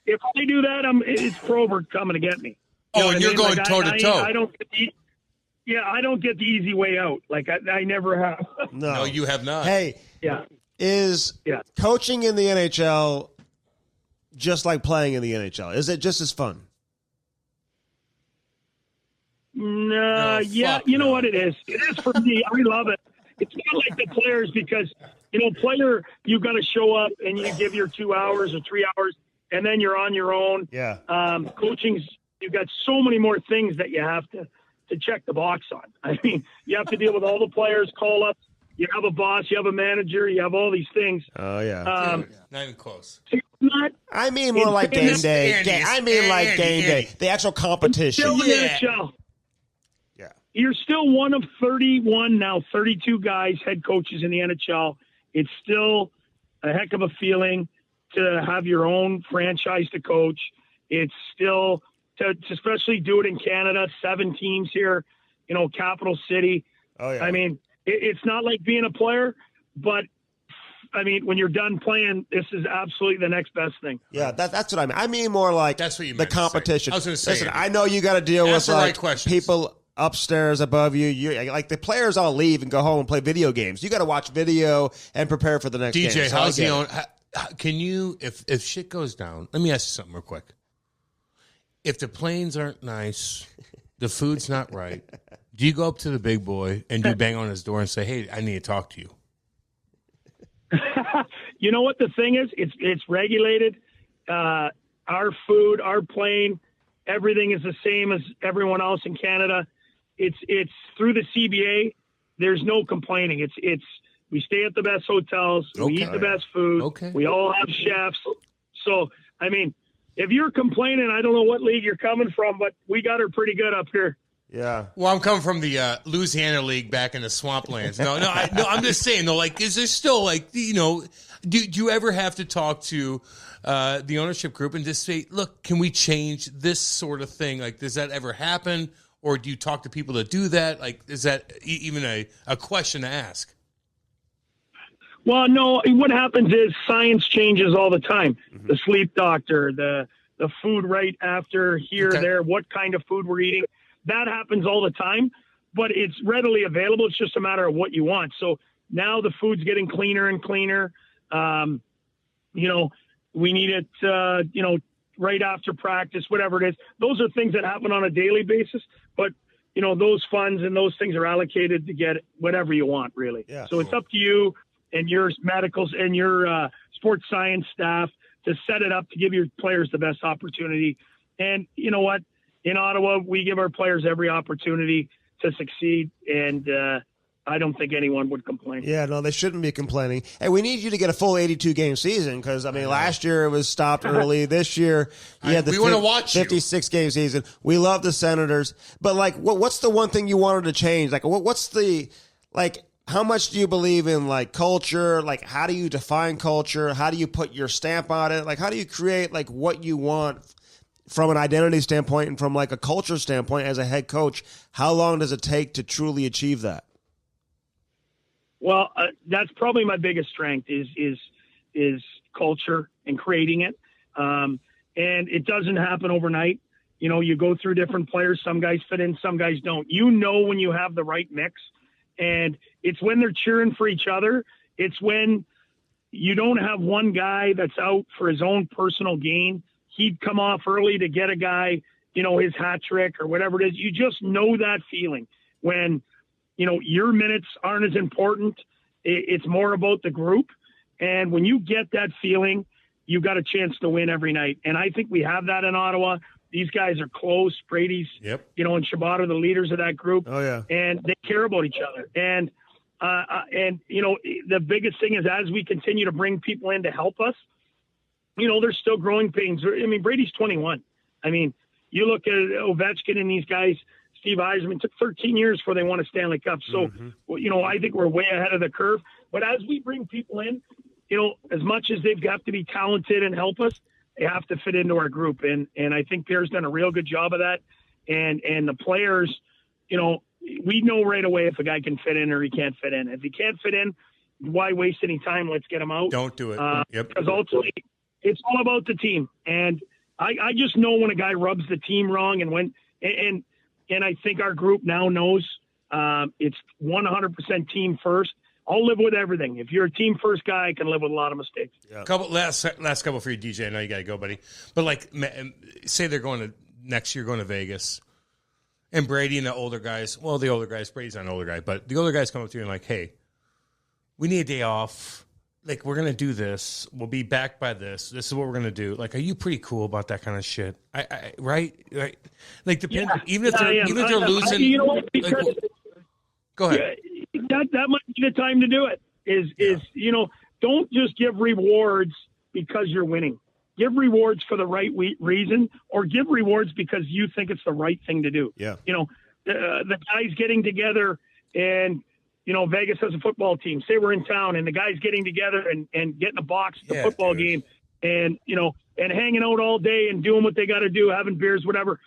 it's Probert coming to get me. And you're going toe to toe. I don't get the easy way out. Like I never have. No, you have not. Hey, is coaching in the NHL just like playing in the NHL? Is it just as fun? No, you know what it is. It is for me. I love it. It's not like the players because, player, you've got to show up and you give your 2 hours or 3 hours, and then you're on your own. Yeah. Coaching's, you've got so many more things that you have to check the box on. I mean, you have to deal with all the players, call-ups. You have a boss, you have a manager, you have all these things. Oh, yeah. Not even close. I mean more like game day. Game day. The actual competition. Still in the NHL. Yeah. You're still one of 31 now, 32 guys, head coaches in the NHL. It's still a heck of a feeling to have your own franchise to coach. It's still to especially do it in Canada, 7 teams here, capital city. Oh, yeah. I mean, it's not like being a player, but I mean, when you're done playing, this is absolutely the next best thing. Yeah, that's what I mean. I mean more like that's what you the competition. I was going to say. Listen, I know you got to deal with people upstairs above you. Like the players all leave and go home and play video games. You got to watch video and prepare for the next game. DJ, how's the own? Can you, if shit goes down? Let me ask you something real quick. If the planes aren't nice, the food's not right, do you go up to the big boy and do you bang on his door and say, "Hey, I need to talk to you"? You know what the thing is? It's regulated. Our food, our plane, everything is the same as everyone else in Canada. It's through the CBA. There's no complaining. It's we stay at the best hotels. We eat the best food. Okay. We all have chefs. So, I mean, if you're complaining, I don't know what league you're coming from, but we got her pretty good up here. Yeah. Well, I'm coming from the Louisiana League back in the swamplands. No, I'm just saying, though, like, is there still, like, do you ever have to talk to the ownership group and just say, look, can we change this sort of thing? Like, does that ever happen? Or do you talk to people that do that? Like, is that even a question to ask? Well, no, what happens is science changes all the time. Mm-hmm. The sleep doctor, the food right after here, there, what kind of food we're eating. That happens all the time, but it's readily available. It's just a matter of what you want. So now the food's getting cleaner and cleaner. We need it, right after practice, whatever it is. Those are things that happen on a daily basis, but those funds and those things are allocated to get whatever you want, really. Yeah, so It's up to you and your medicals and your sports science staff to set it up to give your players the best opportunity. And you know what? In Ottawa, we give our players every opportunity to succeed, and I don't think anyone would complain. Yeah, no, they shouldn't be complaining. Hey, we need you to get a full 82-game season because, I mean, last year it was stopped early. This year you had the 56-game season. We love the Senators. But, like, what's the one thing you wanted to change? Like, what's the, like, how much do you believe in, like, culture? Like, how do you define culture? How do you put your stamp on it? Like, how do you create, like, what you want from an identity standpoint and from, like, a culture standpoint as a head coach? How long does it take to truly achieve that? Well, that's probably my biggest strength is culture and creating it. And it doesn't happen overnight. You go through different players. Some guys fit in, some guys don't. When you have the right mix. And it's when they're cheering for each other. It's when you don't have one guy that's out for his own personal gain. He'd come off early to get a guy, his hat trick or whatever it is. You just know that feeling when, your minutes aren't as important. It's more about the group. And when you get that feeling, you've got a chance to win every night. And I think we have that in Ottawa. These guys are close. Brady's, and Shabbat are the leaders of that group. Oh, yeah. And they care about each other. And the biggest thing is as we continue to bring people in to help us, there's still growing pains. I mean, Brady's 21. I mean, you look at Ovechkin and these guys, Steve Yzerman, took 13 years before they won a Stanley Cup. So, I think we're way ahead of the curve. But as we bring people in, as much as they've got to be talented and help us, they have to fit into our group. And I think Pierre's done a real good job of that. And the players, we know right away if a guy can fit in or he can't fit in. If he can't fit in, why waste any time? Let's get him out. Don't do it. Because ultimately, it's all about the team. And I just know when a guy rubs the team wrong, and I think our group now knows it's 100% team first. I'll live with everything. If you're a team first guy, I can live with a lot of mistakes. Yeah. Last couple for you, DJ. I know you got to go, buddy. But say they're going to next year, going to Vegas, and Brady and the older guys. Well, the older guys. Brady's not an older guy, but the older guys come up to you and like, hey, we need a day off. Like, we're going to do this. We'll be back by this. This is what we're going to do. Like, are you pretty cool about that kind of shit? Right? Like, depends. Yeah, even if they're losing. You know what? Because, go ahead. That might be the time to do it. Don't just give rewards because you're winning. Give rewards for the right reason, or give rewards because you think it's the right thing to do. Yeah. The guys getting together and, Vegas has a football team. Say we're in town and the guys getting together and getting a box at the football game and, and hanging out all day and doing what they got to do, having beers, whatever.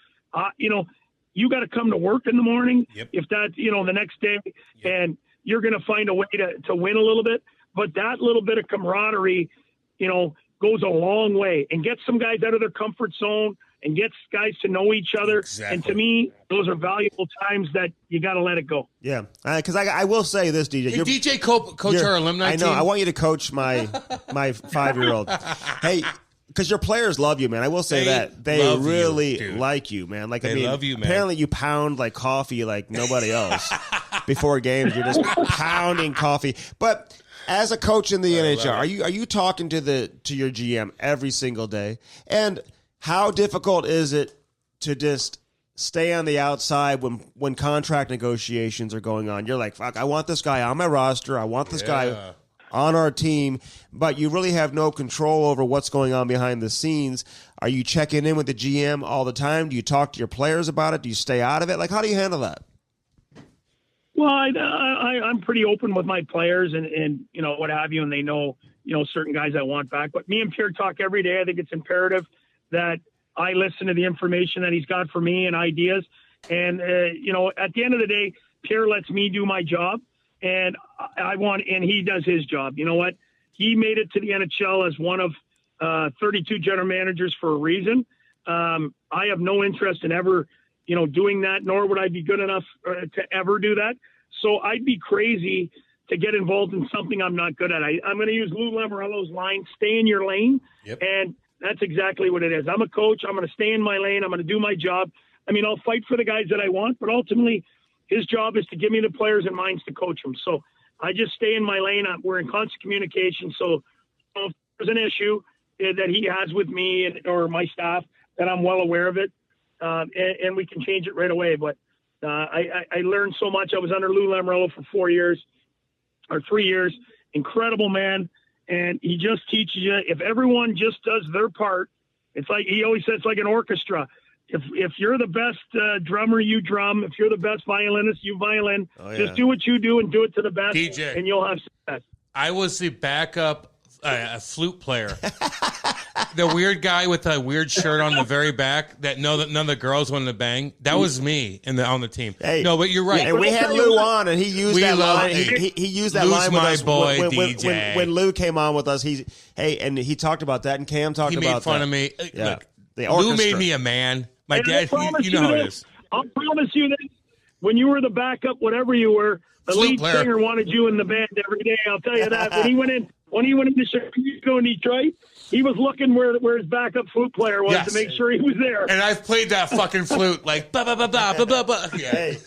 You got to come to work in the morning. Yep. If that, the next day, and you're going to find a way to win a little bit. But that little bit of camaraderie, goes a long way and gets some guys out of their comfort zone and gets guys to know each other. Exactly. And to me, those are valuable times that you got to let it go. Yeah. Because I will say this, DJ. Hey, DJ coach our alumni team. I know. I want you to coach my 5-year-old. Hey, because your players love you, man. I will say that. They really like you, man. Like, they love you, man. Apparently you pound like coffee like nobody else. Before games, you're just pounding coffee. But as a coach in the NHL, are you talking to your GM every single day? And how difficult is it to just stay on the outside when contract negotiations are going on? You're like, fuck, I want this guy on my roster. I want this guy on our team, but you really have no control over what's going on behind the scenes. Are you checking in with the GM all the time? Do you talk to your players about it? Do you stay out of it? Like, how do you handle that? Well, I'm pretty open with my players and what have you, and they know, certain guys I want back. But me and Pierre talk every day. I think it's imperative that I listen to the information that he's got for me and ideas. And, at the end of the day, Pierre lets me do my job, and and he does his job. You know what? He made it to the NHL as one of 32 general managers for a reason. I have no interest in ever doing that, nor would I be good enough to ever do that. So I'd be crazy to get involved in something I'm not good at. I'm going to use Lou Lamoriello's line, stay in your lane. Yep. And that's exactly what it is. I'm a coach. I'm going to stay in my lane. I'm going to do my job. I mean, I'll fight for the guys that I want, but ultimately his job is to give me the players and minds to coach them. So I just stay in my lane. We're in constant communication. So if there's an issue that he has with me or my staff, that I'm well aware of it. And we can change it right away. But I learned so much. I was under Lou Lamoriello for 3 years. Incredible man. And he just teaches you, if everyone just does their part, it's like he always says, it's like an orchestra. If you're the best drummer, you drum. If you're the best violinist, you violin. Just do what you do and do it to the best, DJ, and you'll have success. I was the backup flute player. The weird guy with a weird shirt on the very back that none of the girls wanted to bang. That was me on the team. Hey, no, but you're right. And we had Lou on, and he used that line. He used that line with us. Boy, when Lou came on with us, and he talked about that, and Cam talked about that. He made fun of me. Yeah. Look, Lou made me a man. My dad, you know how it is. I'll promise you that when you were the backup, whatever you were, the lead singer wanted you in the band every day. I'll tell you that. When he went into Chicago and Detroit, he was looking where his backup flute player was to make sure he was there. And I've played that fucking flute like ba ba ba ba ba ba ba. Yeah. Hey,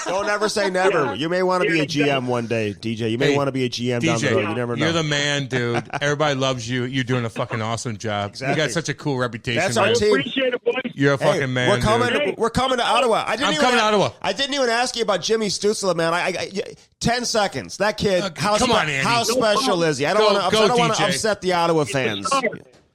don't ever say never. Yeah. You may want to be a GM one day, DJ. You may want to be a GM down the road. You never know. You're the man, dude. Everybody loves you. You're doing a fucking awesome job. Exactly. You got such a cool reputation. That's our team. I appreciate it, boys. You're a fucking man. We're coming to Ottawa. I'm coming to Ottawa. I didn't even ask you about Jimmy Stützle, man. 10 seconds. That kid. How special is he? I don't want to upset the Ottawa fans.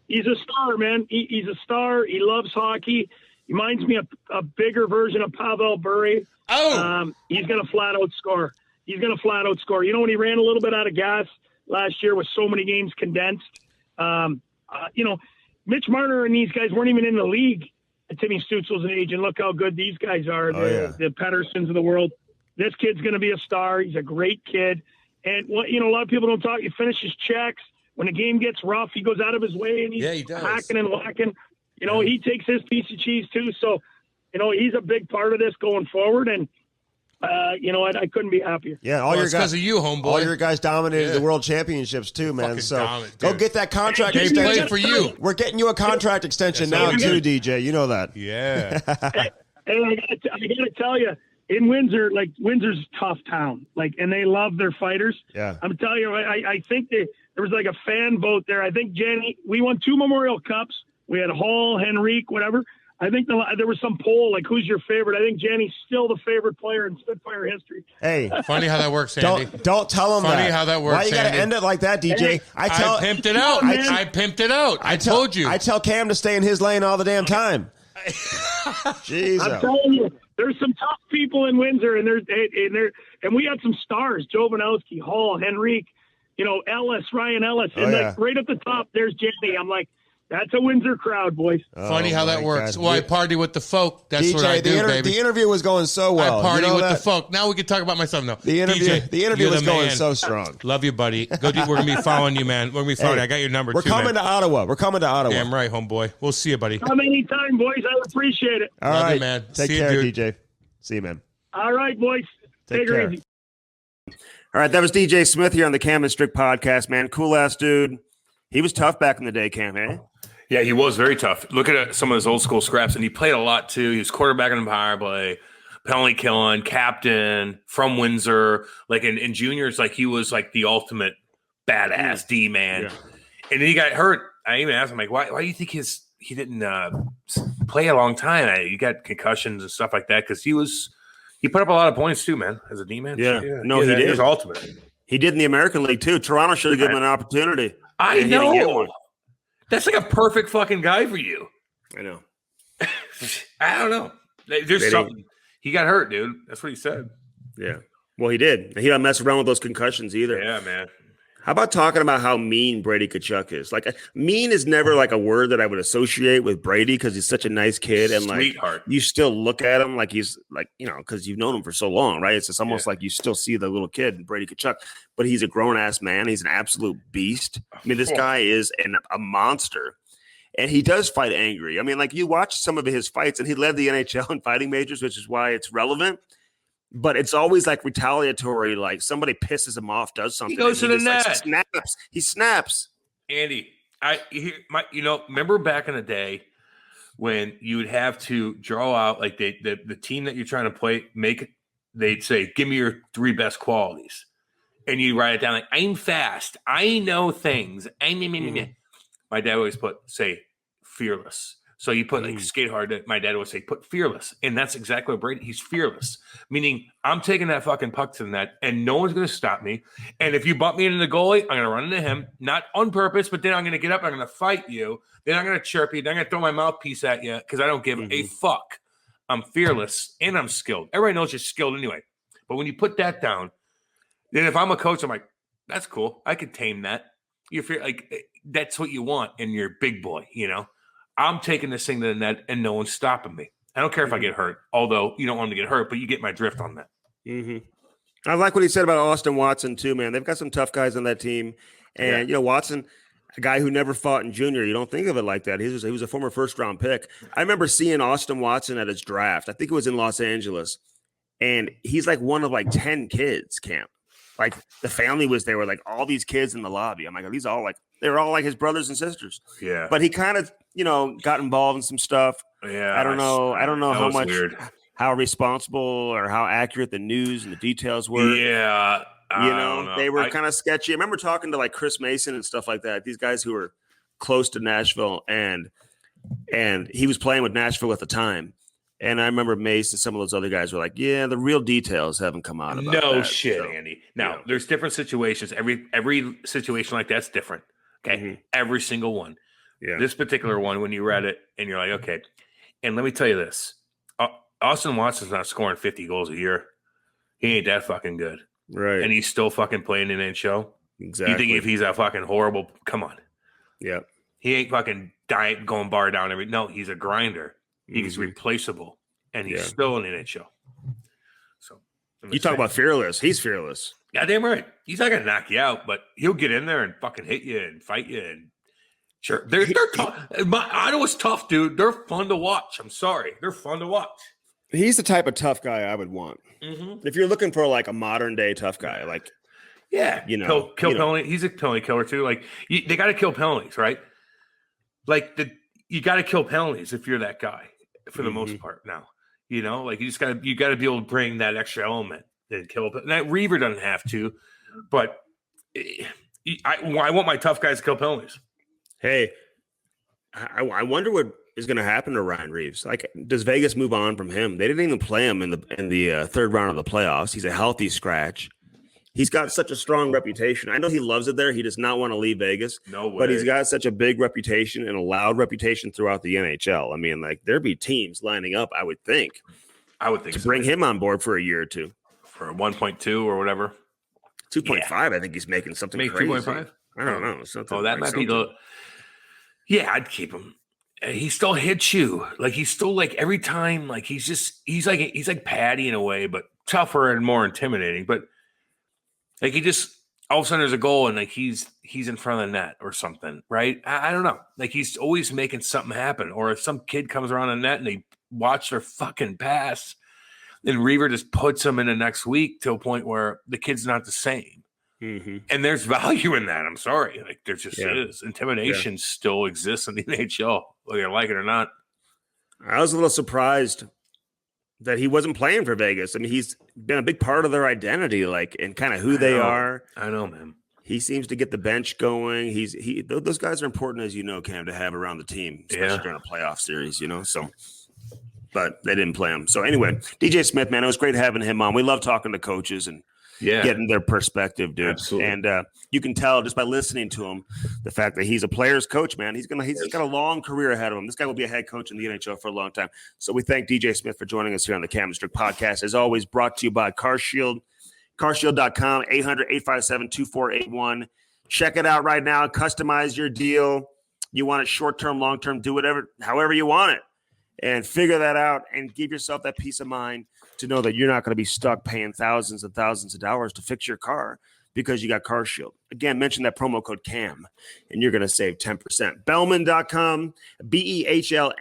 He's a star, man. He's a star. He loves hockey. He reminds me of a bigger version of Pavel Bure. Oh, He's going to flat out score. You know, when he ran a little bit out of gas last year with so many games condensed, you know, Mitch Marner and these guys weren't even in the league at Timmy Stutzel's age, and look how good these guys are, the Pedersons of the world. This kid's going to be a star. He's a great kid. And, you know, a lot of people don't talk. He finishes checks. When the game gets rough, he goes out of his way, and he's hacking and whacking. You know, he takes his piece of cheese, too. So, you know, he's a big part of this going forward. And, you know, I couldn't be happier. Yeah, all your guys, because of you, homeboy. All your guys dominated the World Championships too, man. Fucking So dominant, go dude. get that contract They extension. played for you. We're getting you a contract extension now too, DJ. You know that. Yeah. And I gotta tell you, in Windsor, like, Windsor's a tough town, like, and they love their fighters. Yeah. I'm telling you, I think there was like a fan vote there. I think Jenny, we won 2 Memorial Cups. We had Hall, Henrique, whatever. I think there was some poll, like, who's your favorite? I think Jenny's still the favorite player in Spitfire history. Hey, Funny how that works, Andy. don't tell him that. Funny how that works, Why you got to Andy. end it like that, DJ? Hey, I pimped it out. man. I pimped it out. I told you. I tell Cam to stay in his lane all the damn time. Jesus. I'm telling you, there's some tough people in Windsor, and we had some stars: Joe Vanowski, Hall, Henrique, you know, Ryan Ellis, and like right at the top, there's Jenny. I'm like, that's a Windsor crowd, boys. Funny how that works. God. Well, I party with the folk. That's DJ, what I do, baby. The interview was going so well. I party you know with that? the folk. Now we can talk about myself. No, The interview, DJ, the interview you're was the going man. so strong. Love you, buddy. We're gonna be following you, man. We're gonna be following. Hey, I got your number. We're too, coming man. to Ottawa. We're coming to Ottawa. Damn right, homeboy. We'll see you, buddy. Come anytime, boys. I appreciate it. All Love you, right, man. Take See you, care, dude. DJ. See you, man. All right, boys. Take Take her care. easy. All right, that was DJ Smith here on the Cam and Strick Podcast, man. Cool ass dude. He was tough back in the day, Cam, eh? Yeah, he was very tough. Look at some of his old school scraps, and he played a lot too. He was quarterback in the power play, penalty killing, captain from Windsor. Like in juniors, like he was like the ultimate badass D man. Yeah. And then he got hurt. I even asked him, like, why do you think he didn't play a long time? You got concussions and stuff like that because he put up a lot of points too, man, as a D man. Yeah. No, he did. He was ultimate. He did in the American League, too. Toronto should have given him an opportunity. I And he didn't get know. one. That's like a perfect fucking guy for you. I know. I don't know. There's They something. He got hurt, dude. That's what he said. Yeah. Well, he did. He don't mess around with those concussions either. Yeah, man. How about talking about how mean Brady Tkachuk is? Like, mean is never like a word that I would associate with Brady because he's such a nice kid, and like Sweetheart. you still look at him like he's like, you know, because you've known him for so long, right? It's just almost like you still see the little kid, Brady Tkachuk, but he's a grown ass man. He's an absolute beast. I mean, this guy is a monster, and he does fight angry. I mean, like you watch some of his fights, and he led the NHL in fighting majors, which is why it's relevant. But it's always like retaliatory, like somebody pisses him off, does something. He goes to the just, like, net. snaps. He snaps. Andy, remember back in the day when you would have to draw out like the team that you're trying to play, they'd say, give me your 3 best qualities. And you write it down like, I'm fast. I know things. My dad always say fearless. So you put like skate hard. My dad would say put fearless, and that's exactly what Brady. He's fearless, meaning I'm taking that fucking puck to the net, and no one's going to stop me. And if you bump me into the goalie, I'm going to run into him, not on purpose, but then I'm going to get up. I'm going to fight you. Then I'm going to chirp you. Then I'm going to throw my mouthpiece at you because I don't give a fuck. I'm fearless and I'm skilled. Everybody knows you're skilled anyway. But when you put that down, then if I'm a coach, I'm like, that's cool. I could tame that. You're like that's what you want in your big boy, you know. I'm taking this thing to the net, and no one's stopping me. I don't care if I get hurt, although you don't want me to get hurt, but you get my drift on that. I like what he said about Austin Watson, too, man. They've got some tough guys on that team. And, you know, Watson, a guy who never fought in junior, you don't think of it like that. He was a former first-round pick. I remember seeing Austin Watson at his draft. I think it was in Los Angeles. And he's like one of like 10 kids, Cam. Like the family was there with like all these kids in the lobby. I'm like, they're all like his brothers and sisters. Yeah. But he kind of, you know, got involved in some stuff. Yeah. I don't know how much, weird. how responsible or how accurate the news and the details were. Yeah. You know, they were kind of sketchy. I remember talking to like Chris Mason and stuff like that. These guys who were close to Nashville, and he was playing with Nashville at the time. And I remember Mace and some of those other guys were like, yeah, the real details haven't come out about No that. shit, So, Andy. Now, there's different situations. Every situation like that's different. Okay. Every single one. Yeah. This particular one, when you read it and you're like, okay. And let me tell you this. Austin Watson's not scoring 50 goals a year. He ain't that fucking good. Right. And he's still fucking playing in NHL. Exactly. You think if he's a fucking horrible, come on. Yeah. He ain't fucking going bar down every. No, he's a grinder. He's replaceable. And he's still in NHL. So you talk about fearless. He's fearless. Goddamn right. He's not gonna knock you out, but he'll get in there and fucking hit you and fight you. And sure, they're tough. Ottawa's tough, dude. They're fun to watch. I'm sorry, they're fun to watch. He's the type of tough guy I would want. Mm-hmm. If you're looking for like a modern day tough guy, like kill penalty. He's a penalty killer too. Like they got to kill penalties, right? Like you got to kill penalties if you're that guy for the most part. Now, like you got to be able to bring that extra element and kill. That Reaver doesn't have to, but I want my tough guys to kill penalties. Hey, I wonder what is going to happen to Ryan Reaves. Like, does Vegas move on from him? They didn't even play him in the third round of the playoffs. He's a healthy scratch. He's got such a strong reputation. I know he loves it there. He does not want to leave Vegas. No way. But he's got such a big reputation and a loud reputation throughout the NHL. I mean, like, there'd be teams lining up, I would think to bring him on board for a year or two. For 1.2 or whatever. 2.5, I think he's making something crazy. 2.5? I don't know. Something that might be the... Yeah, I'd keep him. He still hits you. Like, he's still, like, every time, like, he's like Patty in a way, but tougher and more intimidating. But, like, he just... All of a sudden there's a goal and, like, he's in front of the net or something, right? I don't know. Like, he's always making something happen. Or if some kid comes around the net and they watch their fucking pass, and Reaver just puts him in the next week to a point where the kid's not the same. Mm-hmm. And there's value in that. I'm sorry. Like, there just is. Intimidation still exists in the NHL, whether you like it or not. I was a little surprised that he wasn't playing for Vegas. I mean, he's been a big part of their identity, like, and kind of who they are. I know, man. He seems to get the bench going. Those guys are important, as you know, Cam, to have around the team, especially during a playoff series, so. But they didn't play him. So anyway, DJ Smith, man, it was great having him on. We love talking to coaches and getting their perspective, dude. Absolutely. And you can tell just by listening to him the fact that he's a player's coach, man. He's got a long career ahead of him. This guy will be a head coach in the NHL for a long time. So we thank DJ Smith for joining us here on the Cam and Strick Podcast. As always, brought to you by CarShield, carshield.com, 800-857-2481. Check it out right now. Customize your deal. You want it short-term, long-term, do however you want it. And figure that out and give yourself that peace of mind to know that you're not going to be stuck paying thousands and thousands of dollars to fix your car because you got CarShield. Again, mention that promo code CAM and you're going to save 10%. Bellman.com, BEHLMANN.com.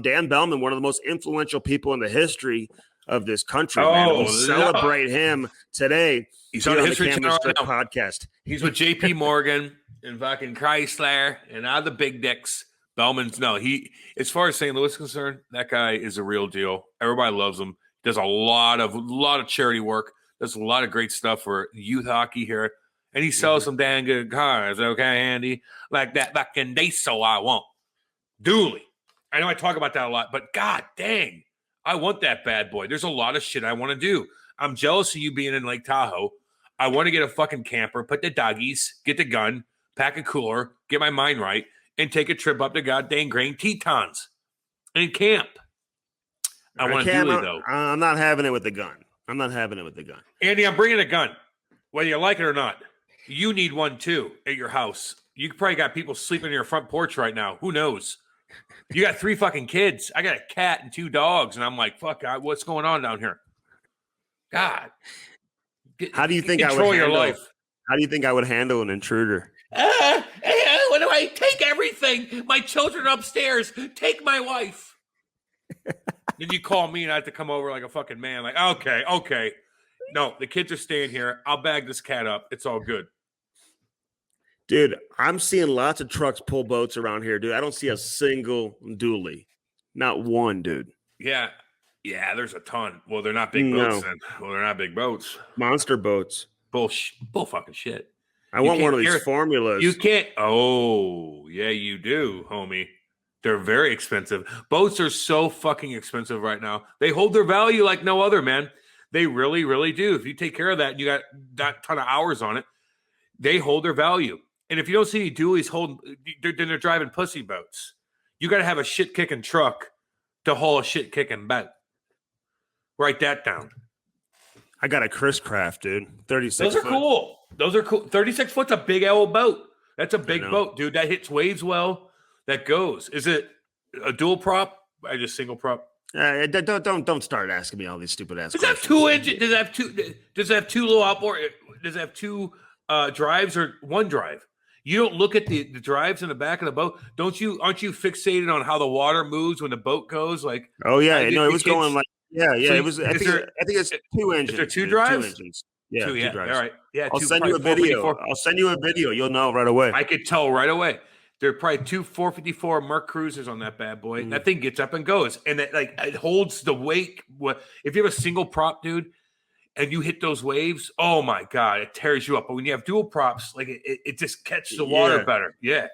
Dan Bellman, one of the most influential people in the history of this country. Man. We'll celebrate him today. He's on the History Cam and Channel Strick now. Podcast. He's with JP Morgan and fucking Chrysler and all the big dicks. Bellman's as far as St. Louis is concerned, that guy is a real deal. Everybody loves him. Does a lot of charity work. Does a lot of great stuff for youth hockey here. And he sells some damn good cars, okay, Andy? Like that fucking diesel I want. Dooley. I know I talk about that a lot, but god dang, I want that bad boy. There's a lot of shit I want to do. I'm jealous of you being in Lake Tahoe. I want to get a fucking camper, put the doggies, get the gun, pack a cooler, get my mind right, and take a trip up to goddamn Grand Tetons and camp. I want to do it, though. I'm not having it with the gun. Andy, I'm bringing a gun, whether you like it or not. You need one, too, at your house. You probably got people sleeping in your front porch right now. Who knows? You got 3 fucking kids. I got a cat and 2 dogs, and I'm like, fuck, God, what's going on down here? God. How do you think control your life? How do you think I would handle an intruder? What do I take everything? My children upstairs. Take my wife. Then you call me and I have to come over like a fucking man. Like, okay. No, the kids are staying here. I'll bag this cat up. It's all good. Dude, I'm seeing lots of trucks pull boats around here, dude. I don't see a single dually. Not one, dude. Yeah, there's a ton. Well, they're not big boats then. Well, they're not big boats. Monster boats. Bull fucking shit. I want one of these formulas. You can't. Oh, yeah, you do, homie. They're very expensive. Boats are so fucking expensive right now. They hold their value like no other, man. They really, really do. If you take care of that and you got that ton of hours on it, they hold their value. And if you don't see any dualies holding, then they're driving pussy boats. You got to have a shit kicking truck to haul a shit kicking boat. Write that down. I got a Chris Craft, dude. 36. Those are cool. 36 foot's a big old boat. That's a big boat, dude. That hits waves well. That goes. Is it a dual prop? I just single prop. Don't start asking me all these stupid ass. Does it have two engines? Does it have two? Does it have two low outboard? Does it have two drives or one drive? You don't look at the drives in the back of the boat, don't you? Aren't you fixated on how the water moves when the boat goes? Like, oh yeah, no, it was going like yeah. So it was. I think it's two engines. Is there two drives? 2 engines. Yeah, two drives. All right. Yeah, I'll send you a video. I'll send you a video. You'll know right away. I could tell right away. There are probably 2 454 Merc Cruisers on that bad boy. That thing gets up and goes, and it holds the weight. If you have a single prop, dude, and you hit those waves, oh my god, it tears you up. But when you have dual props, like it just catches the water better. Yeah.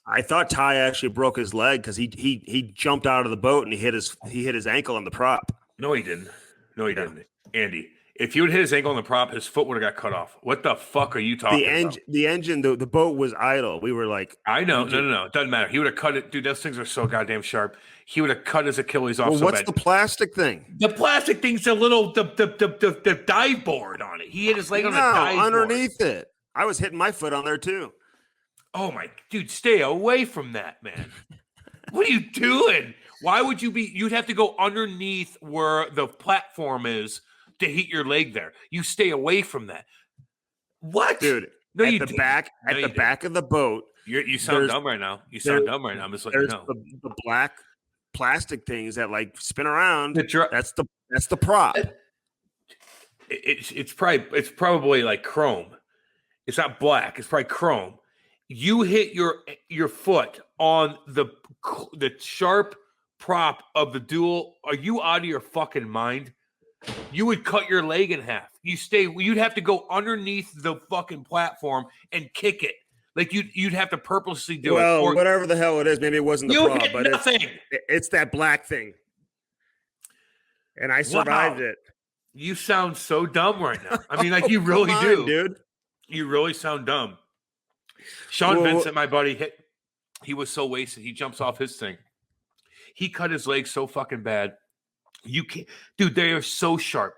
I thought Ty actually broke his leg because he jumped out of the boat and he hit his ankle on the prop. No, he didn't. No, he didn't. Andy, if you would hit his ankle on the prop, his foot would have got cut off. What the fuck are you talking about? The engine, the boat was idle. We were like, I know. No. It doesn't matter. He would have cut it. Dude, those things are so goddamn sharp. He would have cut his Achilles off. Well, what's the plastic thing? The plastic thing's a little the dive board on it. He hit his leg on the dive underneath board. it. I was hitting my foot on there too. Oh my dude, stay away from that, man. What are you doing? Why would you be? You'd have to go underneath where the platform is to hit your leg there. You stay away from that. What, dude? No, at the back of the boat. You sound dumb right now. You sound dumb right now. I'm just letting you know. The black plastic things that like spin around. That's the prop. It's probably like chrome. It's not black. It's probably chrome. You hit your foot on the sharp prop of the dual. Are you out of your fucking mind? You would cut your leg in half. You'd have to go underneath the fucking platform and kick it. Like you'd have to purposely do it. Well, whatever the hell it is, maybe it wasn't the prop, but nothing. It's that black thing. And I survived it. You sound so dumb right now. I mean, like you really do, dude. You really sound dumb. Sean Vincent, my buddy, he was so wasted. He jumps off his thing. He cut his leg so fucking bad. You can't, dude. They are so sharp.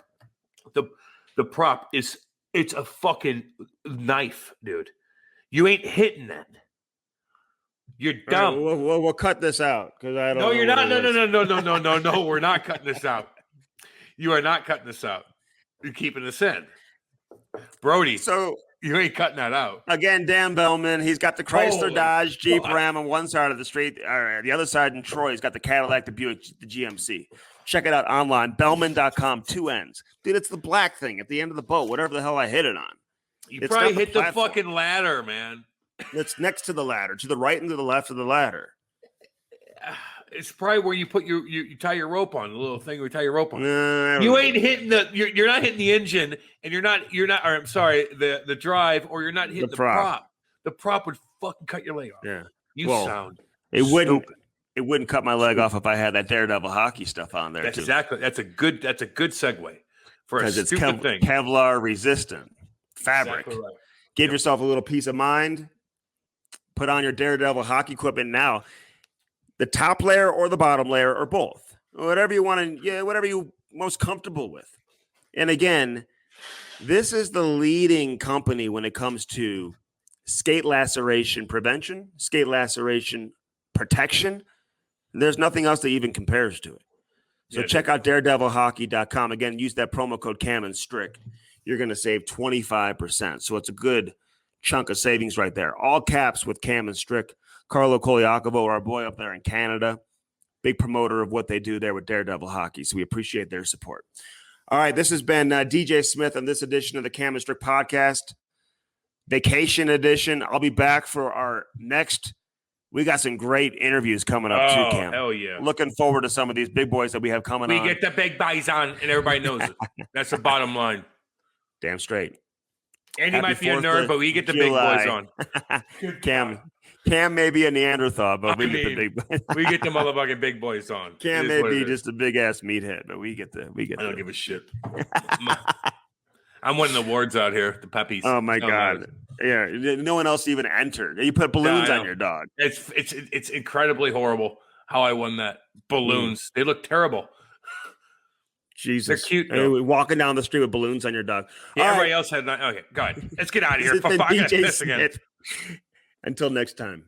The prop it's a fucno knife, dude. You ain't hitting that. You're dumb. Right, we'll cut this out because I don't. No, you're not. No. We're not cutting this out. You are not cutting this out. You're keeping this in, Brody. So you ain't cutting that out. Again, Dan Bellman. He's got the Chrysler Dodge Jeep Ram on one side of the street. The other side in Troy, he's got the Cadillac, the Buick, the GMC. Check it out online, Bellman.com, 2 N's. Dude, it's the black thing at the end of the boat, whatever the hell I hit it on. You probably hit the fucking ladder, man. It's next to the ladder, to the right and to the left of the ladder. It's probably where you put you tie your rope on, the little thing where you tie your rope on. You ain't hitting you're not hitting the engine, and you're not or I'm sorry, the drive, or you're not hitting the prop. The prop would fucking cut your leg off. Yeah. Sound it wouldn't cut my leg off if I had that Daredevil hockey stuff on there. That's exactly. That's a good segue for a stupid thing. Kevlar resistant fabric. Exactly right. Give yourself a little peace of mind. Put on your Daredevil hockey equipment now. The top layer or the bottom layer or both. Whatever you want to, whatever you're most comfortable with. And again, this is the leading company when it comes to skate laceration prevention, skate laceration protection. There's nothing else that even compares to it. So check out daredevilhockey.com. Again, use that promo code Cam and Strick. You're going to save 25%. So it's a good chunk of savings right there. All caps with Cam and Strick. Carlo Koliakovo, our boy up there in Canada, big promoter of what they do there with Daredevil Hockey. So we appreciate their support. All right, this has been DJ Smith on this edition of the Cam and Strick Podcast, vacation edition. I'll be back for our next. We got some great interviews coming up too, Cam. Hell yeah. Looking forward to some of these big boys that we have coming on. We get the big boys on, and everybody knows it. That's the bottom line. Damn straight. And he might be a nerd, but we get the big boys on. Cam may be a Neanderthal, but we get the big boys. We get the motherfucking big boys on. Cam may be just a big-ass meathead, but we get I don't give a shit. I'm winning awards out here, the puppies. Oh, my God. Yeah, no one else even entered. You put balloons on your dog. It's incredibly horrible how I won that. Balloons. They look terrible. Jesus. They're cute, though. Anyway, walking down the street with balloons on your dog. Yeah, All everybody right. else had not. Okay, go ahead. Let's get out of here. This has Fuck, been I gotta DJ piss again. Smith. Until next time.